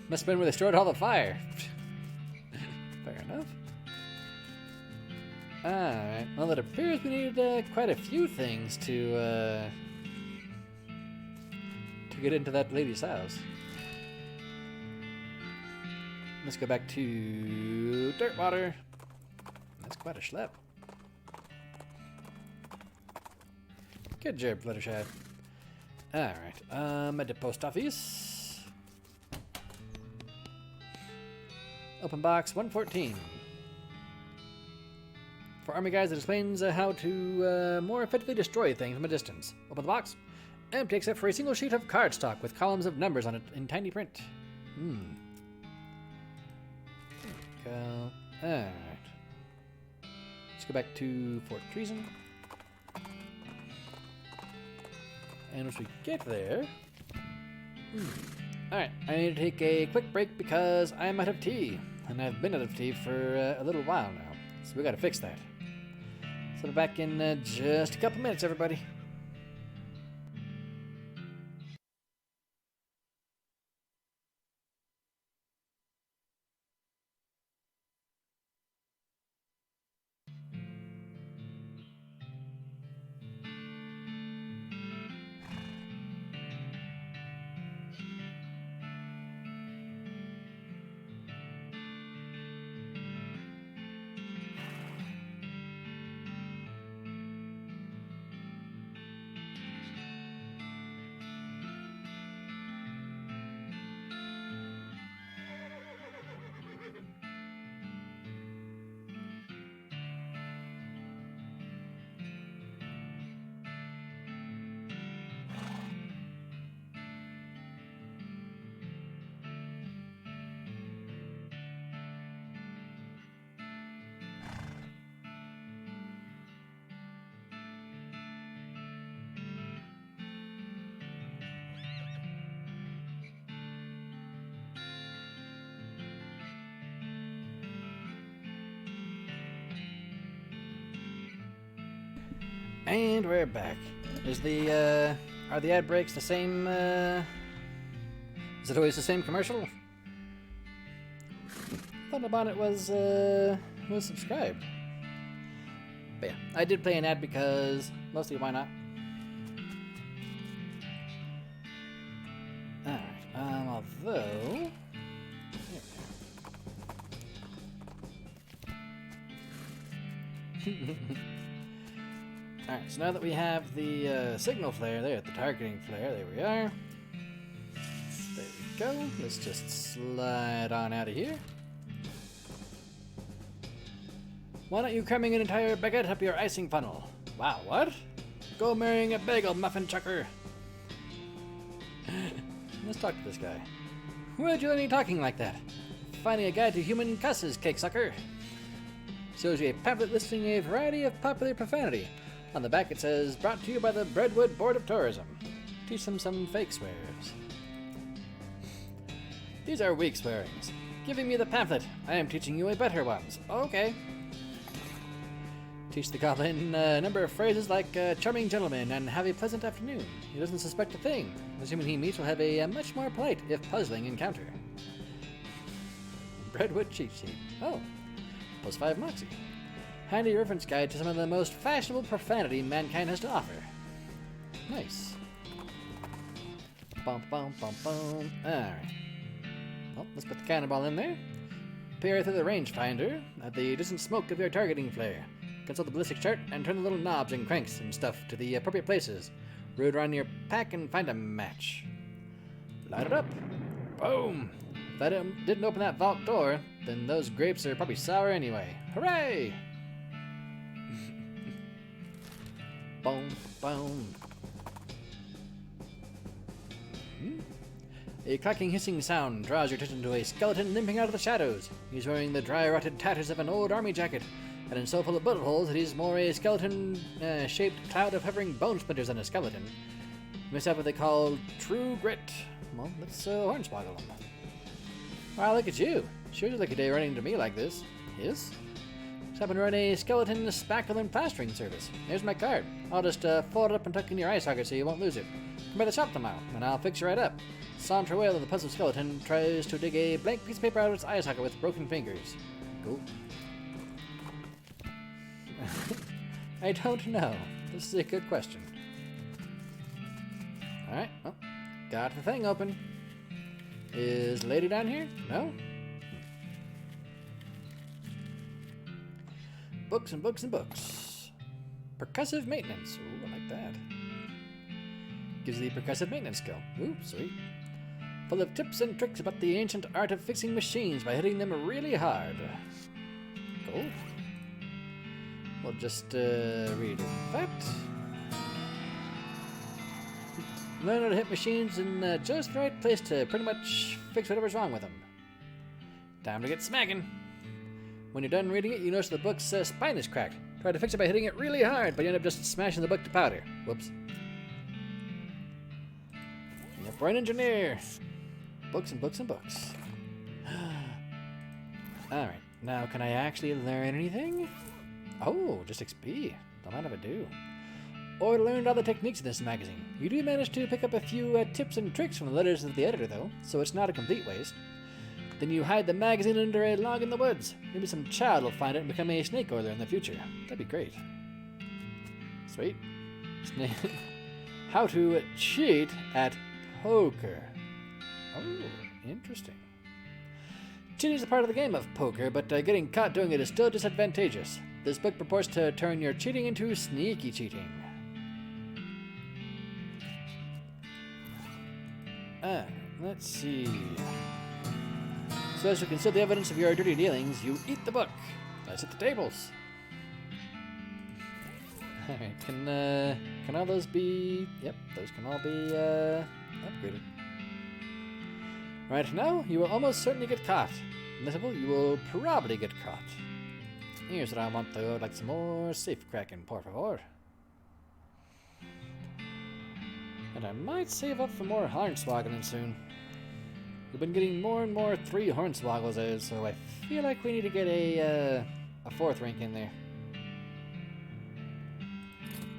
Must have been where they stored all the fire. Fair enough. Alright, well, it appears we need quite a few things to get into that lady's house. Let's go back to Dirtwater. That's quite a schlep. Good job, Fluttershy. Alright, at the post office. Open box 114. For army guys, it explains how to more effectively destroy things from a distance. Open the box. Empty except for a single sheet of cardstock with columns of numbers on it in tiny print. There we go. Alright. Let's go back to Fort Treason. And once we get there... Alright, I need to take a quick break because I'm out of tea. And I've been out of tea for a little while now. So we gotta fix that. So we're back in just a couple minutes, everybody. And we're back. Is are the ad breaks the same, is it always the same commercial? I thought the bonnet was subscribed. But yeah, I did play an ad because, mostly why not? Alright, although... Alright, so now that we have the signal flare there, the targeting flare, there we are. There we go. Let's just slide on out of here. Why not you cramming an entire baguette up your icing funnel? Wow, what? Go marrying a bagel muffin chucker. Let's talk to this guy. Where'd you learn any talking like that? Finding a guide to human cusses, cake sucker. Shows you a pamphlet listing a variety of popular profanity. On the back it says, brought to you by the Breadwood Board of Tourism. Teach them some fake swears. These are weak swearings. Giving me the pamphlet. I am teaching you a better ones. Okay. Teach the goblin a number of phrases like charming gentleman and have a pleasant afternoon. He doesn't suspect a thing. Assuming he meets will have a much more polite, if puzzling, encounter. Breadwood cheat sheet. Oh. +5 moxie. Handy reference guide to some of the most fashionable profanity mankind has to offer. Nice. Bum bum bum bum. Alright. Well, let's put the cannonball in there. Peer through the rangefinder at the distant smoke of your targeting flare. Consult the ballistic chart and turn the little knobs and cranks and stuff to the appropriate places. Root around your pack and find a match. Light it up. Boom! If that didn't open that vault door, then those grapes are probably sour anyway. Hooray! Boom, boom. A clacking, hissing sound draws your attention to a skeleton limping out of the shadows. He's wearing the dry, rotted tatters of an old army jacket, and is so full of bullet holes that he's more a skeleton-shaped cloud of hovering bone splinters than a skeleton. You must have what they call true grit. Well, let's hornswoggle him. Wow, look at you. Sure you look a day running to me like this. Yes? Just happen to run a skeleton spackle and plastering service. Here's my card. I'll just fold it up and tuck in your eye socket so you won't lose it. Come by the shop tomorrow, and I'll fix you right up. Saunter Whale of the puzzle skeleton tries to dig a blank piece of paper out of its eye socket with broken fingers. Cool. I don't know. This is a good question. Alright, well, got the thing open. Is the lady down here? No? Books and books and books. Percussive maintenance. Ooh, I like that. Gives you the percussive maintenance skill. Ooh, sweet. Full of tips and tricks about the ancient art of fixing machines by hitting them really hard. Cool. We'll just read that. Learn how to hit machines in just the right place to pretty much fix whatever's wrong with them. Time to get smacking. When you're done reading it, you notice the book's spine is cracked. Try to fix it by hitting it really hard, but you end up just smashing the book to powder. Whoops. Yep, we're an engineer. Books and books and books. Alright, now can I actually learn anything? Oh, just XP. Don't mind if I do. Or learned all the techniques in this magazine. You do manage to pick up a few tips and tricks from the letters of the editor, though, so it's not a complete waste. Then you hide the magazine under a log in the woods. Maybe some child will find it and become a snake oiler in the future. That'd be great. Sweet. How to cheat at poker. Oh, interesting. Cheating is a part of the game of poker, but getting caught doing it is still disadvantageous. This book purports to turn your cheating into sneaky cheating. Let's see. So as to conceal the evidence of your dirty dealings, you eat the book. Let's hit the tables. Alright, can all those be... Yep, those can all be upgraded. Right now, you will almost certainly get caught. Miserable, you will probably get caught. Here's what I want though. I'd like some more safe cracking, por favor. And I might save up for more hornswoggling soon. We've been getting more and more 3 hornswoggles, so I feel like we need to get a 4th rank in there.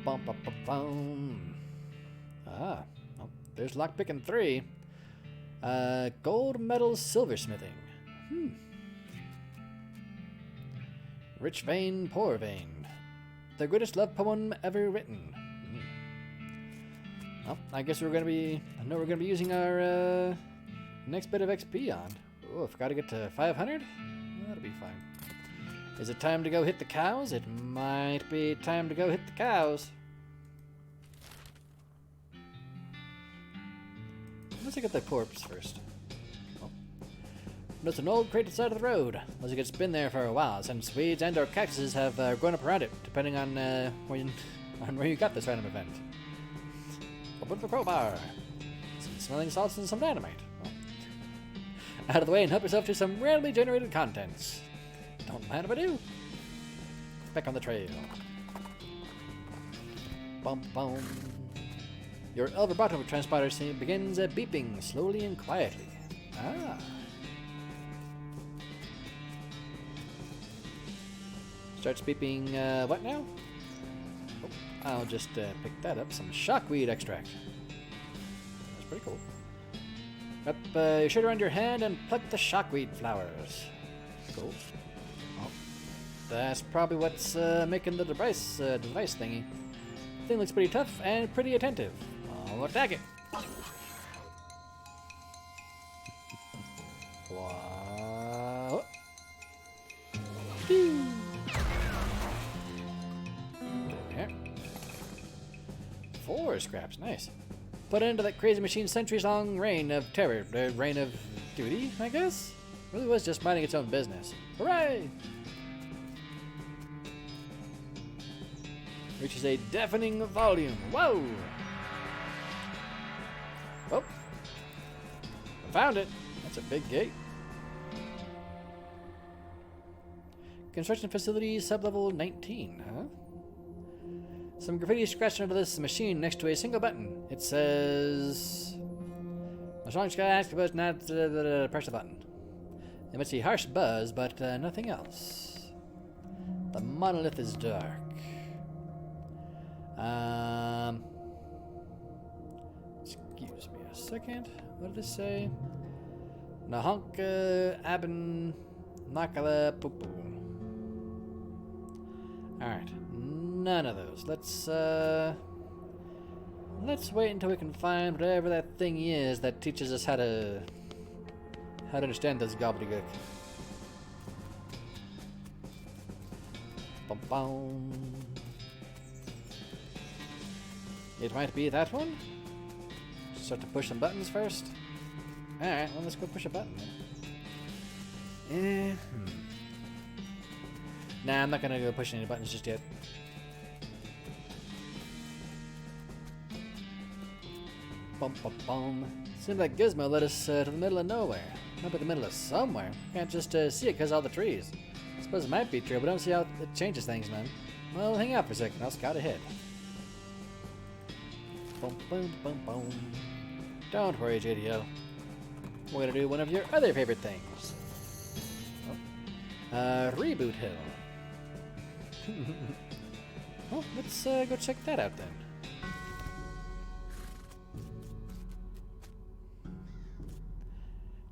bum, bum, bum, bum. Ah, oh, there's lockpicking 3. Gold medal silversmithing. Rich vein, poor vein. The greatest love poem ever written. Well, I guess we're gonna be using our next bit of XP on. Oh, I forgot to get to 500? That'll be fine. Is it time to go hit the cows? It might be time to go hit the cows. Let's look at the corpse first. Oh. There's an old crate at the side of the road. Looks like it's been there for a while, since weeds and or cactuses have grown up around it, depending on where you got this random event. Open the crowbar. Some smelling salts and some dynamite. Well, out of the way and help yourself to some randomly generated contents. Don't mind if I do. Back on the trail. Bum bum. Your El Vibrato transponder begins beeping slowly and quietly. Ah. Starts beeping, what now? Oh, I'll just pick that up. Some shockweed extract. That's pretty cool. Wrap your shirt around your hand and pluck the shockweed flowers. Cool. Oh, that's probably what's making the device thingy. Thing looks pretty tough and pretty attentive. I'll attack it. Wow. There. 4 scraps, nice. Put into that crazy machine's centuries-long reign of terror, reign of duty, I guess? Really was just minding its own business. Hooray! Reaches a deafening volume. Whoa! Oh, I found it. That's a big gate. Construction facility sublevel 19, huh? Some graffiti scratched under this machine next to a single button. It says, "As long as you ask about not press the button." It must be harsh buzz, but nothing else. The monolith is dark. Excuse me a second. What did it say? Nahonka Abin Nakala Pupu. Alright. None of those. Let's wait until we can find whatever that thing is that teaches us how to understand this gobbledygook. Bum bum. It might be that one. Start to push some buttons first. Alright, well, let's go push a button then. Nah, I'm not gonna go push any buttons just yet. Bum bum bum. Seems like Gizmo led us to the middle of nowhere. Not in the middle of somewhere. Can't just see it because of all the trees. I suppose it might be true, but I don't see how it changes things, man. Well, hang out for a second. I'll scout ahead. Boom, boom, boom, boom. Don't worry, JDO. We're gonna do one of your other favorite things. Reboot Hill. Well, let's go check that out then.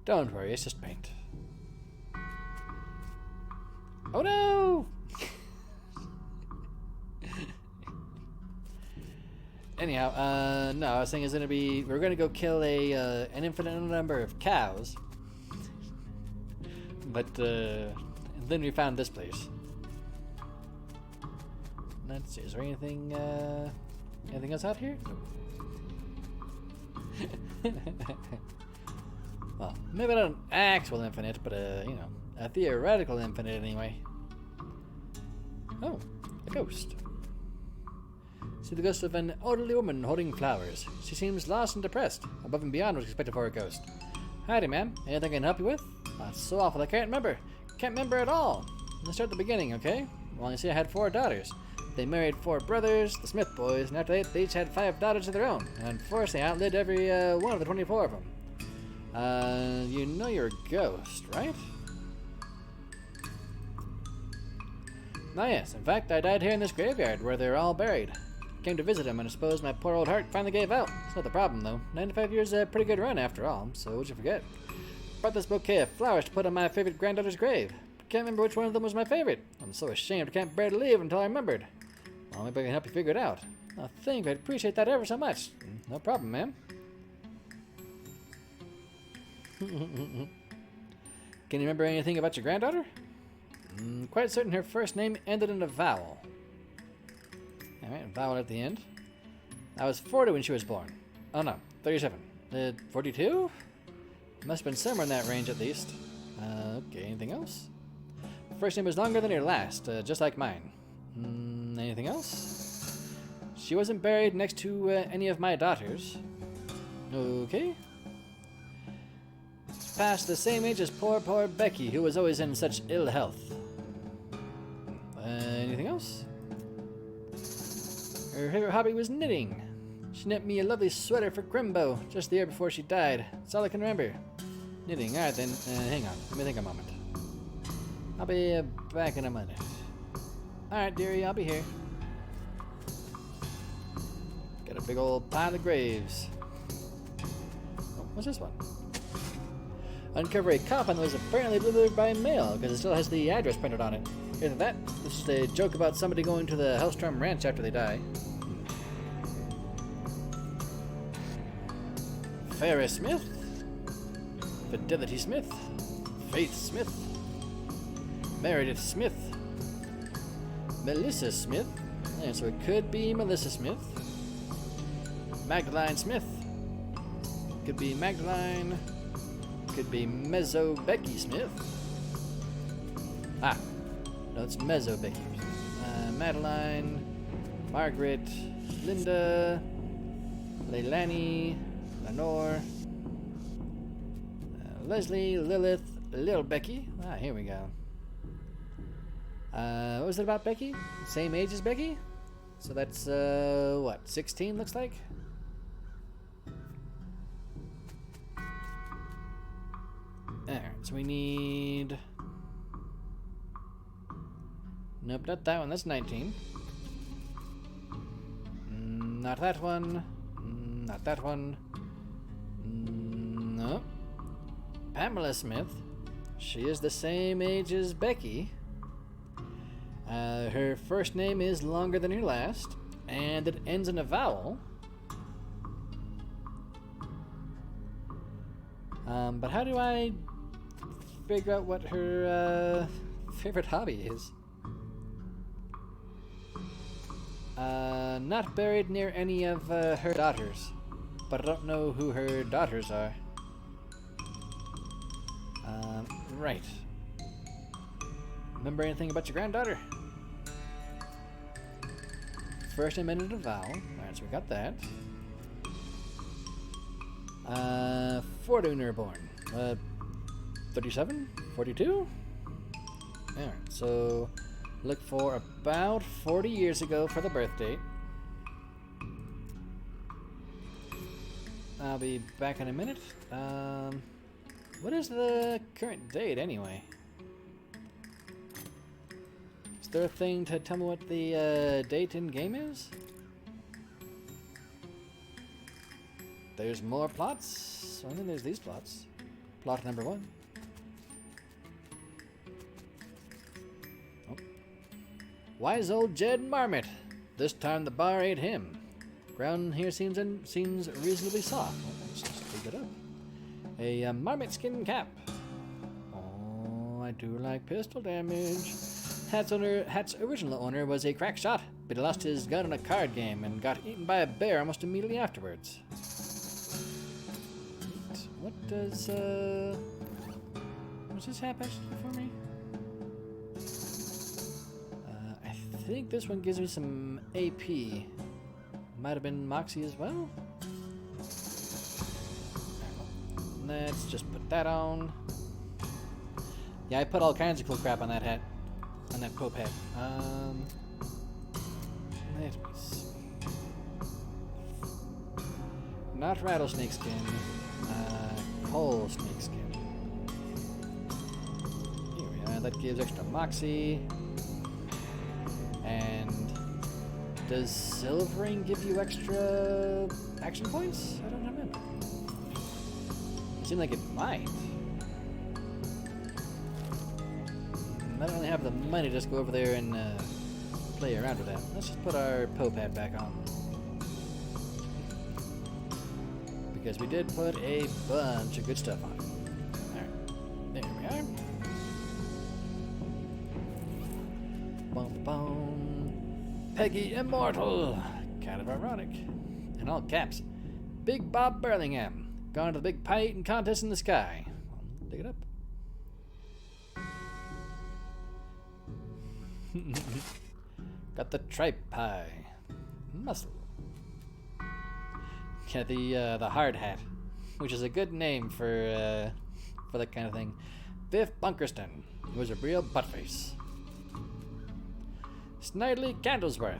Don't worry, it's just paint. Oh no! Anyhow, no, I was saying we're gonna go kill an infinite number of cows. But, then we found this place. Let's see, is there anything else out here? Well, maybe not an actual infinite, but a theoretical infinite anyway. Oh, a ghost. See the ghost of an elderly woman holding flowers. She seems lost and depressed, above and beyond what's expected for a ghost. Howdy, ma'am. Anything I can help you with? That's so awful, I can't remember. Can't remember at all. Let's start at the beginning, okay? Well, you see I had 4 daughters. They married 4 brothers, the Smith boys, and after that, they each had 5 daughters of their own. And unfortunately, I outlived every one of the 24 of them. You know you're a ghost, right? Ah, yes. In fact, I died here in this graveyard where they're all buried. came to visit him, and I suppose my poor old heart finally gave out. It's not the problem, though. 95 years is a pretty good run, after all, so what'd you forget? Brought this bouquet of flowers to put on my favorite granddaughter's grave. Can't remember which one of them was my favorite. I'm so ashamed I can't bear to leave until I remembered. Well, maybe I can help you figure it out. I think I'd appreciate that ever so much. No problem, ma'am. Can you remember anything about your granddaughter? Quite certain her first name ended in a vowel. Alright, a vowel at the end. I was 40 when she was born. Oh no, 37. 42? Must have been somewhere in that range at least. Okay, anything else? First name was longer than her last, just like mine. Anything else? She wasn't buried next to any of my daughters. Okay. She's past the same age as poor Becky, who was always in such ill health. Anything else? Her favorite hobby was knitting. She knit me a lovely sweater for Crimbo just the year before she died. That's all I can remember. Knitting. Alright then, hang on. Let me think a moment. I'll be back in a minute. Alright, dearie, I'll be here. Got a big old pile of graves. Oh, what's this one? Uncover a coffin that was apparently delivered by mail because it still has the address printed on it. Either that, this is a joke about somebody going to the Hellstrom Ranch after they die. Farrah Smith, Fidelity Smith, Faith Smith, Meredith Smith, Melissa Smith, and so it could be Melissa Smith, Magdalene Smith, could be Magdalene, could be Mezzo Becky Smith. Ah, no, it's Mezzo Becky. Madeline, Margaret, Linda, Leilani, Lenore, Leslie, Lilith, Little Becky. Ah, here we go. What was it about Becky? Same age as Becky? So that's, what, 16 looks like? Alright, so we need... Nope, not that one, that's 19. Not that one. Not that one. No. Pamela Smith. She is the same age as Becky. Her first name is longer than her last, and it ends in a vowel. But how do I figure out what her favorite hobby is? Not buried near any of her daughters, but I don't know who her daughters are. Right. Remember anything about your granddaughter? First name ended in a vowel. Alright, so we got that. 40 when you were born. 37? 42? Alright, so look for about 40 years ago for the birth date. I'll be back in a minute. What is the current date anyway? Is there a thing to tell me what the date in game is? There's more plots. I think there's these plots. Plot number 1. Oh. Wise old Jed Marmot. This time the bar ate him. Ground here seems reasonably soft. Let's just pick it up. A marmot skin cap. Oh, I do like pistol damage. Hat's original owner was a crack shot, but he lost his gun in a card game and got eaten by a bear almost immediately afterwards. What does what's this hat actually for me? I think this one gives me some AP. Might have been Moxie as well. Let's just put that on. Yeah, I put all kinds of cool crap on that hat. On that Pope hat. Let me see. Not rattlesnake skin. Whole snake skin. Here we are. That gives extra Moxie. And Does silvering give you extra action points? I don't remember. It seemed like it might. I don't really have the money to just go over there and play around with that. Let's just put our Pope hat back on. Because we did put a bunch of good stuff on. Alright, there we are. Boom, boom. Peggy Immortal. Kind of ironic. In all caps. Big Bob Burlingham. Gone to the big pie eating contest in the sky. Dig it up. Got the tripe pie. Muscle. Yeah, the hard hat, which is a good name for that kind of thing. Biff Bunkerston, who was a real buttface. Snidely Candlesworth.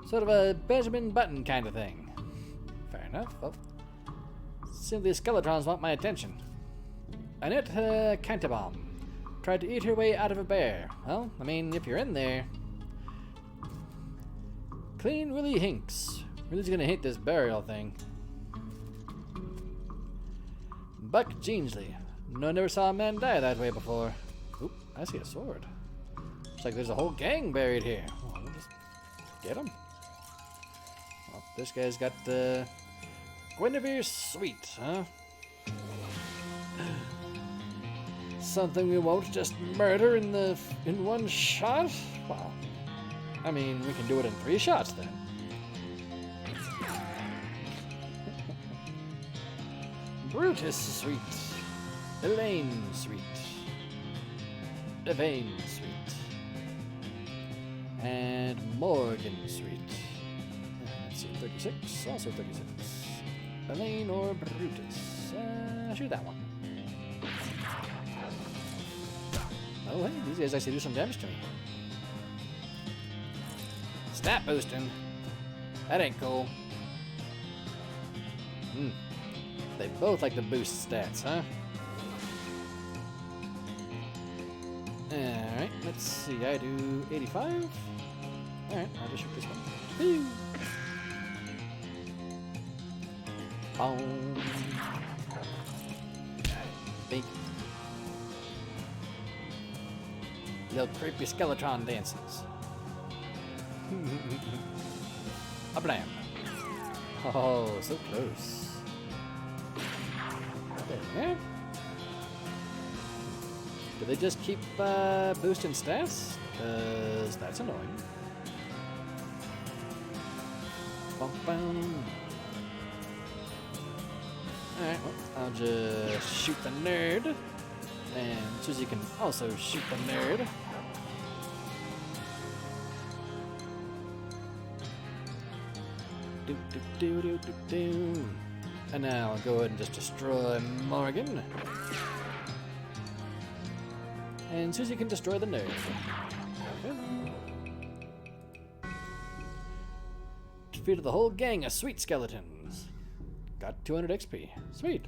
Sort of a Benjamin Button kind of thing. Fair enough. Oh. Simply Skeletrons want my attention. Annette Cantabom. Tried to eat her way out of a bear. Well, I mean, if you're in there. Clean Willie Hinks. Willie's gonna hate this burial thing. Buck Jeansley. No, never saw a man die that way before. Oop, I see a sword. Looks like there's a whole gang buried here. Well, we'll just get him. Well, this guy's got Guinevere Sweet, huh? Something we won't just murder in one shot? Wow. I mean, we can do it in 3 shots then. Brutus Sweet. Elaine Sweet. Evane Sweet. And Morgan Sweet. Let's see, 36. Also 36. Elaine or Brutus. Shoot that one. Oh, hey, these guys actually do some damage to me. Stat boosting. That ain't cool. They both like to boost stats, huh? Alright, let's see. I do 85. Alright, I'll just shoot this one. Woo! Boom. Big. Little creepy Skeletron dances. A blam. Oh, so close. There. Do they just keep boosting stats? Because that's annoying. Bum, bum. Alright, well, I'll just shoot the nerd. And Susie can also shoot the nerd. Do, do, do, do, do, do. And now I'll go ahead and just destroy Morgan. And Susie can destroy the nerd. Okay. Defeated the whole gang of sweet skeletons. Got 200 XP. Sweet.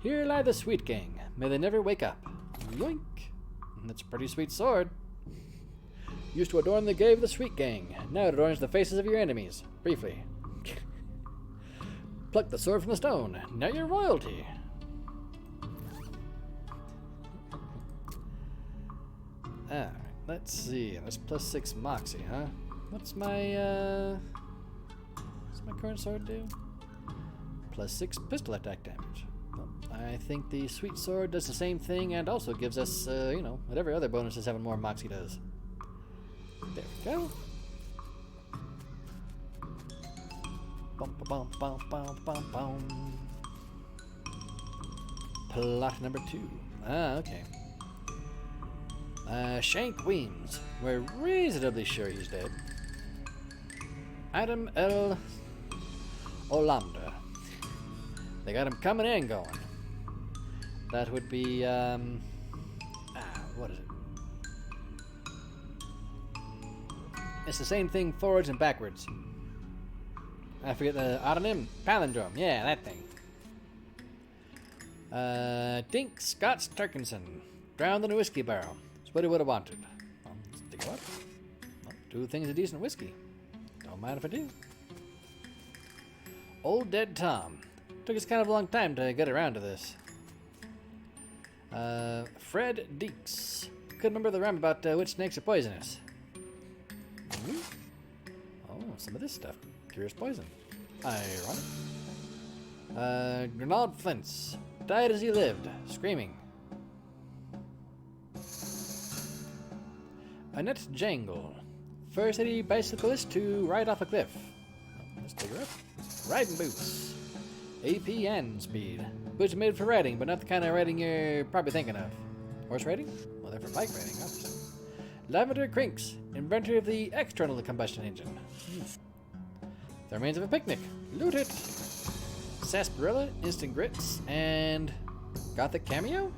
Here lie the sweet gang. May they never wake up. Yoink. That's a pretty sweet sword. Used to adorn the grave of the sweet gang. Now it adorns the faces of your enemies. Briefly. Pluck the sword from the stone. Now you're royalty. Alright, let's see. That's +6 Moxie, huh? What's my current sword do? +6 pistol attack damage. Well, I think the sweet sword does the same thing and also gives us, whatever other bonuses having more Moxie does. There we go. Bum, bum, bum, bum, bum, bum. Plot number 2. Ah, okay. Shank Weems. We're reasonably sure he's dead. Adam L. Olander. They got him coming and going. That would be, what is it? It's the same thing forwards and backwards. I forget the autonym. Palindrome. Yeah, that thing. Dink Scott Sturkinson. Drowned in a whiskey barrel. what he would have wanted. Well, let's dig it up. Well, 2 things of decent whiskey. Don't mind if I do. Old Dead Tom. Took us kind of a long time to get around to this. Fred Deeks. Couldn't remember the rhyme about which snakes are poisonous. Oh, some of this stuff. Cures poison. Ironic. Grenald Flints. Died as he lived, screaming. Annette Jangle. First city bicyclist to ride off a cliff. Oh, let's take her up. Riding boots. AP and speed. Boots are made for riding, but not the kind of riding you're probably thinking of. Horse riding? Well, they're for bike riding, obviously. Lavender Crinks, inventor of the external combustion engine. The remains of a picnic. Loot it! Sarsaparilla, instant grits, and Gothic cameo?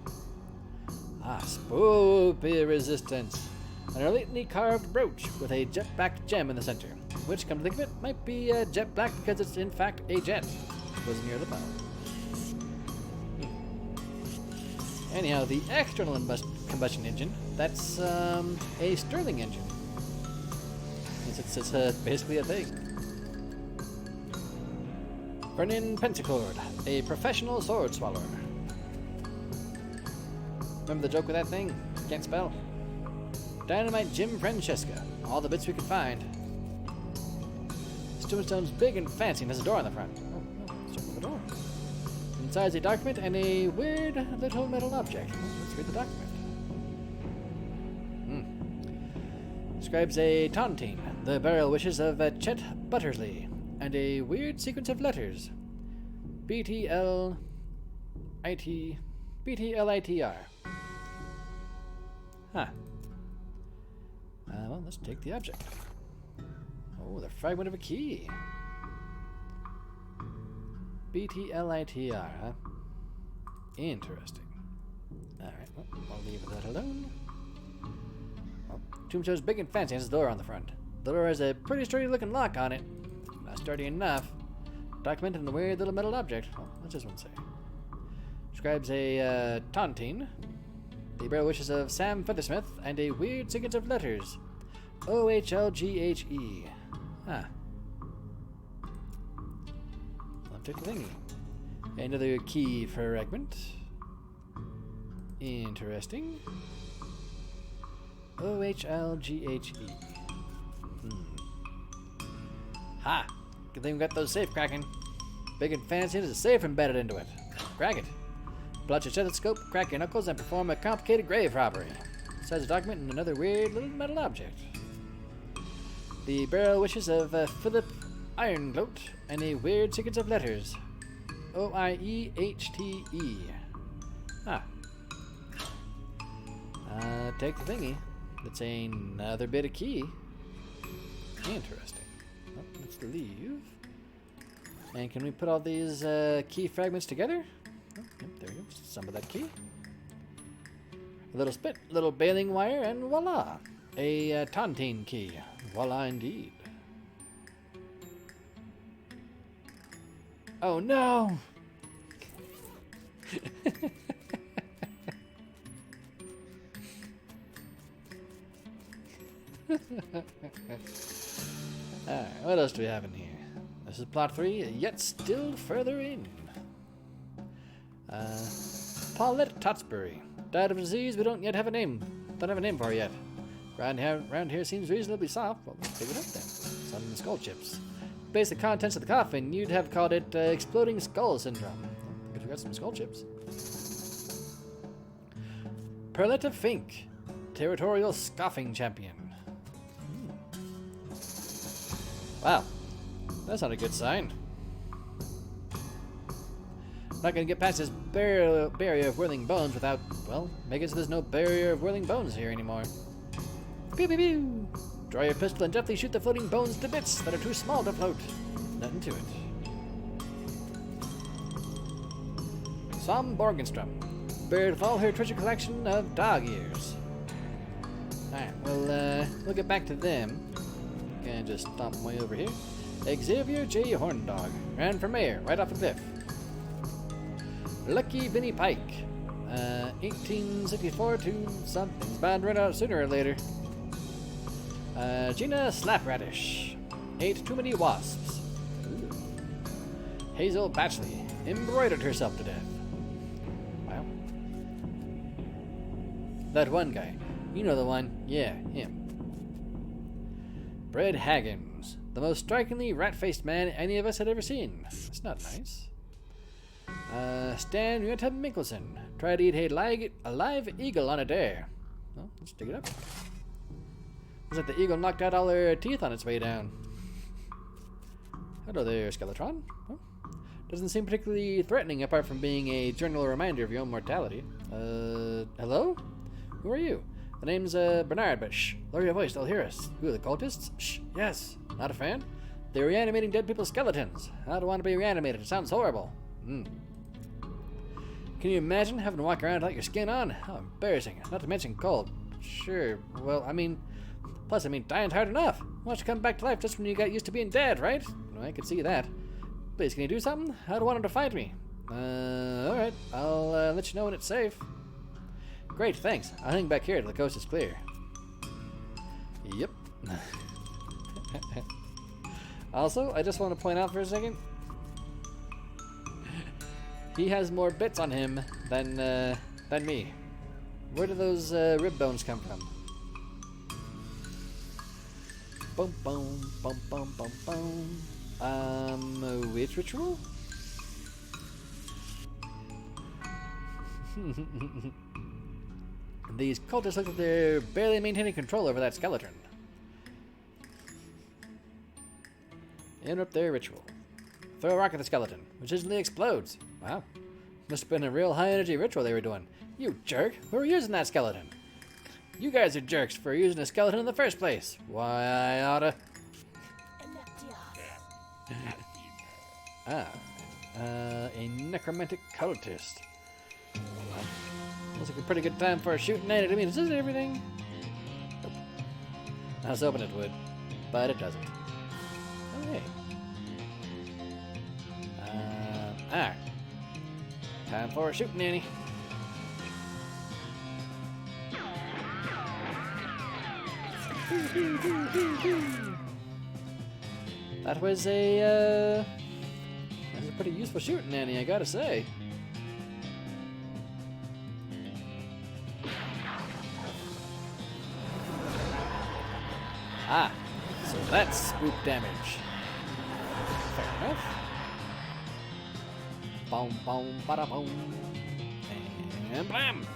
Ah, spoopy resistance. An elitely carved brooch with a jet black gem in the center, which, come to think of it, might be jet black because it's in fact a jet. Was near the bottom. Anyhow, the external combustion engine, that's a Stirling engine. It's basically a thing. Vernon Pensicord, a professional sword swallower. Remember the joke with that thing? Can't spell. Dynamite Jim Francesca, all the bits we could find. Tombstone's big and fancy and has a door on the front. Circle the door. Inside's a document and a weird little metal object. Let's read the document. Describes a tontine, the burial wishes of Chet Buttersley, and a weird sequence of letters. BTLITR. Huh. Well, let's take the object. Oh, the fragment of a key. BTLITR, huh? Interesting. Alright, well, I'll leave that alone. Well, Tombstone's big and fancy has a door on the front. The door has a pretty sturdy looking lock on it. Not sturdy enough. Documented in a weird little metal object. Well, what's this one say? Describes a tontine, the burial wishes of Sam Feathersmith, and a weird sequence of letters. OHLGHE. Ah. Object thingy. Another key fragment. Interesting. OHLGHE. Ha! Good thing we got those safe cracking. Big and fancy, there's a safe embedded into it. Crack it. Pull out your stethoscope, crack your knuckles, and perform a complicated grave robbery. Besides a document and another weird little metal object. The burial wishes of Philip Irongloat and a weird sequence of letters. OIEHTE. Ah. Take the thingy. It's another bit of key. Interesting. Well, let's leave. And can we put all these key fragments together? Oh, yep, there we go. Some of that key. A little spit, little baling wire, and voila! A tontine key. Voila indeed. Oh no! Alright, what else do we have in here? This is plot 3, yet still further in. Paulette Totsbury. Died of a disease we don't yet have a name. Don't have a name for her yet. Round here seems reasonably soft. Well, let's pick it up then. Some skull chips. Basic contents of the coffin, you'd have called it exploding skull syndrome. I guess we got some skull chips. Perletta Fink. Territorial scoffing champion. Wow. That's not a good sign. Not gonna get past this barrier of whirling bones without, well, making so there's no barrier of whirling bones here anymore. Pew pew pew! Draw your pistol and deftly shoot the floating bones to bits that are too small to float. Nothing to it. Sam Borgenstrom. Buried with all her treasure collection of dog ears. Alright, we'll get back to them. And just stomp my way over here. Xavier J. Horndog. Ran for mayor, right off the cliff. Lucky Vinnie Pike. 1864 to something's bound to run out sooner or later. Gina Slapradish. Ate too many wasps. Ooh. Hazel Batchley. Embroidered herself to death. Wow. That one guy. You know the one. Yeah, him. Brad Haggins. The most strikingly rat-faced man any of us had ever seen. That's not nice. Stan Yutta Mikkelsen. Tried to eat a live eagle on a dare. Well, let's dig it up. Looks like the eagle knocked out all her teeth on its way down. Hello there, Skeletron. Oh, doesn't seem particularly threatening apart from being a general reminder of your own mortality. Hello? Who are you? The name's Bernard, but shh, lower your voice, they'll hear us. Who, the cultists? Shh, yes. Not a fan? They're reanimating dead people's skeletons. I don't want to be reanimated, it sounds horrible. Can you imagine having to walk around without your skin on? How embarrassing. Not to mention cold. Sure, well, plus, dying's hard enough. Why don't you come back to life just when you got used to being dead, right? Well, I could see that. Please, can you do something? I don't want him to find me. Alright. I'll let you know when it's safe. Great, thanks. I'll hang back here till the coast is clear. Yep. Also, I just want to point out for a second, he has more bits on him than me. Where do those rib bones come from? Boom, boom, boom, boom, boom, boom. Which ritual? These cultists look like they're barely maintaining control over that skeleton. Interrupt their ritual. Throw a rock at the skeleton, which instantly explodes. Wow. Must have been a real high-energy ritual they were doing. You jerk! Who are using that skeleton? You guys are jerks for using a skeleton in the first place. Why, I oughta... A necromantic cultist. Well, looks like a pretty good time for a shooting night. I mean, is this everything? Nope. I was hoping it would, but it doesn't. Oh, hey. Time for a shooting nanny. That was a pretty useful shooting nanny, I gotta say. Ah, so that's spook damage. Fair enough. Boom, boom, bada boom. And blam!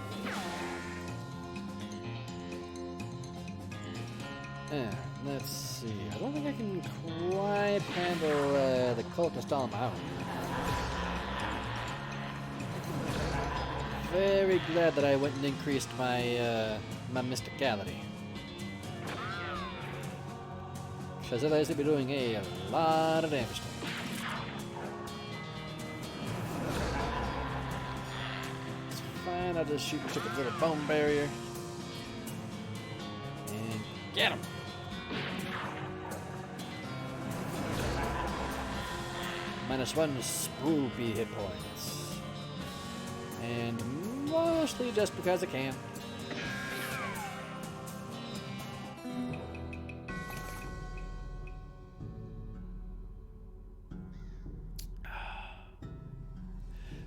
Let's see. I don't think I can quite handle the cultist on my own. Very glad that I went and increased my my mysticality. Because otherwise they'd be doing a lot of damage to me. It's fine, I'll just shoot a little bone barrier. And get him! -1 spoopy hit points. And mostly just because I can.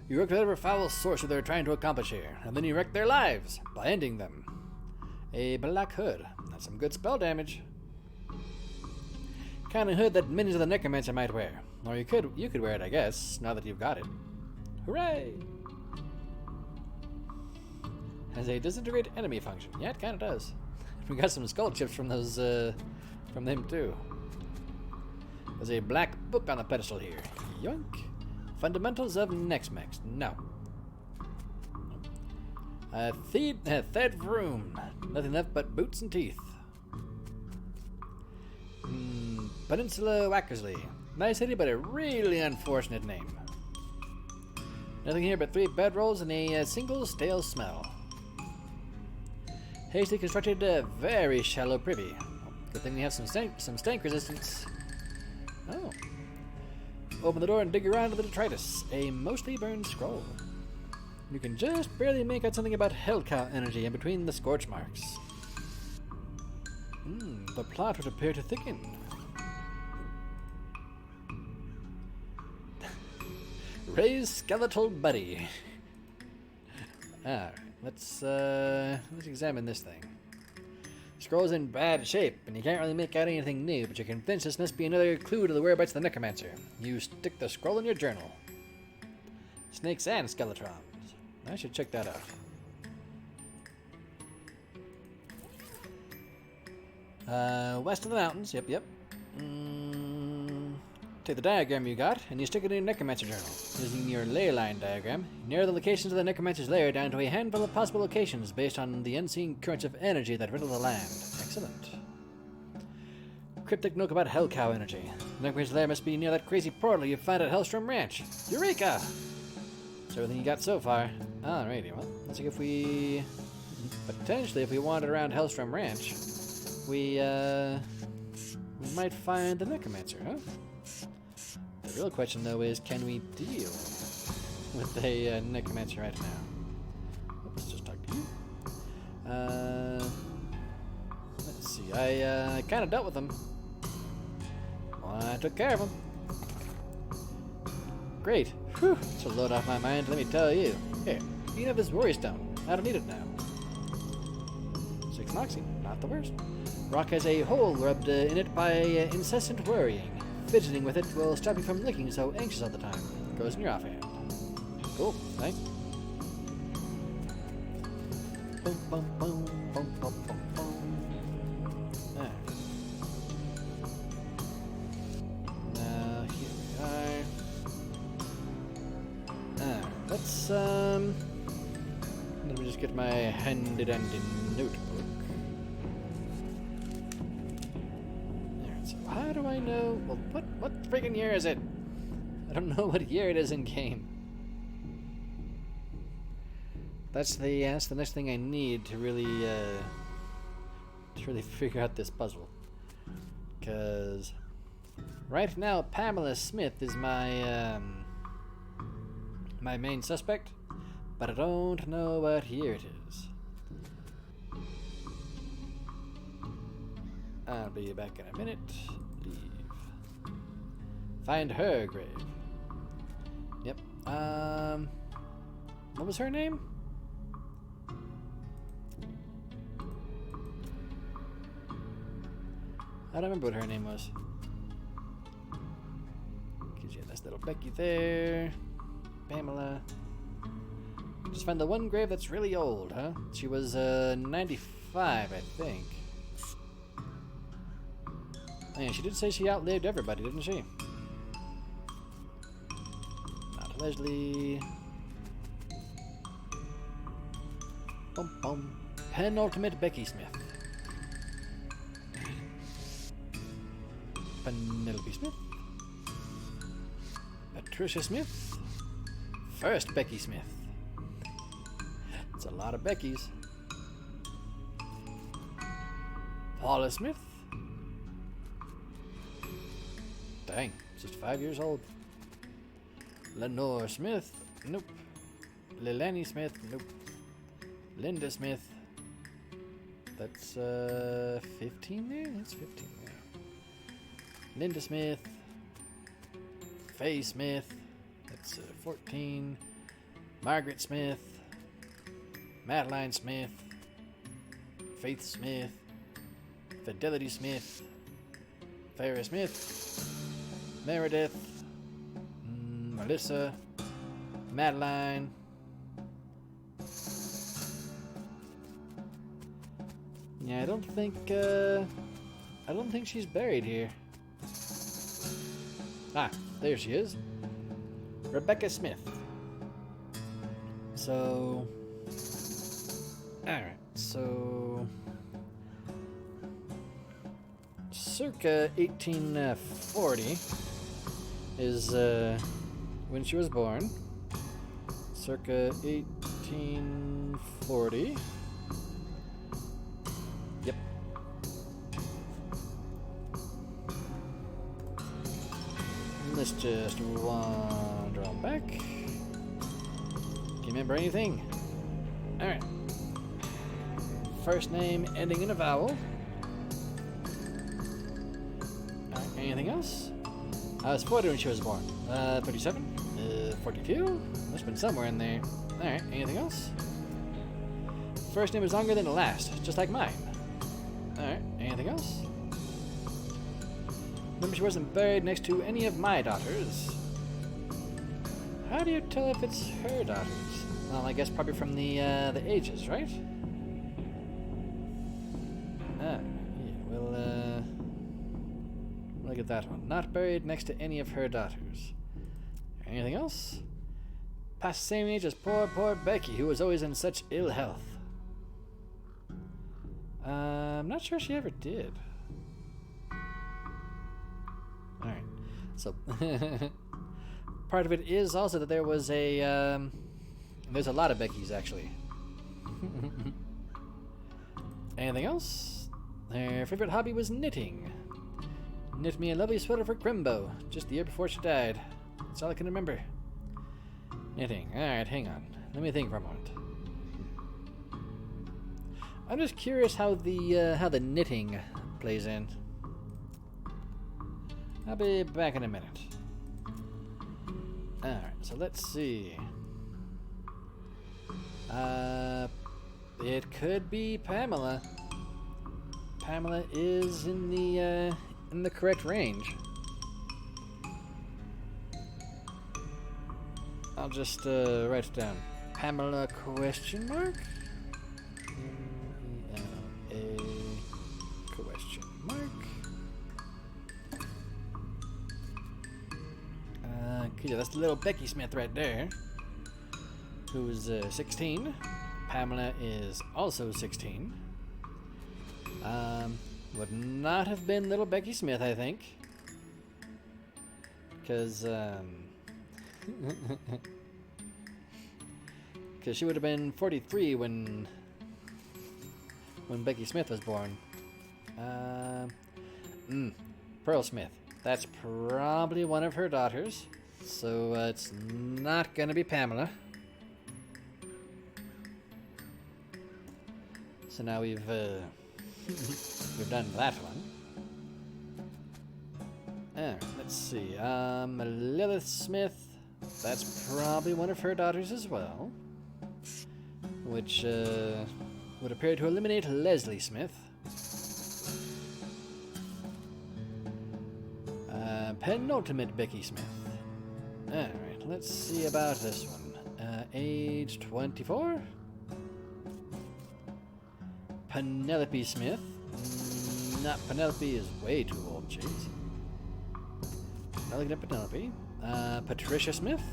You wrecked whatever foul sorcerer they're trying to accomplish here, and then you wrecked their lives by ending them. A black hood. That's some good spell damage. Kind of hood that minions of the necromancer might wear. Or you could wear it, I guess, now that you've got it. Hooray! Has a disintegrate enemy function. Yeah, it kind of does. We got some skull chips from those, from them too. There's a black book on the pedestal here. Yoink. Fundamentals of Nex-Mex. No. Third room. Nothing left but boots and teeth. Peninsula Wackersley. Nice city, but a really unfortunate name. Nothing here but 3 bedrolls and a single stale smell. Hastily constructed, very shallow privy. Good thing we have some stank resistance. Oh. Open the door and dig around to the detritus. A mostly burned scroll. You can just barely make out something about hellcow energy in between the scorch marks. The plot would appear to thicken. Ray's skeletal buddy. Alright, let's examine this thing. Scroll's in bad shape, and you can't really make out anything new, but you're convinced this must be another clue to the whereabouts of the necromancer. You stick the scroll in your journal. Snakes and skeletrons. I should check that out. West of the mountains, yep. Take the diagram you got, and you stick it in your necromancer journal. Using your ley line diagram, narrow the locations of the necromancer's lair down to a handful of possible locations based on the unseen currents of energy that riddle the land. Excellent. Cryptic note about hellcow energy. The necromancer's lair must be near that crazy portal you found at Hellstrom Ranch. Eureka! That's everything you got so far. Alrighty, well, let's see if we... Potentially, if we wandered around Hellstrom Ranch, we might find the necromancer, huh? The real question, though, is can we deal with a necromancer right now? Let's just talk to you. Let's see. I kind of dealt with him. Well, I took care of him. Great. Whew. It's a load off my mind, let me tell you. Here, you have this worry stone. I don't need it now. 6 moxie. Not the worst. Rock has a hole rubbed in it by incessant worrying. Fidgeting with it will stop you from looking so anxious all the time. Goes in your offhand. Cool, thanks. Boom, boom, boom, boom, boom, boom, boom. Now, here we are. Let's, let me just get my handy-dandy notebook. How do I know? Well, what friggin' year is it? I don't know what year it is in game. That's the next thing I need to really figure out this puzzle. Cause right now Pamela Smith is my my main suspect, but I don't know what year it is. I'll be back in a minute. Leave. Find her grave. Yep. What was her name? I don't remember what her name was. Cause you have this little Becky there. Pamela. Just find the one grave that's really old, huh? She was 95, I think. Oh, yeah, she did say she outlived everybody, didn't she? Not Leslie. Bum bum. Penultimate Becky Smith. Penelope Smith. Patricia Smith. First Becky Smith. It's a lot of Beckys. Paula Smith. Dang, just 5 years old. Lenore Smith. Nope. Lilani Smith. Nope. Linda Smith. That's 15 there? That's 15 there. Linda Smith. Faye Smith. That's 14. Margaret Smith. Madeline Smith. Faith Smith. Fidelity Smith. Farrah Smith. Meredith. Melissa. Madeline. Yeah, I don't think she's buried here. Ah, there she is. Rebecca Smith. So, alright, so circa 1840 is when she was born. Circa 1840. Yep. Let's just wander on back. remember anything. Alright. First name ending in a vowel. Alright, anything else? I was 40 when she was born. 37? 42? Must have been somewhere in there. Alright, anything else? First name is longer than the last, just like mine. Alright, anything else? Remember, she wasn't buried next to any of my daughters. How do you tell if it's her daughters? Well, I guess probably from the ages, right? Ah, yeah, we'll look at that one. Not buried next to any of her daughters. Anything else? Past the same age as poor Becky, who was always in such ill health. I'm not sure she ever did. Alright, so part of it is also that there was a, there's a lot of Beckys, actually. Anything else? Her favorite hobby was knitting. Knit me a lovely sweater for Crimbo, just the year before she died. That's all I can remember. Knitting. Alright, hang on. Let me think for a moment. I'm just curious how the knitting plays in. I'll be back in a minute. Alright, so let's see. It could be Pamela. Pamela is in the correct range. I'll just write it down. Pamela question mark? A question mark. Yeah, that's the little Becky Smith right there, who's 16. Pamela is also 16. Would not have been little Becky Smith, I think, because she would have been 43 when Becky Smith was born. Pearl Smith. That's probably one of her daughters. So it's not gonna be Pamela. So now we've done that one. Alright, let's see. Lilith Smith. That's probably one of her daughters as well. Which would appear to eliminate Leslie Smith. Penultimate Becky Smith. Alright, let's see about this one. Age 24. Penelope Smith. Not Penelope is way too old, jeez. Not looking at Penelope. Patricia Smith.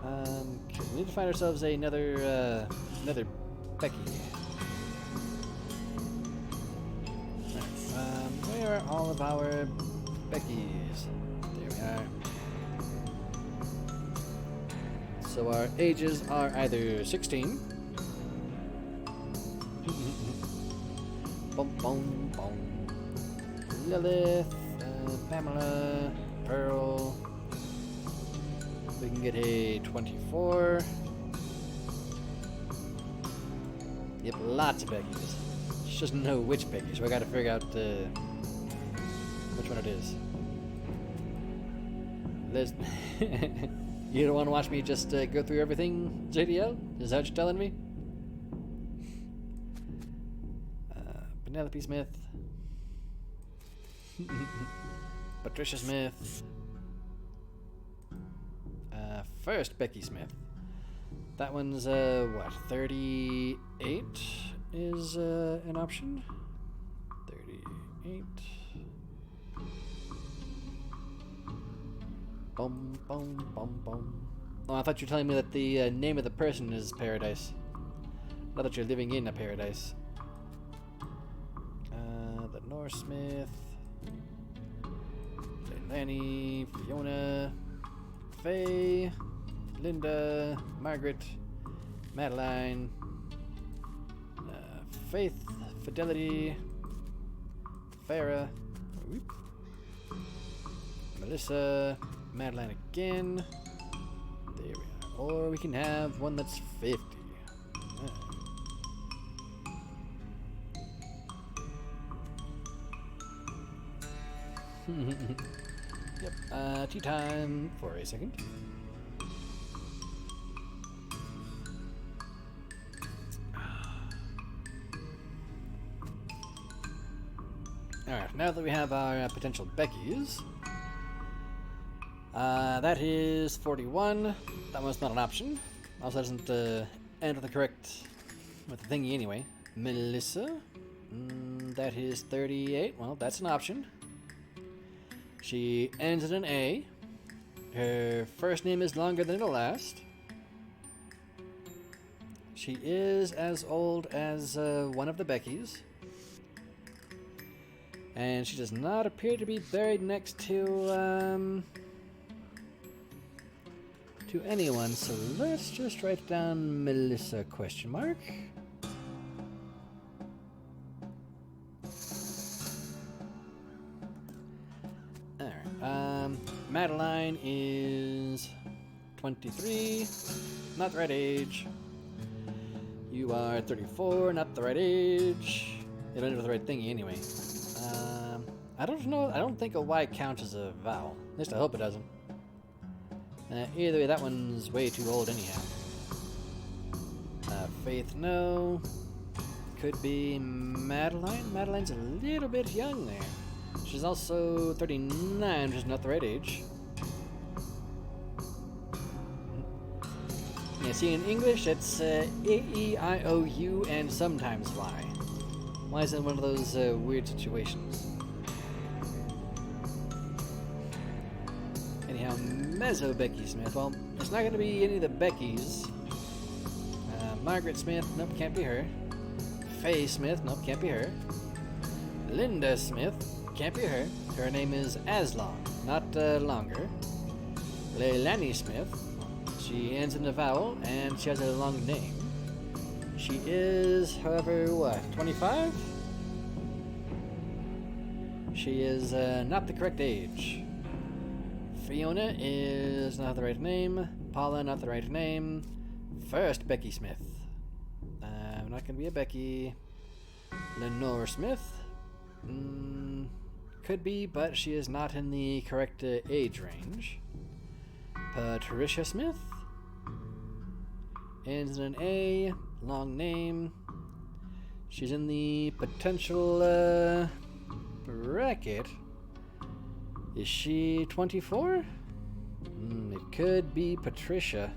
Okay, we need to find ourselves another Becky. Where are all of our Beckys? There we are. So our ages are either 16. Boom, boom, boom. Lilith, Pamela, Pearl. We can get a 24. Yep, lots of Beckys. She doesn't know which Becky, so I gotta figure out which one it is. Liz, you don't want to watch me just go through everything, JDL? Is that what you're telling me? Penelope Smith. Patricia Smith. First Becky Smith. That one's, what, 38 is an option? 38. Boom, boom, boom, boom. Oh, I thought you were telling me that the name of the person is Paradise. Not that you're living in a paradise. The Norse Smith. Lanny, Fiona, Faye, Linda, Margaret, Madeline, Faith, Fidelity, Farah, Melissa, Madeline again. There we are. Or we can have one that's 50. Yep. Tea time for a second. Alright, now that we have our potential Beckys, that is 41. That one's not an option. Also doesn't end with the thingy anyway. Melissa, that is 38. Well, that's an option. She ends in an A. Her first name is longer than it'll last. She is as old as one of the Beckys. And she does not appear to be buried next to anyone, so let's just write down Melissa question mark. Alright, Madeline is 23, not the right age. You are 34, not the right age. It ended with the right thingy anyway. I don't know. I don't think a Y counts as a vowel. At least I hope it doesn't. Either way, that one's way too old anyhow. Faith, no. Could be Madeline. Madeline's a little bit young there. She's also 39, which is not the right age. Yeah, see, in English, it's A, E, I, O, U, and sometimes Y. Why is it one of those weird situations? Anyhow, Mezzo Becky Smith. Well, it's not going to be any of the Beckys. Margaret Smith, nope, can't be her. Faye Smith, nope, can't be her. Linda Smith, can't be her. Her name is Aslong, not longer. Leilani Smith, she ends in a vowel and she has a long name. She is, however, what, 25? She is not the correct age. Fiona is not the right name. Paula, not the right name. First, Becky Smith. Not going to be a Becky. Lenore Smith. Could be, but she is not in the correct age range. Patricia Smith. Ends in an A. Long name. She's in the potential bracket. Is she 24? It could be Patricia.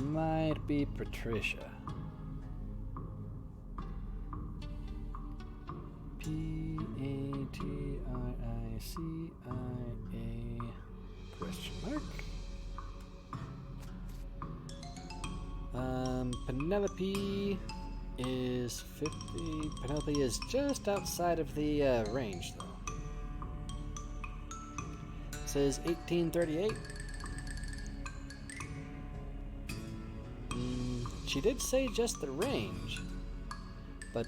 Might be Patricia. P-A-T-R-I-C-I-A question mark. Penelope is 50. Penelope is just outside of the range, though. It says 1838. She did say just the range, but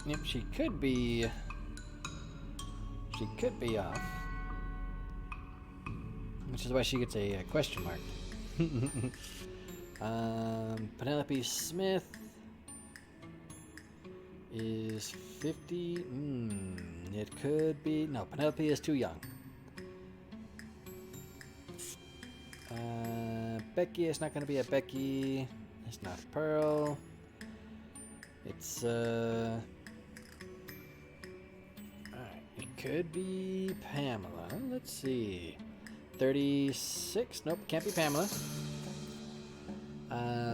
yep, she could be off, which is why she gets a question mark. Penelope Smith is 50. It could be, no, Penelope is too young. Becky is not going to be a Becky. It's not Pearl. It's alright, it could be Pamela. Let's see. 36. Nope, can't be Pamela.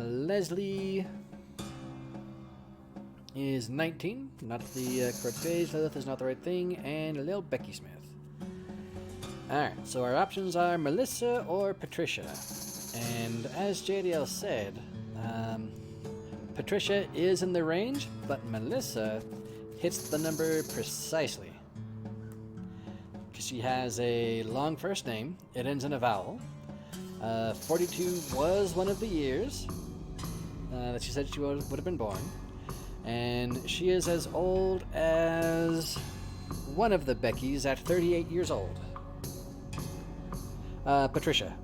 Leslie is 19. Not the correct age. Lilith is not the right thing. And Lil Becky Smith. Alright, so our options are Melissa or Patricia. And as JDL said, Patricia is in the range, but Melissa hits the number precisely. Because she has a long first name, it ends in a vowel. 42 was one of the years that she said she would have been born. And she is as old as one of the Beckys at 38 years old. Patricia.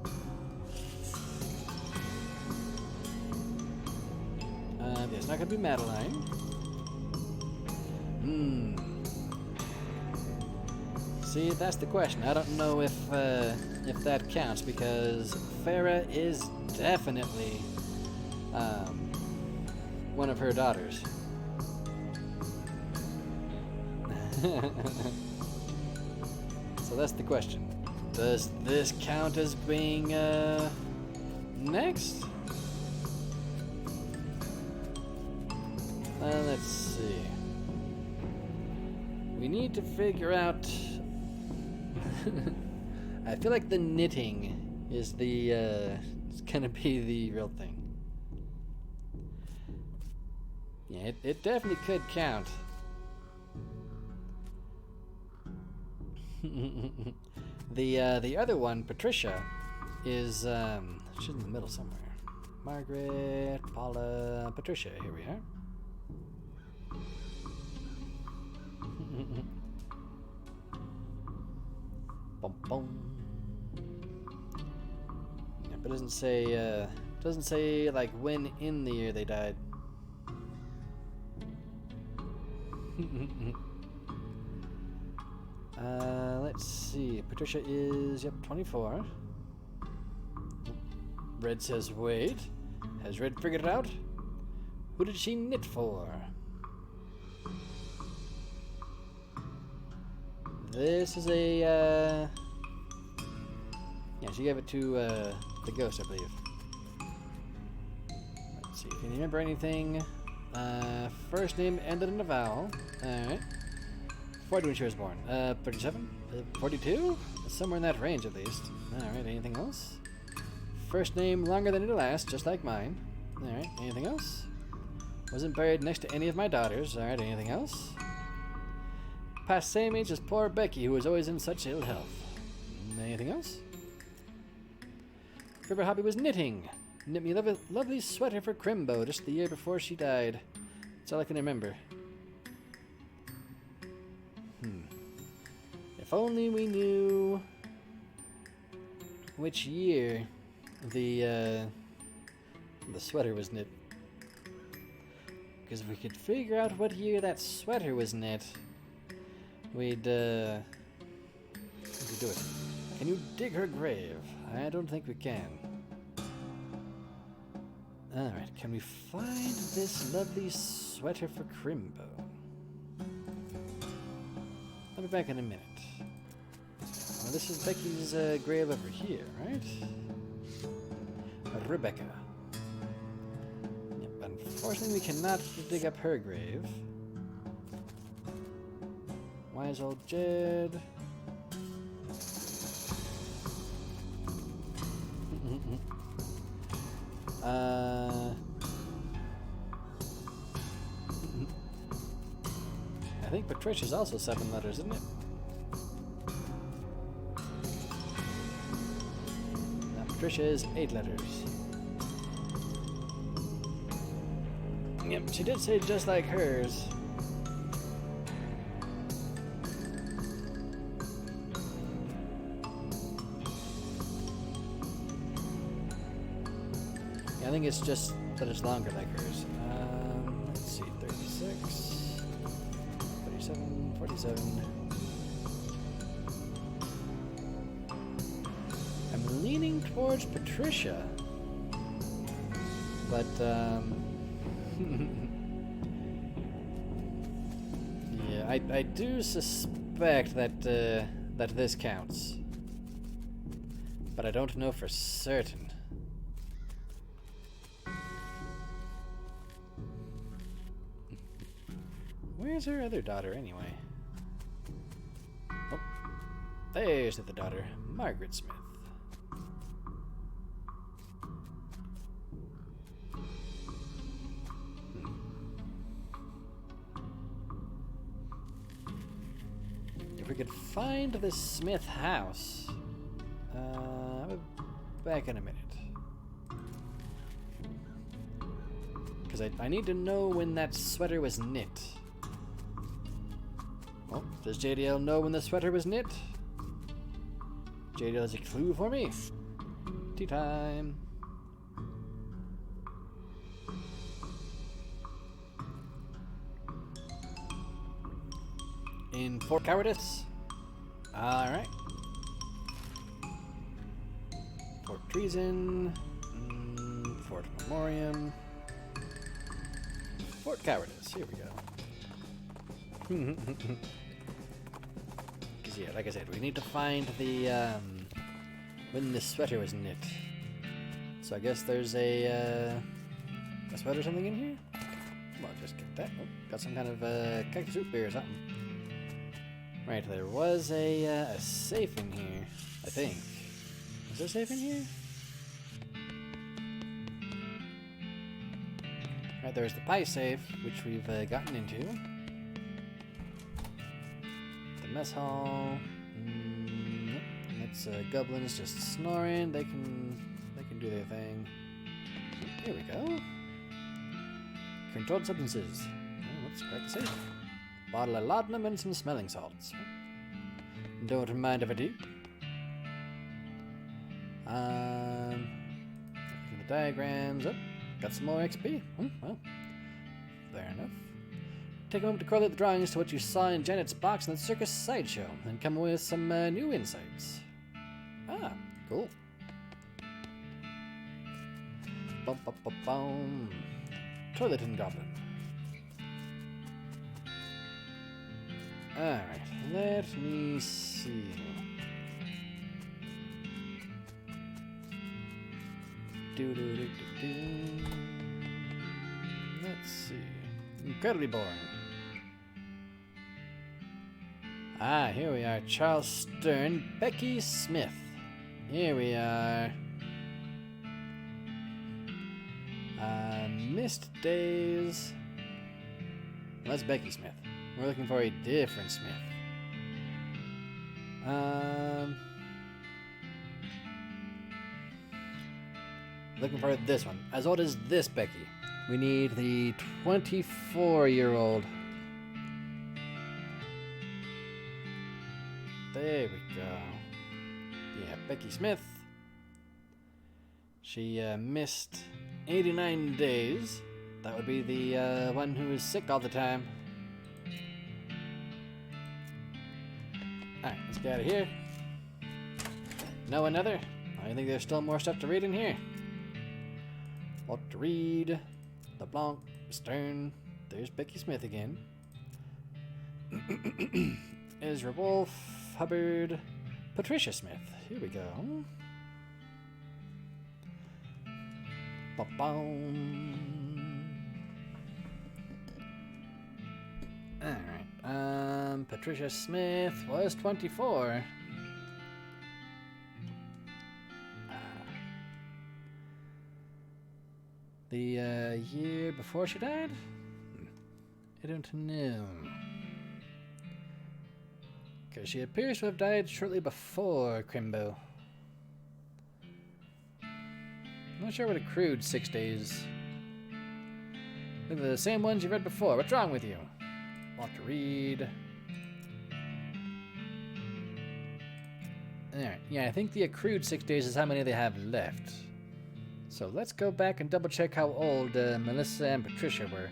It's not going to be Madeline. See, that's the question. I don't know if that counts, because Farah is definitely one of her daughters. So that's the question. Does this count as being next? Let's see. We need to figure out. I feel like the knitting is the it's gonna be the real thing. Yeah, it definitely could count. The other one, Patricia, is she's in the middle somewhere. Margaret, Paula, Patricia. Here we are. Bum, bum. Yeah, but it doesn't say like when in the year they died. Let's see. Patricia is 24. Red says wait. Has Red figured it out? Who did she knit for? This is a, yeah, she gave it to, the ghost, I believe. Let's see, can you remember anything? First name ended in a vowel. Alright. 40 when she was born. 37? 42? Somewhere in that range, at least. Alright, anything else? First name longer than it'll last, just like mine. Alright, anything else? Wasn't buried next to any of my daughters. Alright, anything else? Past same age as poor Becky, who was always in such ill health. Anything else? Favorite hobby was knitting. Knit me a lovely sweater for Crimbo just the year before she died. That's all I can remember. If only we knew which year the sweater was knit. Because if we could figure out what year that sweater was knit, we'd do it. Can you dig her grave? I don't think we can. Alright, can we find this lovely sweater for Crimbo? I'll be back in a minute. Well, this is Becky's grave over here, right? Rebecca. Yep, unfortunately we cannot dig up her grave. Wise old Jed. I think Patricia's also 7 letters, isn't it? Now Patricia is 8 letters. Yep, she did say just like hers. I think it's just that it's longer like hers. Let's see, 36, 37, 47. I'm leaning towards Patricia, but yeah, I do suspect that that this counts, but I don't know for certain. Where's her other daughter, anyway? Oh, there's the daughter, Margaret Smith. If we could find the Smith house, I back in a minute. Because I need to know when that sweater was knit. Well, does JDL know when the sweater was knit? JDL has a clue for me. Tea time. In Fort Cowardice. Alright. Fort Treason. Fort Memoriam. Fort Cowardice. Here we go. Because, yeah, like I said, we need to find the, when the sweater was knit. So I guess there's a sweater or something in here? Well, just get that. Oh, got some kind of, cactus root beer or something. Right, there was a safe in here, I think. Is there a safe in here? Right, there's the pie safe, which we've gotten into. The mess hall. Nope. That's goblins just snoring. They can do their thing. Here we go. Controlled substances. Oh, let's crack the safe. Bottle of laudanum and some smelling salts. Don't mind if I do. The diagrams. Oh, got some more XP. Well, fair enough. Take a moment to correlate the drawings to what you saw in Janet's box in the circus sideshow, and come away with some new insights. Ah, cool. Bum, bum, bum, bum. Toilet and goblin. Alright, let me see. Let's see. Incredibly boring. Ah, here we are. Charles Stern, Becky Smith. Here we are. Missed days. That's Becky Smith. We're looking for a different Smith. Looking for this one. As old as this Becky. We need the 24-year-old. There we go. Yeah, Becky Smith. She missed 89 days. That would be the one who is sick all the time. Alright, let's get out of here. No another? I think there's still more stuff to read in here. What to read? LeBlanc, Stern. There's Becky Smith again. Ezra Wolf, Hubbard, Patricia Smith. Here we go. Ba-boom. Alright. Patricia Smith was 24. The year before she died? I don't know. Because she appears to have died shortly before Crimbo. I'm not sure what accrued 6 days. Look at the same ones you read before. What's wrong with you? Want to read? Alright, yeah, I think the accrued 6 days is how many they have left. So let's go back and double check how old Melissa and Patricia were.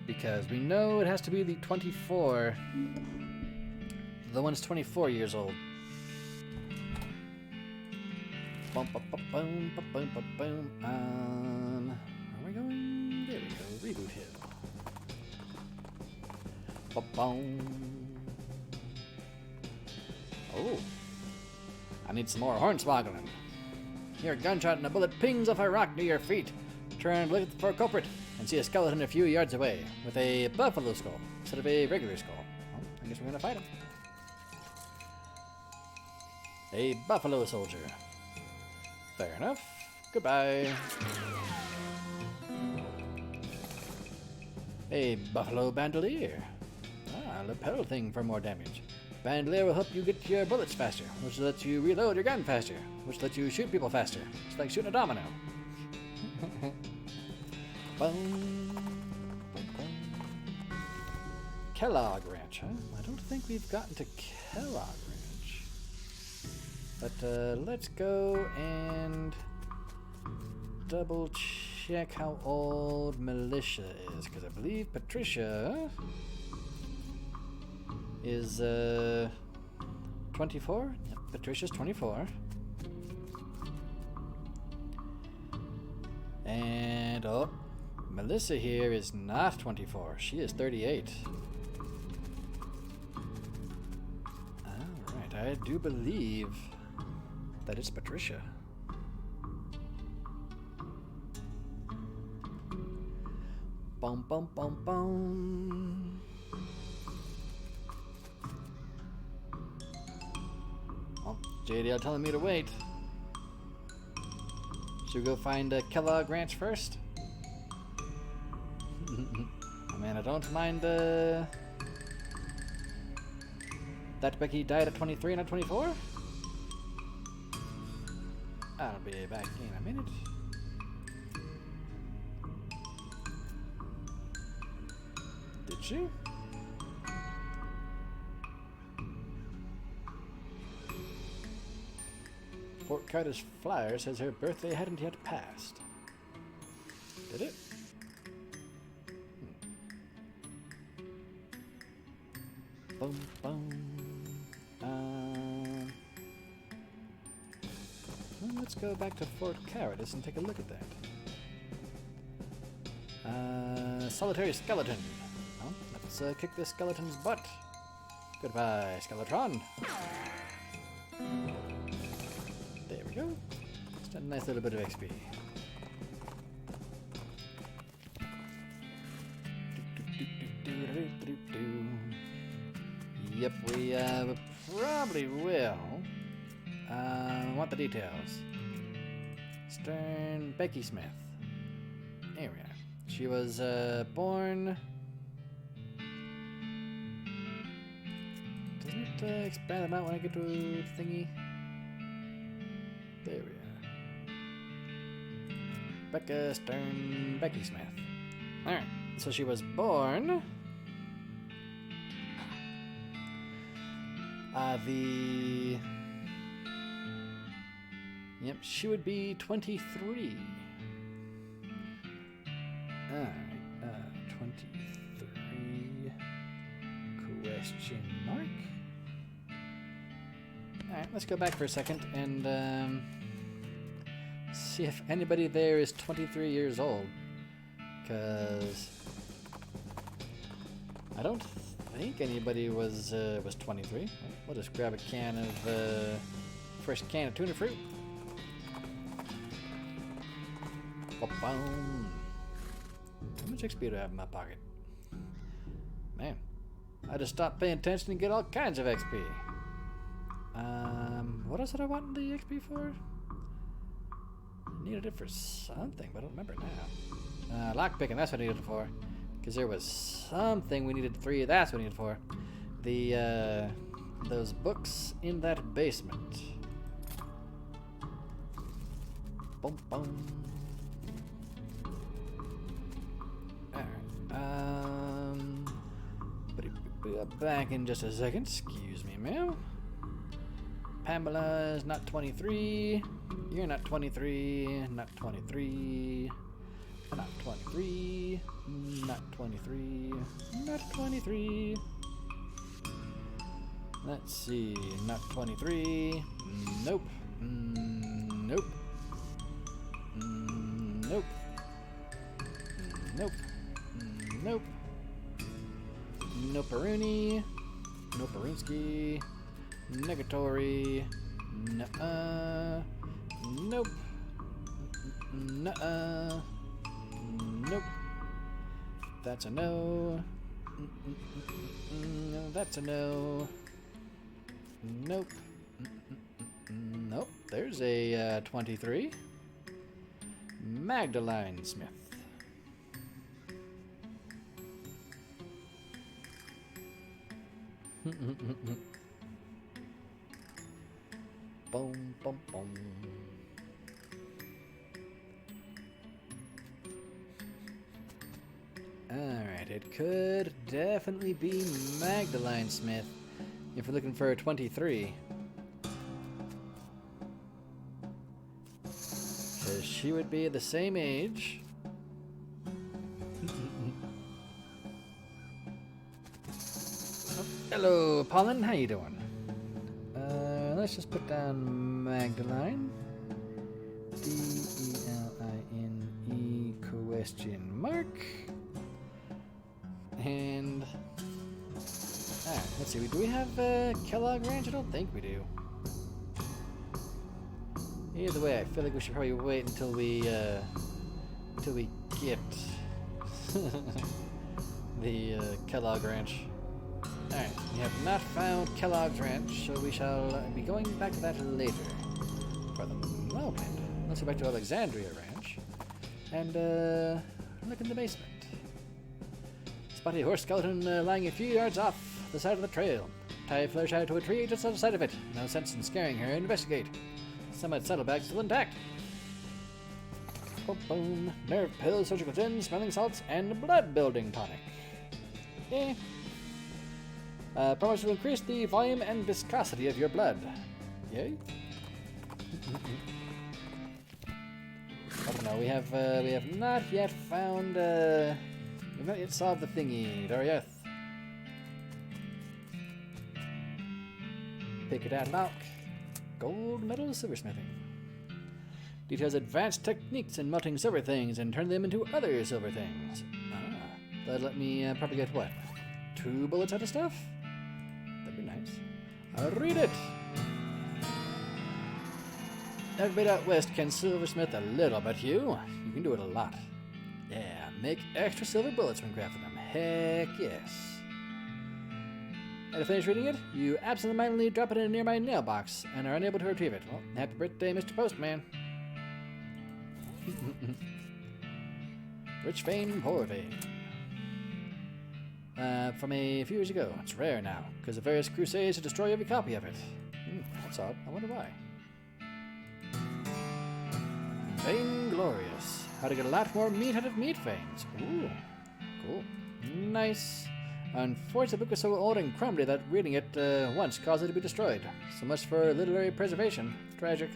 Because we know it has to be the 24. The one's 24 years old. Bum, bum, bum, bum, bum, bum, bum, bum. Are we going? There we go. Reboot Hill. Bum, bum. Oh. I need some more hornswoggling. Hear a gunshot and a bullet pings off a rock near your feet. Turn and look for a culprit and see a skeleton a few yards away with a buffalo skull instead of a regular skull. Well, I guess we're gonna fight him. A buffalo soldier. Fair enough. Goodbye. A buffalo bandolier. Ah, lapel thing for more damage. Bandolier will help you get your bullets faster, which lets you reload your gun faster, which lets you shoot people faster. It's like shooting a domino. Boom, boom, boom. Kellogg Ranch, huh? I don't think we've gotten to Kellogg Ranch. But let's go and double check how old Militia is, because I believe Patricia is 24. Yep, Patricia's 24. And oh, Melissa here is not 24. She is 38. Alright, I do believe that it's Patricia. Bum bum bum bum. Oh, JDL telling me to wait. Should we go find Kellogg Ranch first? I mean, I don't mind that Becky died at 23 and not 24. I'll be back in a minute. Did she? Fort Carter's flyer says her birthday hadn't yet passed. Did it? Boom, boom. Well, let's go back to Fort Caratus and take a look at that. Solitary skeleton. Well, let's kick this skeleton's butt. Goodbye, Skeletron. There we go. Just a nice little bit of XP. Yep, we probably will. Want the details. Stern Becky Smith. Here we are. She was born. Doesn't it expand them out when I get to thingy? There we are. Becca Stern Becky Smith. Alright, so she was born. Yep, she would be 23. Alright, 23. Question mark? Alright, let's go back for a second and see if anybody there is 23 years old. Because I don't think anybody was 23. We'll just grab a can of fresh can of tuna fruit. Boom. How much XP do I have in my pocket? Man, I just stopped paying attention and get all kinds of XP. What else did I want the XP for? I needed it for something, but I don't remember now. Lockpicking, that's what I needed it for. Because there was something we needed 3, that's what we needed it for. The, those books in that basement. Boom, boom. Alright, back in just a second. Excuse me, ma'am. Pamela's not 23. You're not 23. Not 23. Not 23. Not 23. Not 23. Let's see. Not 23. Nope. Nope. Nope. Nope. Nope. Noperuni. Noperunski. Negatory. Nuh-uh. Nope. Nuh-uh. Nope. That's a no. That's a no. Nope. Nope. There's a 23. Magdalene Smith. Boom, boom, boom. Alright, it could definitely be Magdalene Smith if we're looking for a 23. Because she would be the same age. Oh, hello, Pollen. How you doing? Let's just put down Magdalene. D-E-L-I-N-E question mark. And let's see. Do we have Kellogg Ranch? I don't think we do. Either way, I feel like we should probably wait until we get the Kellogg Ranch. Alright, we have not found Kellogg's Ranch, so we shall be going back to that later. For the moment, let's go back to Alexandria Ranch and look in the basement. Spotty horse skeleton lying a few yards off the side of the trail. Tie Fluttershy to a tree just outside of it. No sense in scaring her. Investigate. Somewhat saddlebag still intact. Boom, boom. Nerve pills, surgical gin, smelling salts, and blood building tonic. Promise to increase the volume and viscosity of your blood. Yay? I don't know. We have not yet found. We've not yet solved the thingy, Doriath. Pick it out, lock. Gold medal silversmithing. Details advanced techniques in melting silver things and turn them into other silver things. That'd let me probably get what? 2 bullets out of stuff? That'd be nice. I'll read it. Everybody out west can silversmith a little, but you can do it a lot. Yeah, make extra silver bullets when crafting them. Heck yes. And to finish reading it, you absentmindedly drop it in a nearby nail box and are unable to retrieve it. Well, happy birthday, Mr. Postman. Rich vein, poor vein. From a few years ago. It's rare now, because of various crusades to destroy every copy of it. That's odd. I wonder why. Vainglorious. How to get a lot more meat out of meat veins. Ooh, cool. Nice. Unfortunately, the book was so old and crumbly that reading it once caused it to be destroyed. So much for literary preservation. Tragic.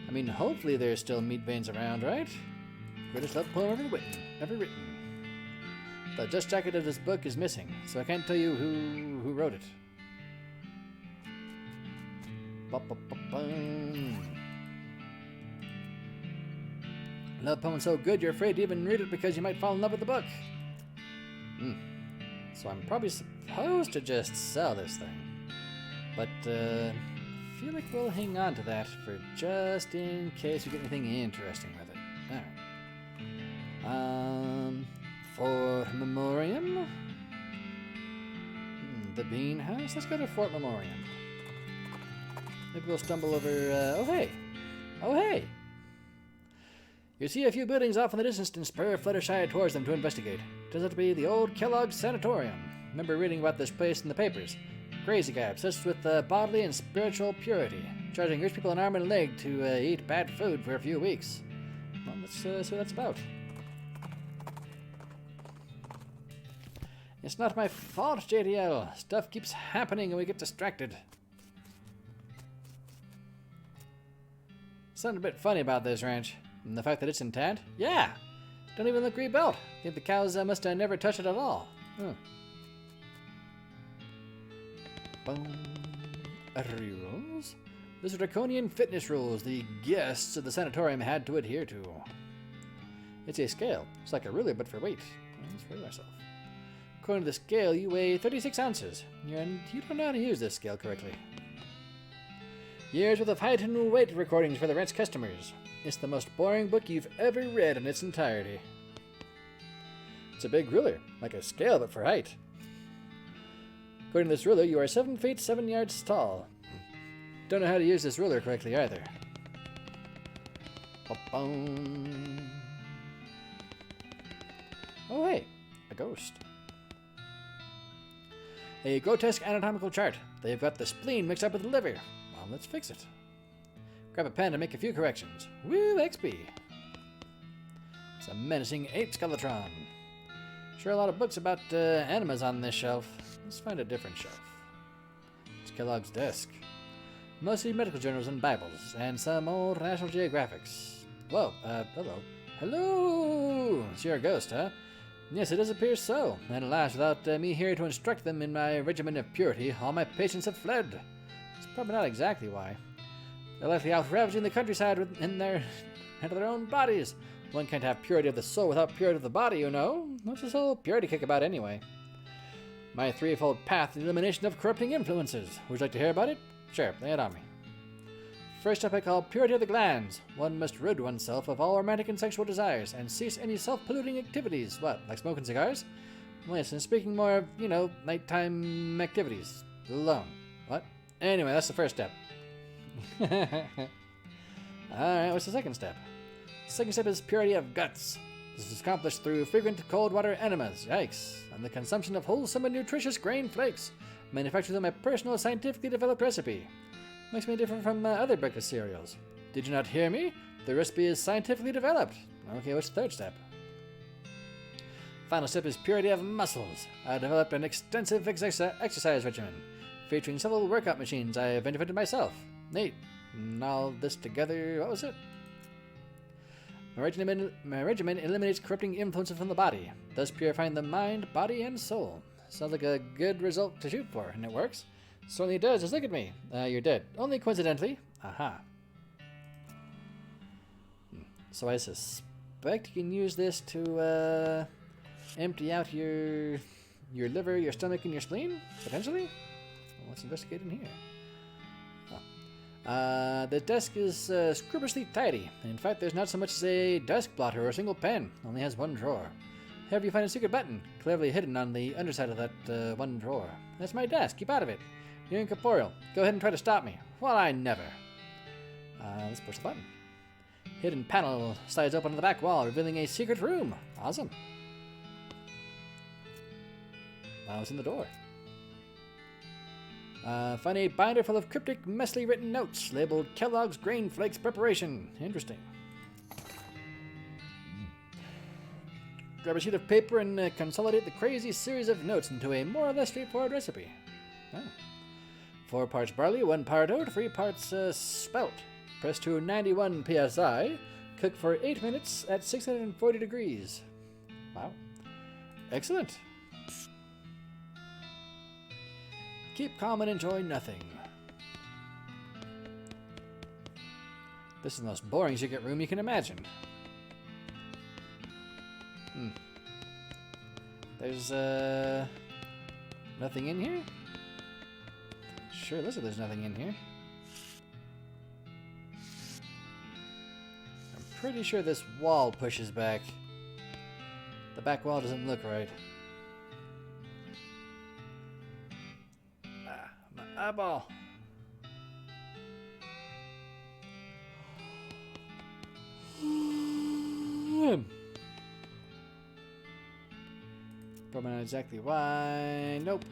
I mean, hopefully there's still meat veins around, right? Greatest love poem ever written. The dust jacket of this book is missing, so I can't tell you who wrote it. Love poem so good you're afraid to even read it because you might fall in love with the book. So I'm probably supposed to just sell this thing. But I feel like we'll hang on to that for just in case we get anything interesting with it. Alright. Fort Memoriam? The Bean House? Let's go to Fort Memoriam. Maybe we'll stumble over... Oh, hey! Oh, hey! You see a few buildings off in the distance and spur Fluttershy towards them to investigate. Turns out to be the old Kellogg Sanatorium. Remember reading about this place in the papers. Crazy guy obsessed with bodily and spiritual purity, charging rich people an arm and a leg to eat bad food for a few weeks. Well, let's see what that's about. It's not my fault, JDL. Stuff keeps happening and we get distracted. Something a bit funny about this ranch. And the fact that it's intact? Yeah! Don't even look rebuilt. Think the cows must have never touched it at all. Rules? These are draconian fitness rules the guests of the sanatorium had to adhere to. It's a scale. It's like a ruler, but for weight. Let's weigh myself. According to the scale, you weigh 36 ounces. And you don't know how to use this scale correctly. Years worth of height and weight recordings for the ranch customers. It's the most boring book you've ever read in its entirety. It's a big ruler, like a scale but for height. According to this ruler, you are 7 feet 7 yards tall. Don't know how to use this ruler correctly either. Oh hey, a ghost. A grotesque anatomical chart. They've got the spleen mixed up with the liver. let's fix it. Grab a pen to make a few corrections. Woo, XP! It's a menacing 8 Skeletron. Sure, a lot of books about animas on this shelf. Let's find a different shelf. It's Kellogg's desk. Mostly medical journals and Bibles, and some old National Geographics. Whoa, hello. Hello! It's your ghost, huh? Yes, it does appear so. And alas, without me here to instruct them in my regimen of purity, all my patients have fled. It's probably not exactly why. They're likely out ravaging the countryside in their own bodies. One can't have purity of the soul without purity of the body, you know. What's this whole purity kick about anyway? My threefold path to the elimination of corrupting influences. Would you like to hear about it? Sure, lay it on me. First up, I call purity of the glands. One must rid oneself of all romantic and sexual desires, and cease any self-polluting activities. What, like smoking cigars? Well, yes, and speaking more of, nighttime activities. Alone. What? Anyway, that's the first step. Alright, what's the second step? The second step is purity of guts. This is accomplished through frequent cold water enemas, yikes, and the consumption of wholesome and nutritious grain flakes, manufactured through my personal scientifically developed recipe. Makes me different from other breakfast cereals. Did you not hear me? The recipe is scientifically developed. Okay, what's the third step? Final step is purity of muscles. I developed an extensive exercise regimen, featuring several workout machines I've invented myself. Neat. And all this together, what was it? My regimen eliminates corrupting influences from the body, thus purifying the mind, body, and soul. Sounds like a good result to shoot for, and it works. Certainly does. Just look at me. You're dead. Only coincidentally. Aha. So I suspect you can use this to empty out your liver, your stomach, and your spleen, potentially. Well, let's investigate in here. The desk is scrupulously tidy. In fact, there's not so much as a desk blotter or a single pen. Only has one drawer. However, you find a secret button, cleverly hidden on the underside of that one drawer. That's my desk. Keep out of it. You're incorporeal. Go ahead and try to stop me. Well, I never. Let's push the button. Hidden panel slides open on the back wall, revealing a secret room. Awesome. Now it's in the door. Find a binder full of cryptic, messily written notes labeled Kellogg's Grain Flakes Preparation. Interesting. Grab a sheet of paper and consolidate the crazy series of notes into a more or less straightforward recipe. Oh. 4 parts barley, 1 part oat, 3 parts spelt. Press to 91 psi. Cook for 8 minutes at 640 degrees. Wow. Excellent. Keep calm and enjoy nothing. This is the most boring secret room you can imagine. There's nothing in here? Sure, looks like there's nothing in here. I'm pretty sure this wall pushes back. The back wall doesn't look right. My eyeball. Probably not exactly why. Nope.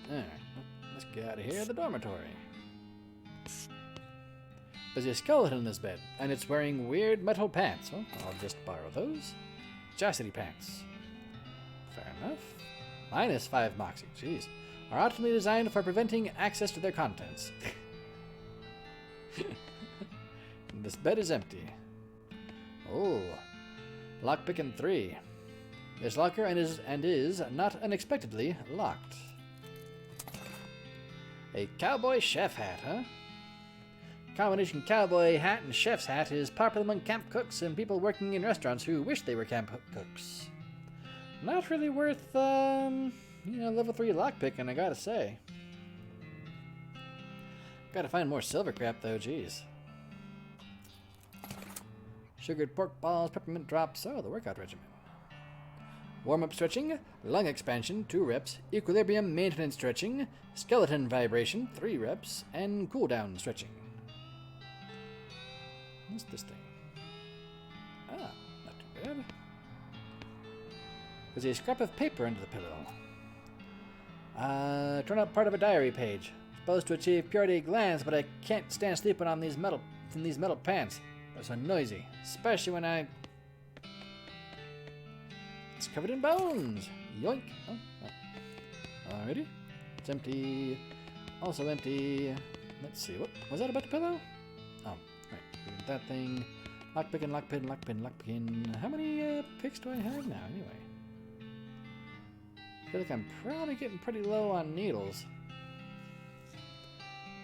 Alright, let's get out of here. The dormitory. There's a skeleton in this bed, and it's wearing weird metal pants. Oh, I'll just borrow those. Chastity pants. Fair enough. -5 moxie. Jeez. Are optimally designed for preventing access to their contents. This bed is empty. Oh. Lockpick in 3. This locker and is not unexpectedly locked. A cowboy chef hat, huh? Combination cowboy hat and chef's hat is popular among camp cooks and people working in restaurants who wish they were camp cooks. Not really worth, level 3 lockpicking, I gotta say. Gotta find more silver crap though, jeez. Sugared pork balls, peppermint drops, oh, the workout regimen. Warm-up stretching, lung expansion, 2 reps, equilibrium maintenance stretching, skeleton vibration, 3 reps, and cool-down stretching. What's this thing? Ah, not too bad. There's a scrap of paper under the pillow. Turn out part of a diary page. supposed to achieve purity glands, but I can't stand sleeping on these metal pants. They're so noisy, especially when I... It's covered in bones. Yoink. Oh, oh. Alrighty. It's empty. Also empty. Let's see. What was that about the pillow? Oh, right. That thing. Lockpicking, lockpin, lockpin, lockpin. How many picks do I have now, anyway? I feel like I'm probably getting pretty low on needles.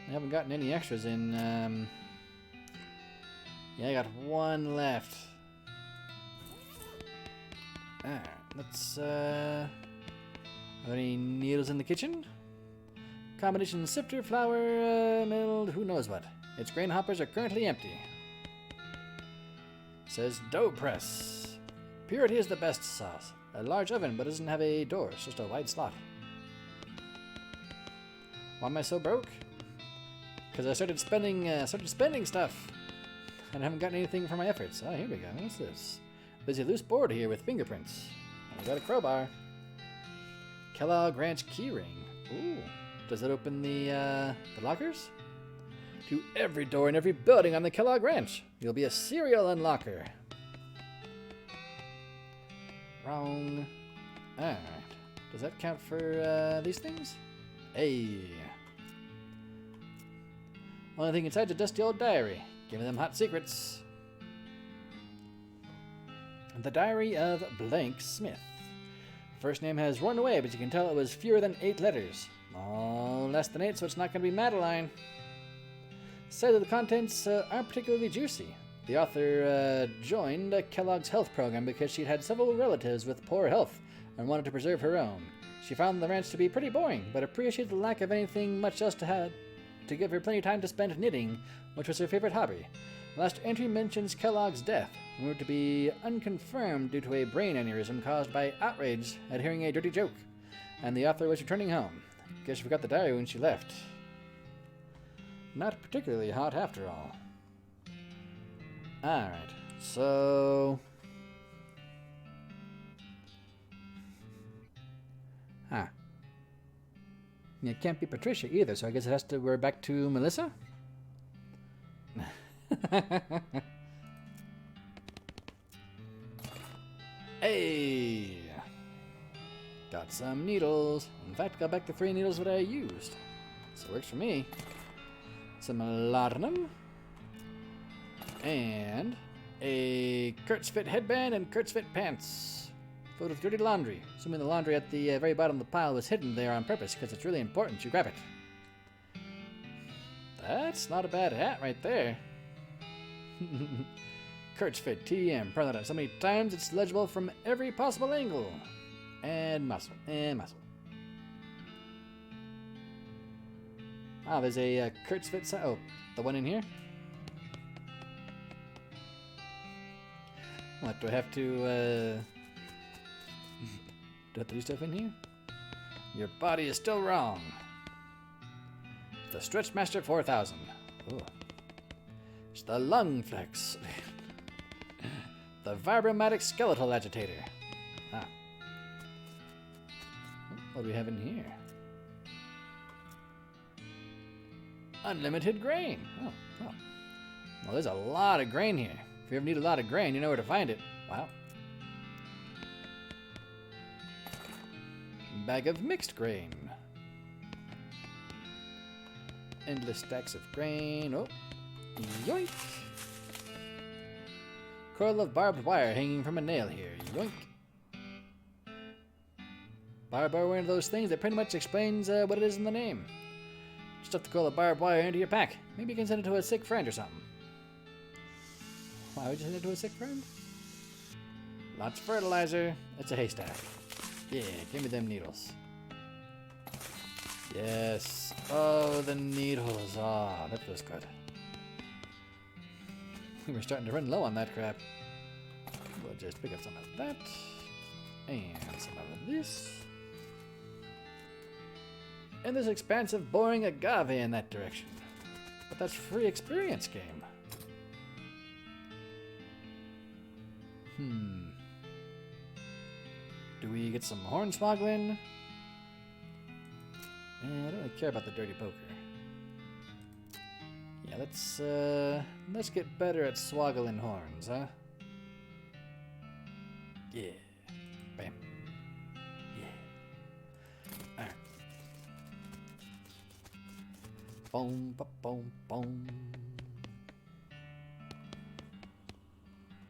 I haven't gotten any extras in. Yeah, I got one left. Alright, let's. Are there any needles in the kitchen? Combination sifter, flour, milled, who knows what. Its grain hoppers are currently empty. Says dough press. Purity is the best sauce. A large oven, but doesn't have a door. It's just a wide slot. Why am I so broke? Because I started spending stuff, and I haven't gotten anything for my efforts. Oh, here we go. What's this? There's a loose board here with fingerprints. I got a crowbar. Kellogg Ranch keyring. Ooh. Does that open the lockers? To every door in every building on the Kellogg Ranch. You'll be a serial unlocker. Wrong. Alright. Does that count for these things? Hey. Only thing inside's a dusty old diary. Giving them hot secrets. The Diary of Blank Smith. First name has run away, but you can tell it was fewer than 8 letters. Oh, less than 8, so it's not going to be Madeline. Said that the contents aren't particularly juicy. The author joined Kellogg's health program because she'd had several relatives with poor health and wanted to preserve her own. She found the ranch to be pretty boring, but appreciated the lack of anything much else to give her plenty of time to spend knitting, which was her favorite hobby. Last entry mentions Kellogg's death, rumored to be unconfirmed due to a brain aneurysm caused by outrage at hearing a dirty joke, and the author was returning home. Guess she forgot the diary when she left. Not particularly hot after all. Alright, so... Huh. It can't be Patricia either, so I guess it has to... We're back to Melissa? Hey! Got some needles. In fact, got back the 3 needles that I used. So it works for me. Some laudanum. And a Kurt's Fit headband and Kurt's Fit pants. Filled with dirty laundry. Assuming the laundry at the very bottom of the pile was hidden there on purpose because it's really important you grab it. That's not a bad hat right there. Kurt's Fit TM. Print that out so many times it's legible from every possible angle. And muscle. And muscle. Ah, there's a Kurt's Fit sign. Oh, the one in here? What, do I have to, do I have to do stuff in here? Your body is still wrong. The Stretchmaster 4000. Ooh. It's the Lung Flex. The Vibromatic Skeletal Agitator. Ah. What do we have in here? Unlimited grain. Oh. Well, there's a lot of grain here. If you ever need a lot of grain, you know where to find it. Wow. Bag of mixed grain. Endless stacks of grain. Oh. Yoink. Coil of barbed wire hanging from a nail here. Yoink. Barbed wire, one of those things that pretty much explains what it is in the name. Stuff the coil of barbed wire into your pack. Maybe you can send it to a sick friend or something. Why would you send it to a sick friend? Lots of fertilizer. It's a haystack. Yeah, give me them needles. Yes. Oh, the needles. Ah, that feels good. We were starting to run low on that crap. We'll just pick up some of that. And some of this. And this expansive, boring agave in that direction. But that's free experience game. Do we get some hornswoggling? I don't really care about the dirty poker. let's get better at swoggling horns, huh? Yeah. Bam. Yeah. Alright. Boom, ba boom, boom.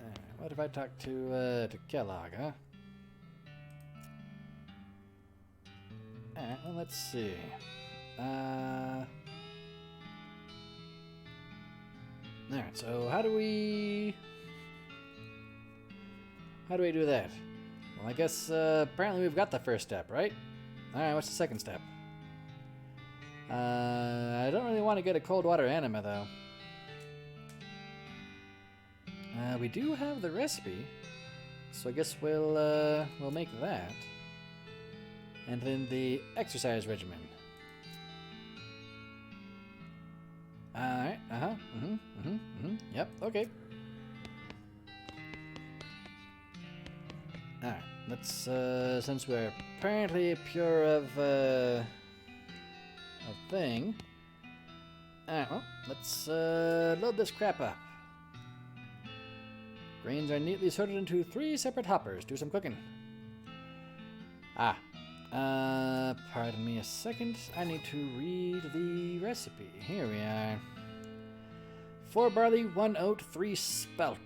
Alright, what if I talk to Kellogg, huh? Alright, well, let's see. Alright, so how do we do that? Well, I guess apparently we've got the first step, right? Alright, what's the second step? I don't really want to get a cold water enema, though. We do have the recipe, so I guess we'll make that. And then the exercise regimen. Alright, yep, okay. Alright, let's, since we're apparently pure of thing. Alright, well, let's, load this crap up. Grains are neatly sorted into 3 separate hoppers. Do some cooking. Pardon me a second. I need to read the recipe. Here we are. 4 barley, 1 oat, 3 spelt.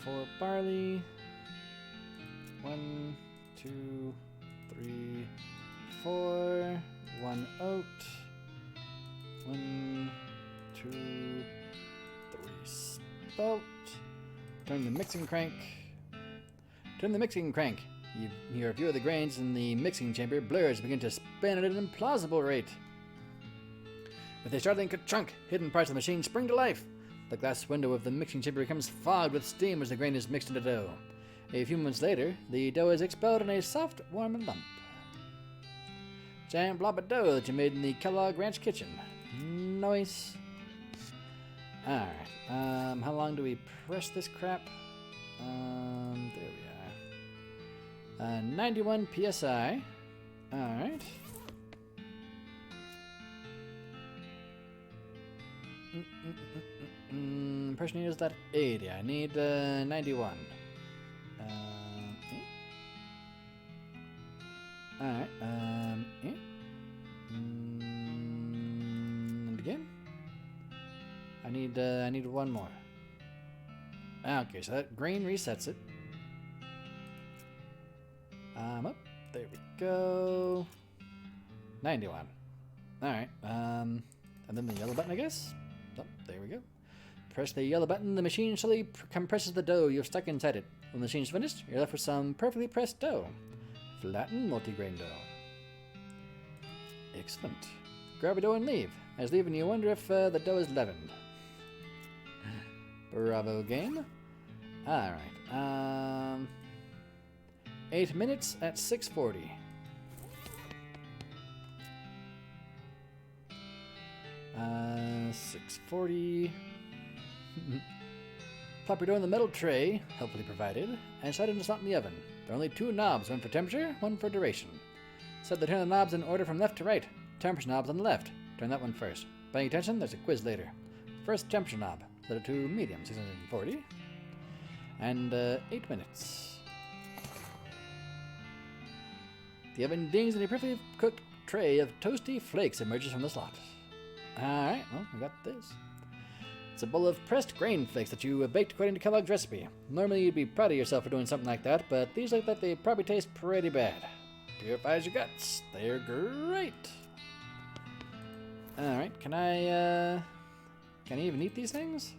4 barley. 1, 2, 3, 4. 1 oat. 1, 2, 3 spelt. Turn the mixing crank. Turn the mixing crank. You hear a few of the grains in the mixing chamber blurs begin to spin at an implausible rate. With a startling ka-chunk, hidden parts of the machine spring to life. The glass window of the mixing chamber becomes fogged with steam as the grain is mixed into dough. A few moments later, the dough is expelled in a soft, warm lump. Giant blob of dough that you made in the Kellogg Ranch kitchen. Nice. Alright. How long do we press this crap? There we are. 91 psi. Alright. Pressure is that 80. I need 91. Alright, and again? I need one more. Okay, so that grain resets it. Up, there we go. 91. Alright, and then the yellow button, I guess? Oh, there we go. Press the yellow button, the machine slowly compresses the dough you've stuck inside it. When the machine's finished, you're left with some perfectly pressed dough. Flattened multigrain dough. Excellent. Grab a dough and leave. As leaving, you wonder if the dough is leavened. Bravo, game. Alright. 8 minutes at 6:40. Uh, 6:40. Plop your dough in the metal tray, helpfully provided, and slide it into slot in the oven. There are only 2 knobs, one for temperature, one for duration. Set the turn of the knobs in order from left to right. Temperature knob's on the left. Turn that one first. Paying attention, there's a quiz later. First temperature knob. Set it to medium, 640. And 8 minutes. The oven dings and a perfectly cooked tray of toasty flakes emerges from the slot. Alright, well, we got this. It's a bowl of pressed grain flakes that you baked according to Kellogg's recipe. Normally you'd be proud of yourself for doing something like that, but these look like they probably taste pretty bad. Purifies your guts. They're great. Alright, can I even eat these things?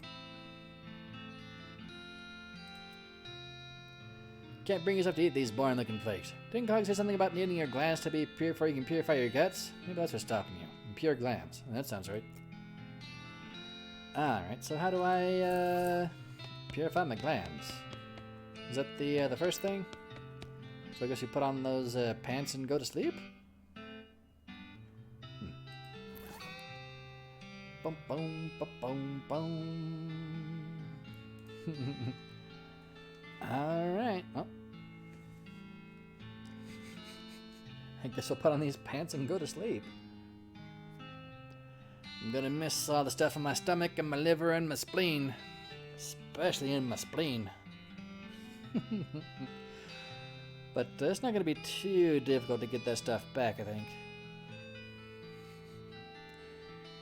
Can't bring yourself to eat these boring looking flakes. Didn't Kellogg say something about needing your glands to be pure before you can purify your guts? Maybe that's what's stopping you. Pure glands. That sounds right. Alright, so how do I purify my glands? Is that the first thing? So I guess you put on those pants and go to sleep? Boom, boom, boom, boom. Alright, well. I guess I'll put on these pants and go to sleep. I'm gonna miss all the stuff in my stomach and my liver and my spleen. Especially in my spleen. But it's not gonna be too difficult to get that stuff back, I think.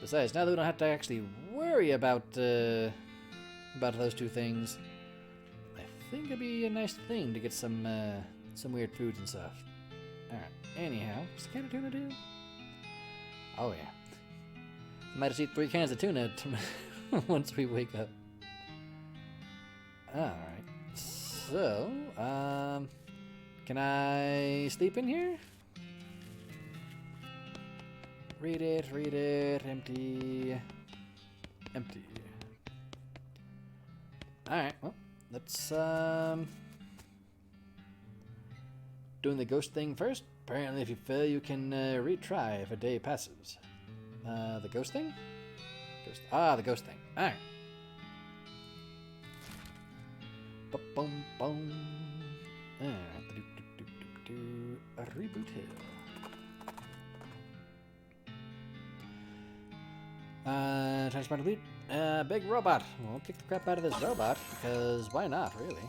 Besides, now that we don't have to actually worry about those two things, I think it'd be a nice thing to get some weird foods and stuff. Alright, anyhow, what's the can of tuna do? Oh yeah. Might just eat 3 cans of tuna once we wake up. Alright, so, can I sleep in here? Read it, empty. Alright, well, let's, doing the ghost thing first. Apparently if you fail, you can, retry if a day passes. The ghost thing? The ghost thing. Alright. Ba-bum, bum. Alright. A reboot here. Transport complete. Big robot. We'll kick the crap out of this robot, because why not, really?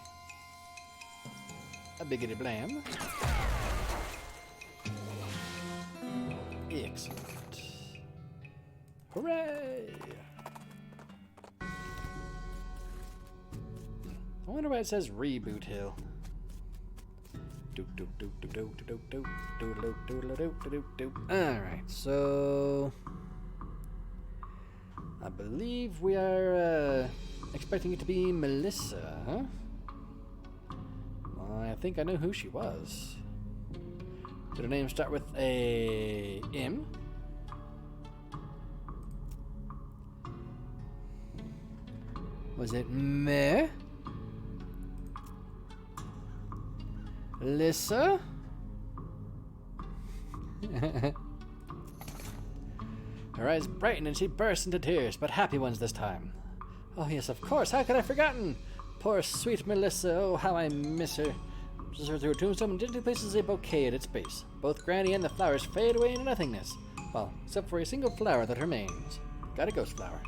A biggity blam. Excellent. Hooray! I wonder why it says Reboot Hill. Alright, so I believe we are expecting it to be Melissa, huh? Well, I think I know who she was. Did her name start with a M? Was it Meh? Lissa? Her eyes brightened and she burst into tears, but happy ones this time. Oh yes, of course, how could I have forgotten? Poor sweet Melissa, oh how I miss her. Just her through a tombstone and gently places a bouquet at its base. Both Granny and the flowers fade away into nothingness. Well, except for a single flower that remains. Got a ghost flower.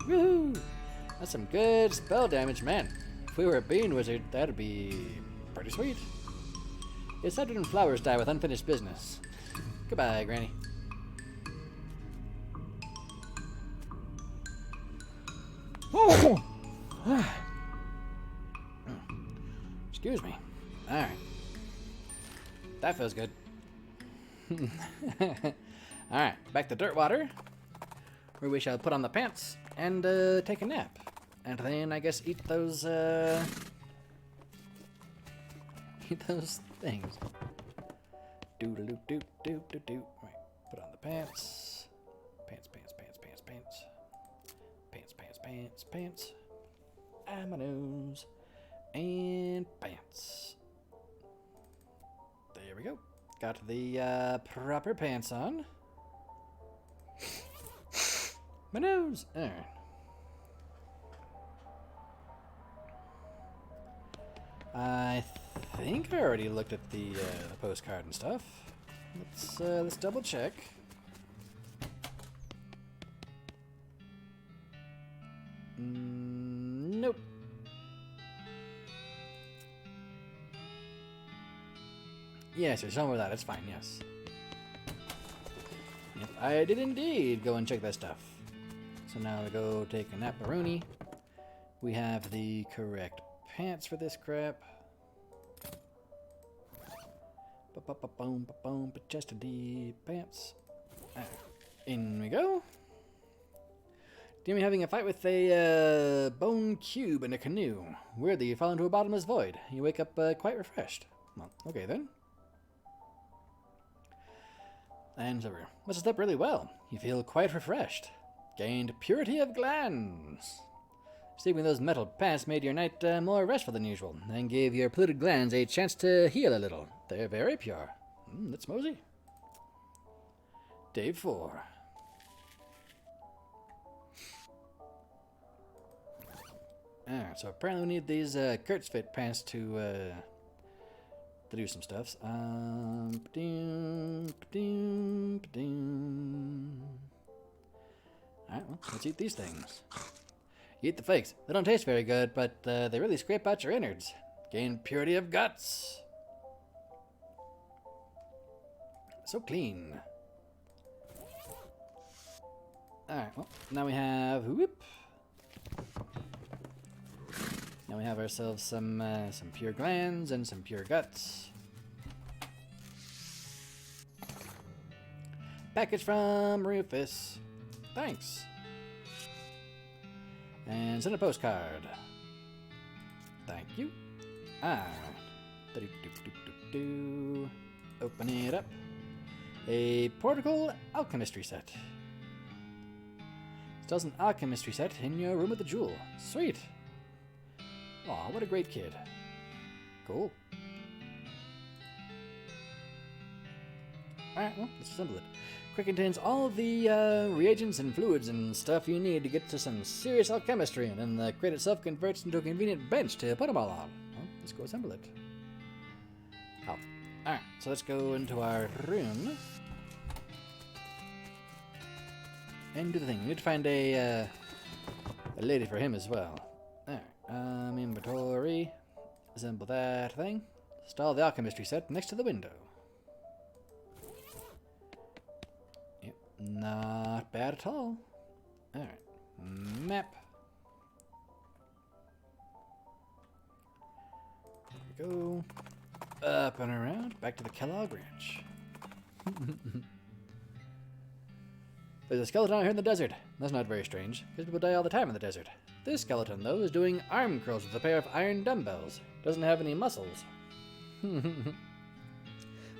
Woohoo! That's some good spell damage, man. If we were a bean wizard, that'd be pretty sweet. It's sad when flowers die with unfinished business. Goodbye, Granny. Oh! Excuse me. Alright. That feels good. Alright, back to Dirtwater, where we shall put on the pants and take a nap. And then I guess eat those things. Do. Right, put on the pants. Pants. And my nose. And pants. There we go. Got the proper pants on. My nose. Alright. I think I already looked at the postcard and stuff. Let's double check. Nope. Yes, there's somewhere that. It's fine. Yes. Yep, I did indeed go and check that stuff. So now we go take a naparoni. We have the correct pants for this crap. Just the pants. In we go. Jimmy having a fight with a bone cube in a canoe. Weirdly, you fall into a bottomless void. You wake up quite refreshed. Well, okay then. And so must have slept really well. You feel quite refreshed. Gained purity of glands. Sleeping those metal pants made your night more restful than usual, and gave your polluted glands a chance to heal a little. They're very pure. That's mosey. Day 4. Alright, so apparently we need these Kurt's Fit pants to to do some stuffs. Alright, well, let's eat these things. Eat the flakes. They don't taste very good, but they really scrape out your innards. Gain purity of guts. So clean. Alright, well, now we have... Whoop. Now we have ourselves some pure glands and some pure guts. Package from Rufus. Thanks. And send a postcard. Thank you. Open it up. A portable alchemistry set. Installs an alchemistry set in your room with the jewel. Sweet. Aw, what a great kid. Cool. Alright, well, let's assemble it. Quick contains all the reagents and fluids and stuff you need to get to some serious alchemistry, and then the crate itself converts into a convenient bench to put them all on. Well, let's go assemble it. Oh. Alright, so let's go into our room. And do the thing. We need to find a lady for him as well. Alright, inventory. Assemble that thing. Install the alchemistry set next to the window. Yep, not bad at all. Alright, map. There we go. Up and around, back to the Kellogg Ranch. There's a skeleton out here in the desert. That's not very strange, because people die all the time in the desert. This skeleton, though, is doing arm curls with a pair of iron dumbbells. Doesn't have any muscles.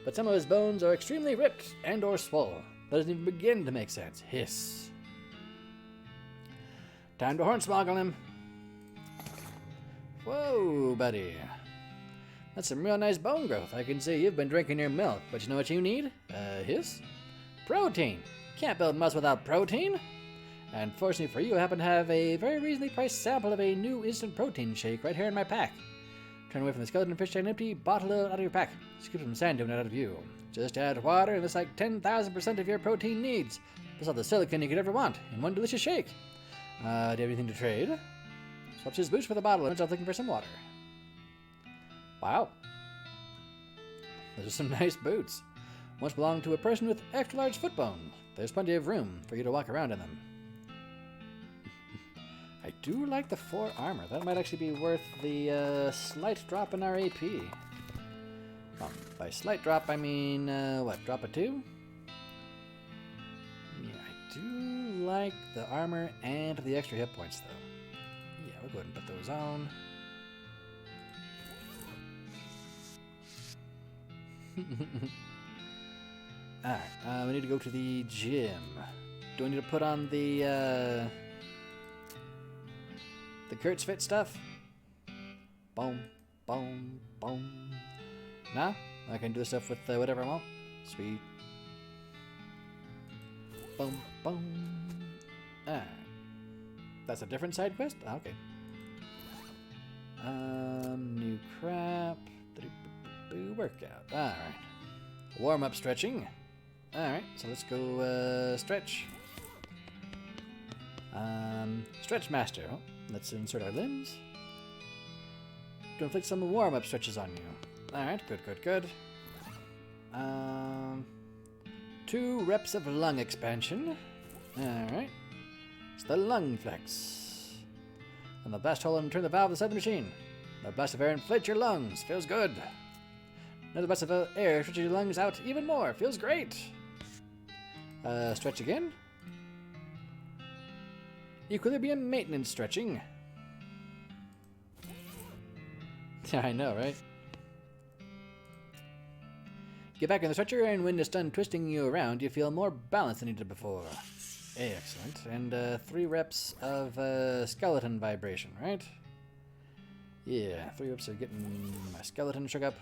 But some of his bones are extremely ripped and or swole. Doesn't even begin to make sense. Hiss. Time to hornswoggle him. Whoa, buddy. That's some real nice bone growth. I can see you've been drinking your milk, but you know what you need? Hiss? Protein. Can't build muscle without protein. And fortunately for you, I happen to have a very reasonably priced sample of a new instant protein shake right here in my pack. Turn away from the skeleton fish and empty, bottle it out of your pack. Scoop some sand dune out of view. Just add water and it's like 10,000% of your protein needs. Plus all the silicon you could ever want in one delicious shake. Do you have anything to trade? Swaps his boots for the bottle and ends up looking for some water. Wow. Those are some nice boots. Once belonged to a person with extra large foot bones. There's plenty of room for you to walk around in them. I do like the 4 armor. That might actually be worth the slight drop in our AP. Well, by slight drop, I mean, what, drop a 2? Yeah, I do like the armor and the extra hit points, though. Yeah, we'll go ahead and put those on. Alright, we need to go to the gym. Do I need to put on the Kurt's Fit stuff? Boom, boom, boom. Nah, I can do stuff with whatever I want. Sweet. Boom, boom. Alright. That's a different side quest? Okay. New crap. Workout. Alright. Warm-up stretching. Alright, so let's go stretch. Stretch master. Oh, let's insert our limbs. To inflict some warm-up stretches on you. Alright, good, good, good. 2 reps of lung expansion. Alright. It's the lung flex. And the blast hole and turn the valve inside the machine. The blast of air inflates your lungs. Feels good. Another blast of air stretches your lungs out even more. Feels great. Stretch again. Equilibrium maintenance stretching. Yeah, I know, right? Get back in the stretcher, and when it's done twisting you around, you feel more balanced than you did before. Excellent. And 3 reps of skeleton vibration, right? Yeah, 3 reps of getting my skeleton shook up.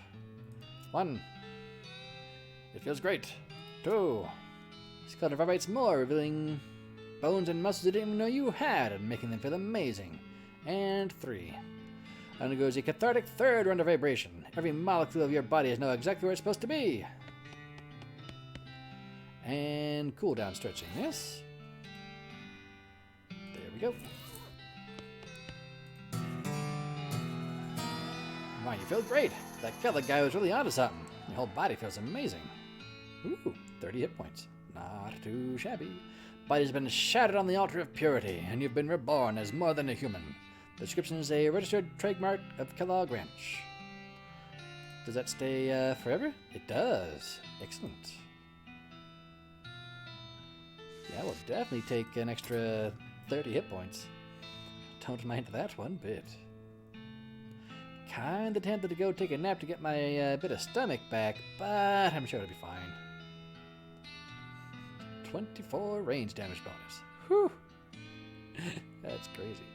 1. It feels great. 2. Skeleton vibrates more, revealing bones and muscles you didn't even know you had and making them feel amazing. And 3. Undergoes a cathartic third round of vibration. Every molecule of your body is now exactly where it's supposed to be. And cooldown stretching, yes? There we go. Wow, you feel great. That Kellogg guy was really onto something. Your whole body feels amazing. Ooh, 30 hit points. Not too shabby. Body's been shattered on the altar of purity, and you've been reborn as more than a human. The description is a registered trademark of Kellogg Ranch. Does that stay forever? It does. Excellent. Yeah, we'll definitely take an extra 30 hit points. Don't mind that one bit. Kinda tempted to go take a nap to get my bit of stomach back, but I'm sure it'll be fine. 24 range damage bonus. Whew! That's crazy.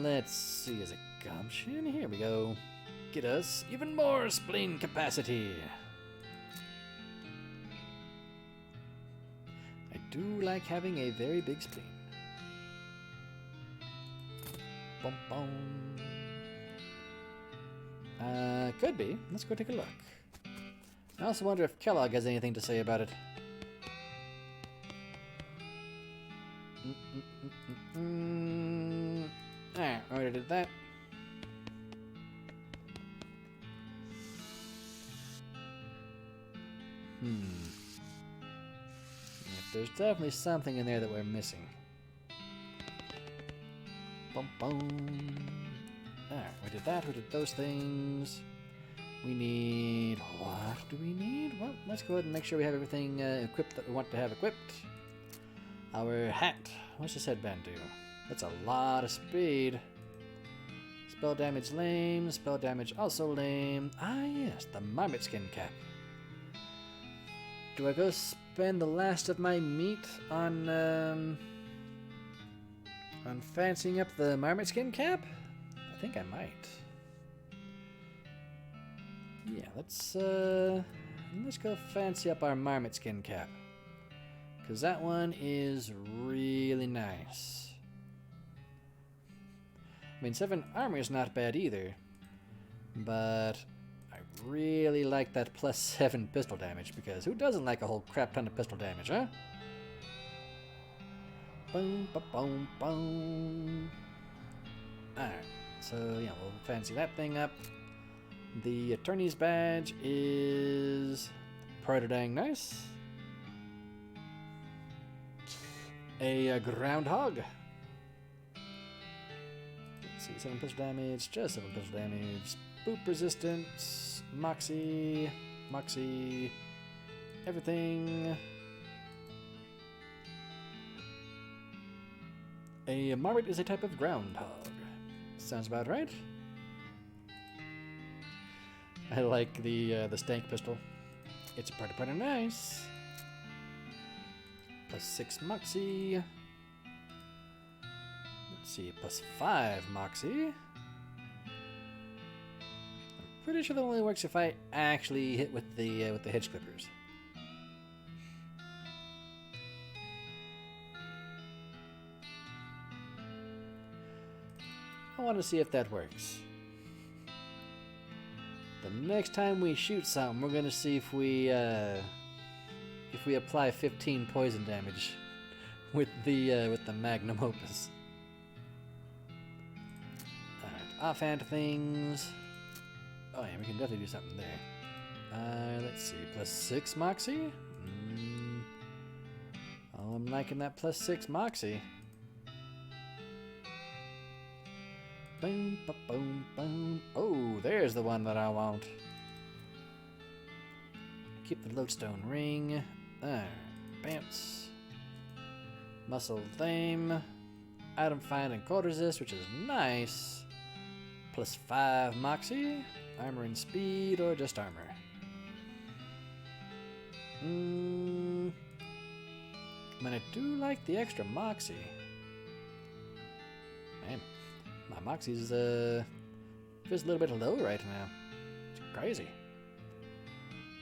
Let's see, is it gumption? Here we go. Get us even more spleen capacity. I do like having a very big spleen. Boom, boom. Could be. Let's go take a look. I also wonder if Kellogg has anything to say about it. Alright, already did that. There's definitely something in there that we're missing. Bum bum. Alright, we did that, we did those things. We need... what do we need? Well, let's go ahead and make sure we have everything equipped that we want to have equipped. Our hat. What's this headband do? That's a lot of speed. Spell damage lame, spell damage also lame. Ah yes, the marmot skin cap. Do I go spend the last of my meat on fancying up the marmot skin cap? I think I might. Yeah, let's go fancy up our marmot skin cap. Because that one is really nice. I mean, 7 armor is not bad either. But I really like that plus 7 pistol damage. Because who doesn't like a whole crap ton of pistol damage, huh? Boom, ba boom, boom. Alright, so yeah, we'll fancy that thing up. The attorney's badge is pretty dang nice. A groundhog. Let's see, 7 pistol damage, just 7 pistol damage. Boop resistance, moxie, everything. A marmot is a type of groundhog. Sounds about right. I like the stank pistol. It's pretty nice. Plus 6 moxie. Let's see, plus 5 moxie. I'm pretty sure that only works if I actually hit with the hedge clippers. I want to see if that works. The next time we shoot something, we're gonna see if we apply 15 poison damage with the magnum opus. Alright, offhand things. Oh yeah, we can definitely do something there. Let's see, plus 6 moxie. Oh, I'm liking that plus 6 moxie. Boom, ba boom, boom. Oh, there's the one that I want. Keep the lodestone ring. Bounce. Muscle lame. Item find and cold resist, which is nice. Plus 5 moxie. Armor and speed, or just armor. I mean, I do like the extra moxie. Man. My moxie's just a little bit low right now. It's crazy.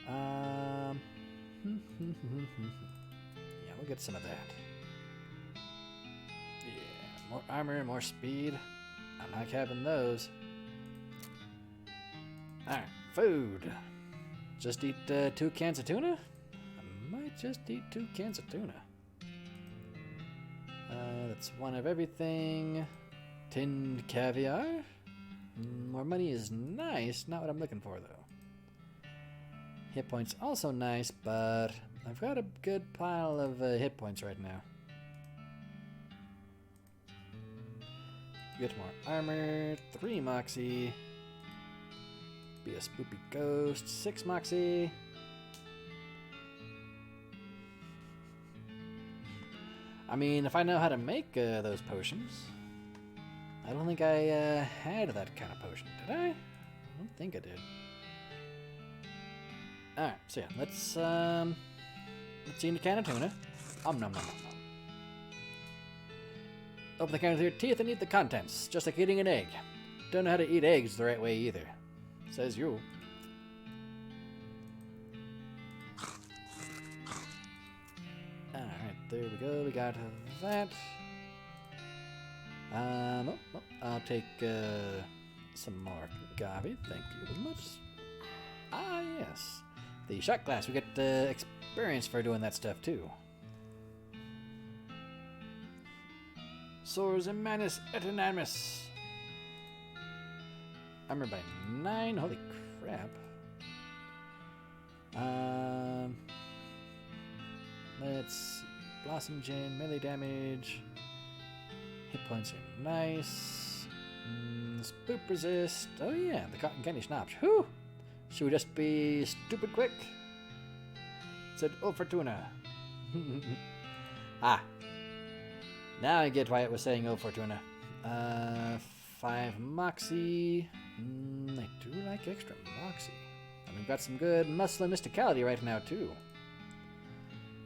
Yeah, we'll get some of that. Yeah, more armor, more speed. I like having those. Alright, food. Just eat 2 cans of tuna? I might just eat 2 cans of tuna. That's 1 of everything. Tinned caviar. More money is nice, not what I'm looking for though. Hit points also nice, but I've got a good pile of hit points right now. Get more armor, 3 moxie. Be a spoopy ghost, 6 moxie. I mean, if I know how to make those potions. I don't think I had that kind of potion, did I? I don't think I did. Alright, so yeah, let's eat a can of tuna. Nom nom nom nom. Open the can with your teeth and eat the contents, just like eating an egg. Don't know how to eat eggs the right way either. Says you. Alright, there we go, we got that. I'll take some more agave, thank you very much. Ah, yes. The shot glass, we get experience for doing that stuff too. Sores Immanus et Animus. Armor by 9, holy crap. Let's see. Blossom Gin, melee damage. Hit points are nice. Spook resist. Oh yeah, the cotton candy schnapps. Whew! Should we just be stupid quick? It said, oh, Fortuna. Ah. Now I get why it was saying oh, Fortuna. 5 moxie. I do like extra moxie. And we've got some good muscle and mysticality right now too.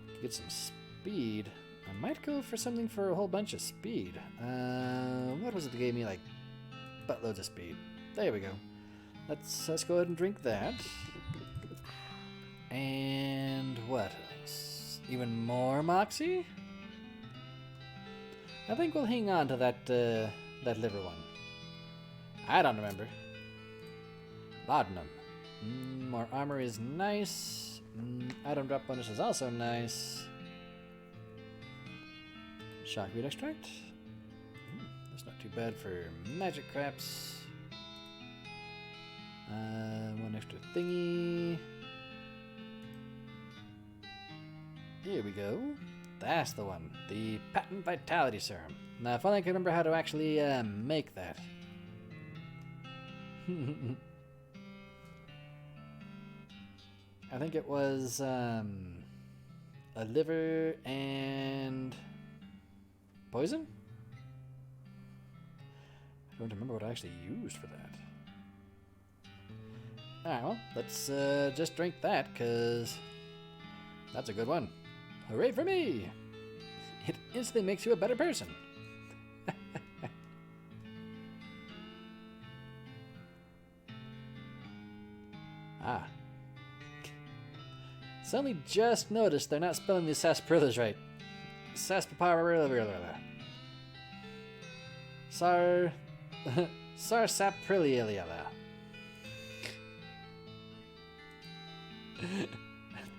To get some speed. I might go for something for a whole bunch of speed. What was it that gave me like buttloads of speed? There we go. Let's go ahead and drink that. And what else? Even more moxie? I think we'll hang on to that liver one. I don't remember. Laudanum. More armor is nice. Item drop bonus is also nice. Shockweed extract. That's not too bad for magic craps. 1 extra thingy. Here we go. That's the one. The Patent Vitality Serum. Now, if only I could remember how to actually make that. I think it was a liver and poison? I don't remember what I actually used for that. Alright, well, let's just drink that, because that's a good one. Hooray for me! It instantly makes you a better person. Ah. Suddenly just noticed they're not spelling these sarsaparillas right. Sarsaparilla. Sarsaparilla.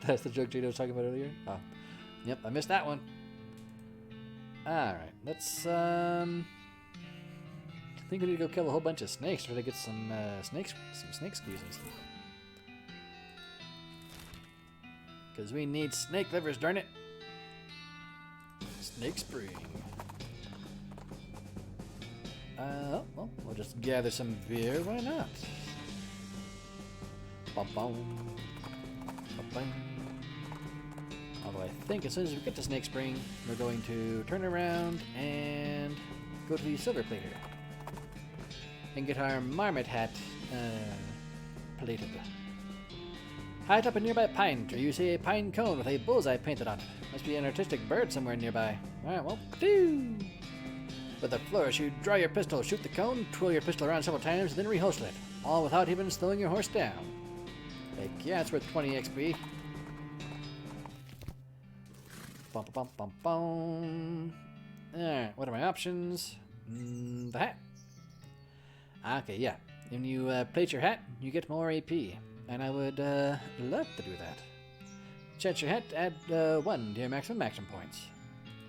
That's the joke Jada was talking about earlier? Oh. Yep, I missed that one. Alright, let's, I think we need to go kill a whole bunch of snakes to get some snake squeezes. Because we need snake livers, darn it. Snake spring. Well, we'll just gather some beer, why not? Bum-bum. Bum-bum. Although I think as soon as we get to Snake Spring, we're going to turn around and go to the Silver Plater and get our marmot hat plated. High atop a nearby pine tree, you see a pine cone with a bullseye painted on it. Must be an artistic bird somewhere nearby. Alright, well, doo! With a flourish, you draw your pistol, shoot the cone, twirl your pistol around several times, then reholster it, all without even slowing your horse down. Like, yeah, it's worth 20 XP. Bum bum bum bum. Alright, what are my options? The hat. Okay, yeah. When you plate your hat, you get more AP. And I would love to do that. Change your hat, add 1 to your maximum action points.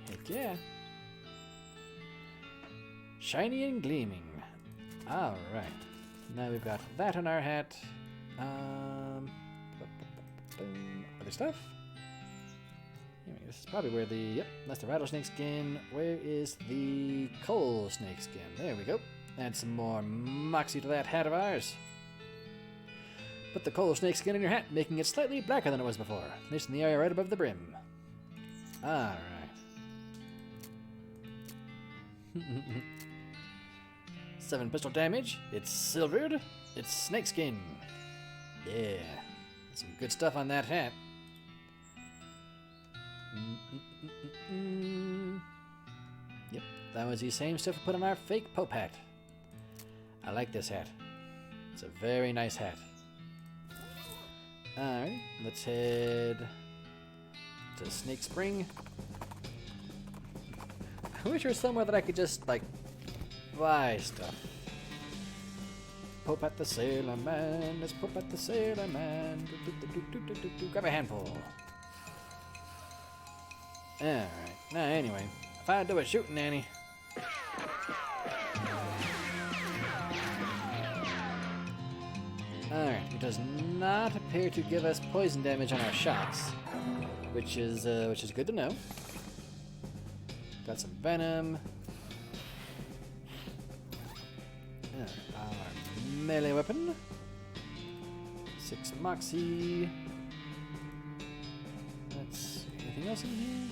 Heck yeah. Shiny and gleaming. Alright. Now we've got that on our hat. Other stuff? This is probably where the... Yep, that's the rattlesnake skin. Where is the coal snake skin? There we go. Add some more moxie to that hat of ours. Put the coal snake skin in your hat, making it slightly blacker than it was before. At least in the area right above the brim. Alright. 7 pistol damage. It's silvered. It's snakeskin. Yeah. Some good stuff on that hat. Yep, that was the same stuff we put on our fake Pope hat. I like this hat. It's a very nice hat. Alright, let's head to Snake Spring. I wish there was somewhere that I could just, like, buy stuff. Pope at the Sailor Man, let's Pope at the Sailor Man. Grab a handful. Alright, now anyway, if I do a shooting, Annie. Alright, it does not appear to give us poison damage on our shots, which is good to know. Got some venom. Our melee weapon. 6 moxie. Let's see, anything else in here?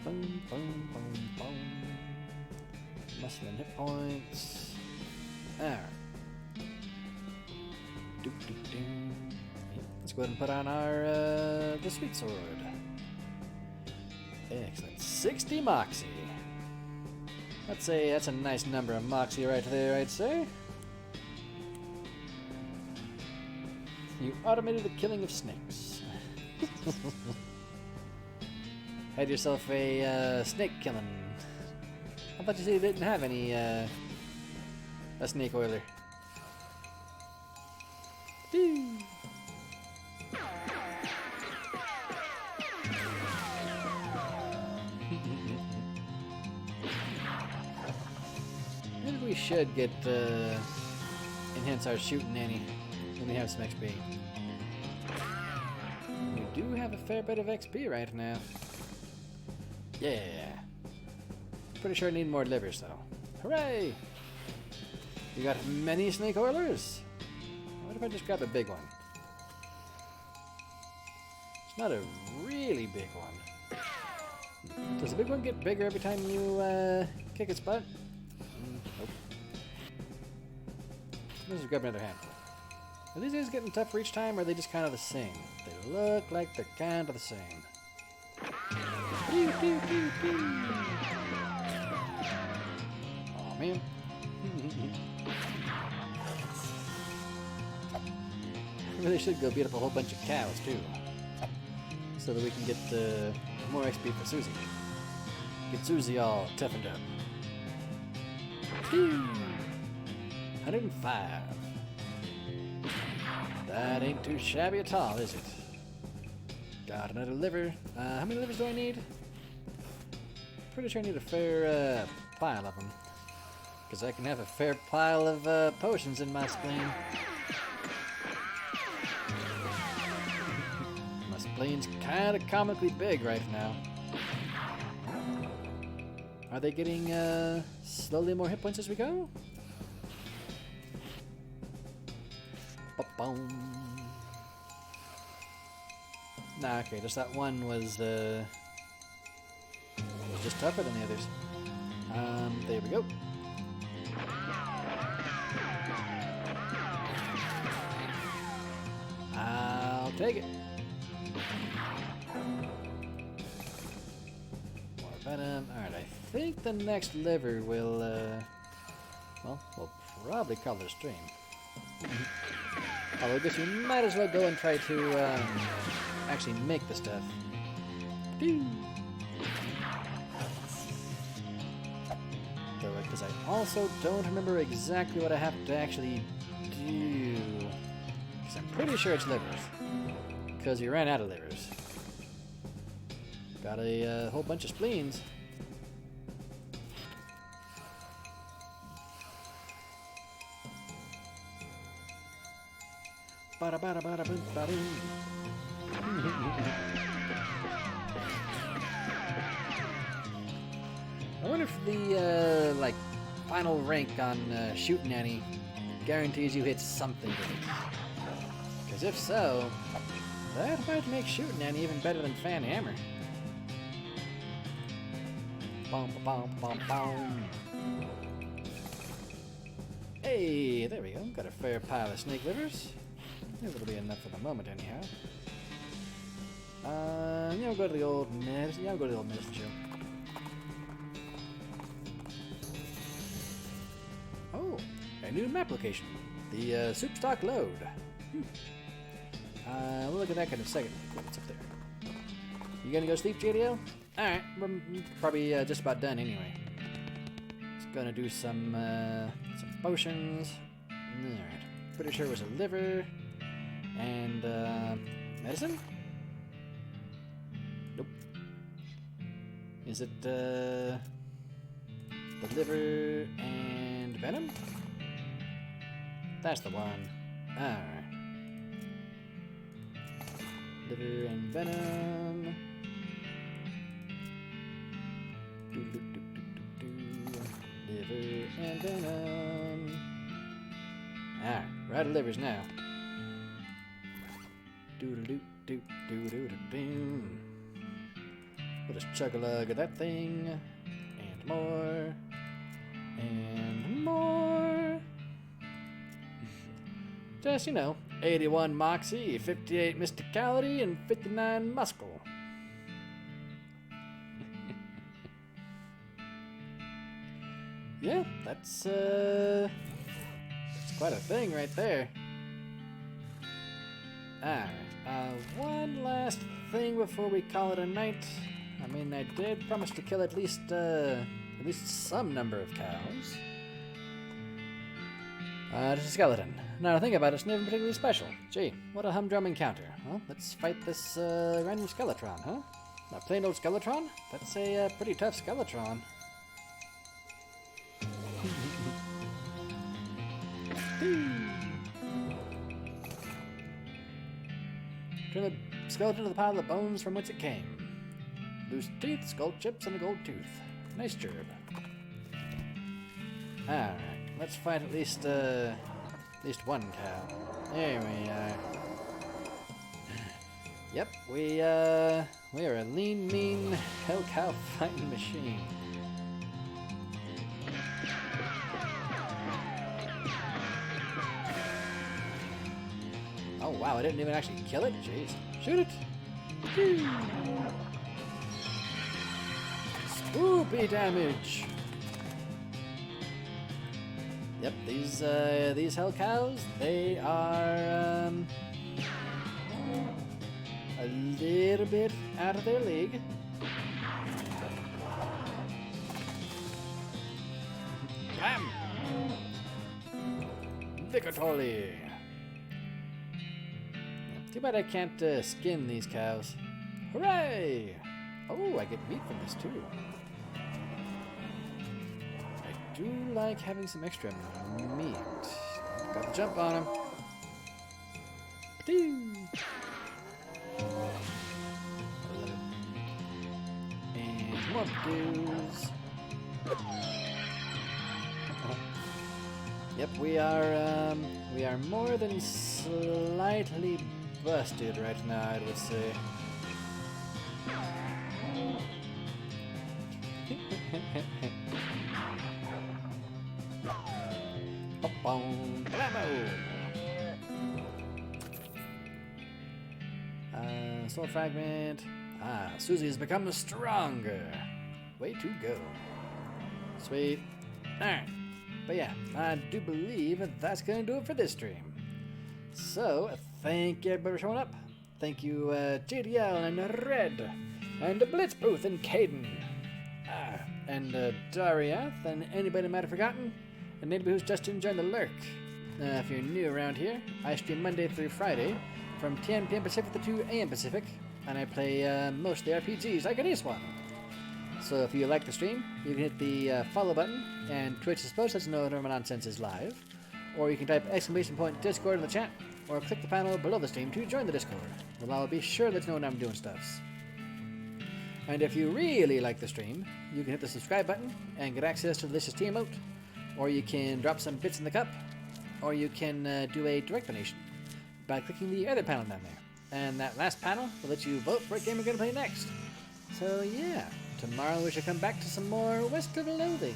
Boom, boom, boom, boom. Muscle and hit points. Alright. Let's go ahead and put on our the sweet sword. Excellent. 60 moxie. Let's say that's a nice number of moxie right there, I'd say. You automated the killing of snakes. Had yourself a snake killing. I thought you said you didn't have any a snake oiler. Maybe we should get enhance our shooting, Annie, when we have some XP. We do have a fair bit of XP right now. Yeah. Pretty sure I need more livers though. Hooray! You got many snake oilers? What if I just grab a big one? It's not a really big one. Does the big one get bigger every time you kick its butt? Nope. Let's just grab another handful. Are these guys getting tougher each time, or are they just kind of the same? They look like they're kind of the same. Pew, pew, pew, pew. Aw, man. I really should go beat up a whole bunch of cows, too. So that we can get more XP for Susie. Get Susie all toughened up. Pew! 105. That ain't too shabby at all, is it? Got another liver. How many livers do I need? Pretty sure I need a fair pile of them. Because I can have a fair pile of potions in my spleen. My spleen's kind of comically big right now. Are they getting slowly more hit points as we go? Ba-boom. Nah, okay, just that one was just tougher than the others. There we go. I'll take it. More venom. Alright, I think the next liver will, well, we'll probably color stream. Although I guess you might as well go and try to actually make the stuff. Though because I also don't remember exactly what I have to actually do. Because I'm pretty sure it's livers. Because we ran out of livers. Got a whole bunch of spleens. Bada bada bada boom bada boom. I wonder if the like final rank on Shootin' Annie guarantees you hit something with it. Because if so, that might make Shootin' Annie even better than Fan Hammer. Bom bom bom bom. Hey, there we go. Got a fair pile of snake livers. It'll be enough for the moment, anyhow. Yeah, we'll go to the old medicine. Yeah, we'll go to the old medicine show. Oh, a new map location. The soup stock load. We'll look at that in a second. What's up there? You gonna go sleep, JDL? Alright, we're probably just about done anyway. Just gonna do some potions. Alright, pretty sure it was a liver. And, medicine? Nope. Is it, the liver and venom? That's the one. Alright. Liver and venom. Liver and venom. Alright, we're out of livers now. Doo-doo-doo-doo-doo-doo-doo. We'll just chug a lug of that thing. And more. And more. Just, 81 Moxie, 58 Mysticality, and 59 Muscle. Yeah, that's quite a thing right there. Alright, one last thing before we call it a night. I mean, I did promise to kill at least some number of cows. Just a skeleton. Now to think about it, it's never particularly special. Gee, what a humdrum encounter. Well, let's fight this random Skeletron, huh? A plain old Skeletron? That's a pretty tough Skeletron. Turn the skeleton to the pile of bones from whence it came. Loose teeth, skull chips, and a gold tooth. Nice job. Alright, let's find at least one cow. There we are. Yep, we are a lean, mean, hell cow fighting machine. Oh wow, I didn't even actually kill it? Jeez. Shoot it! Spoopy damage! Yep, these hell cows, they are a little bit out of their league. Bam! Vicatory! Too bad I can't skin these cows. Hooray! Oh, I get meat from this too. I do like having some extra meat. Got the jump on him. And more dudes. Yep, we are more than slightly busted right now, I would say. Soul fragment. Susie has become stronger. Way to go. Sweet. Alright. But yeah, I do believe that's going to do it for this stream. So, thank you everybody for showing up. Thank you, JDL and Red, and Blitzbooth and Caden. and Dariath, and anybody might have forgotten, and anybody who's just enjoying the lurk. If you're new around here, I stream Monday through Friday from 10 p.m. Pacific to 2 a.m. Pacific, and I play mostly RPGs like an one. So if you like the stream, you can hit the follow button, and Twitch is supposed to know Normal Nonsense is live, or you can type !Discord in the chat, or click the panel below the stream to join the Discord. Well, I'll be sure that you know when I'm doing stuffs. And if you really like the stream, you can hit the subscribe button and get access to the Delicious Tea emote, or you can drop some bits in the cup, or you can do a direct donation by clicking the other panel down there. And that last panel will let you vote for what game you're going to play next. So yeah, tomorrow we should come back to some more West of Loathing.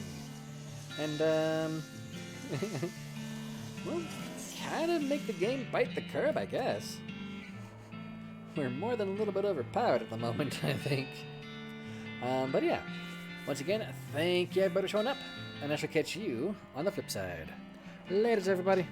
And, well, kind of make the game bite the curb, I guess. We're more than a little bit overpowered at the moment, I think. But yeah, once again, thank you everybody for showing up, and I shall catch you on the flip side. Laters, everybody.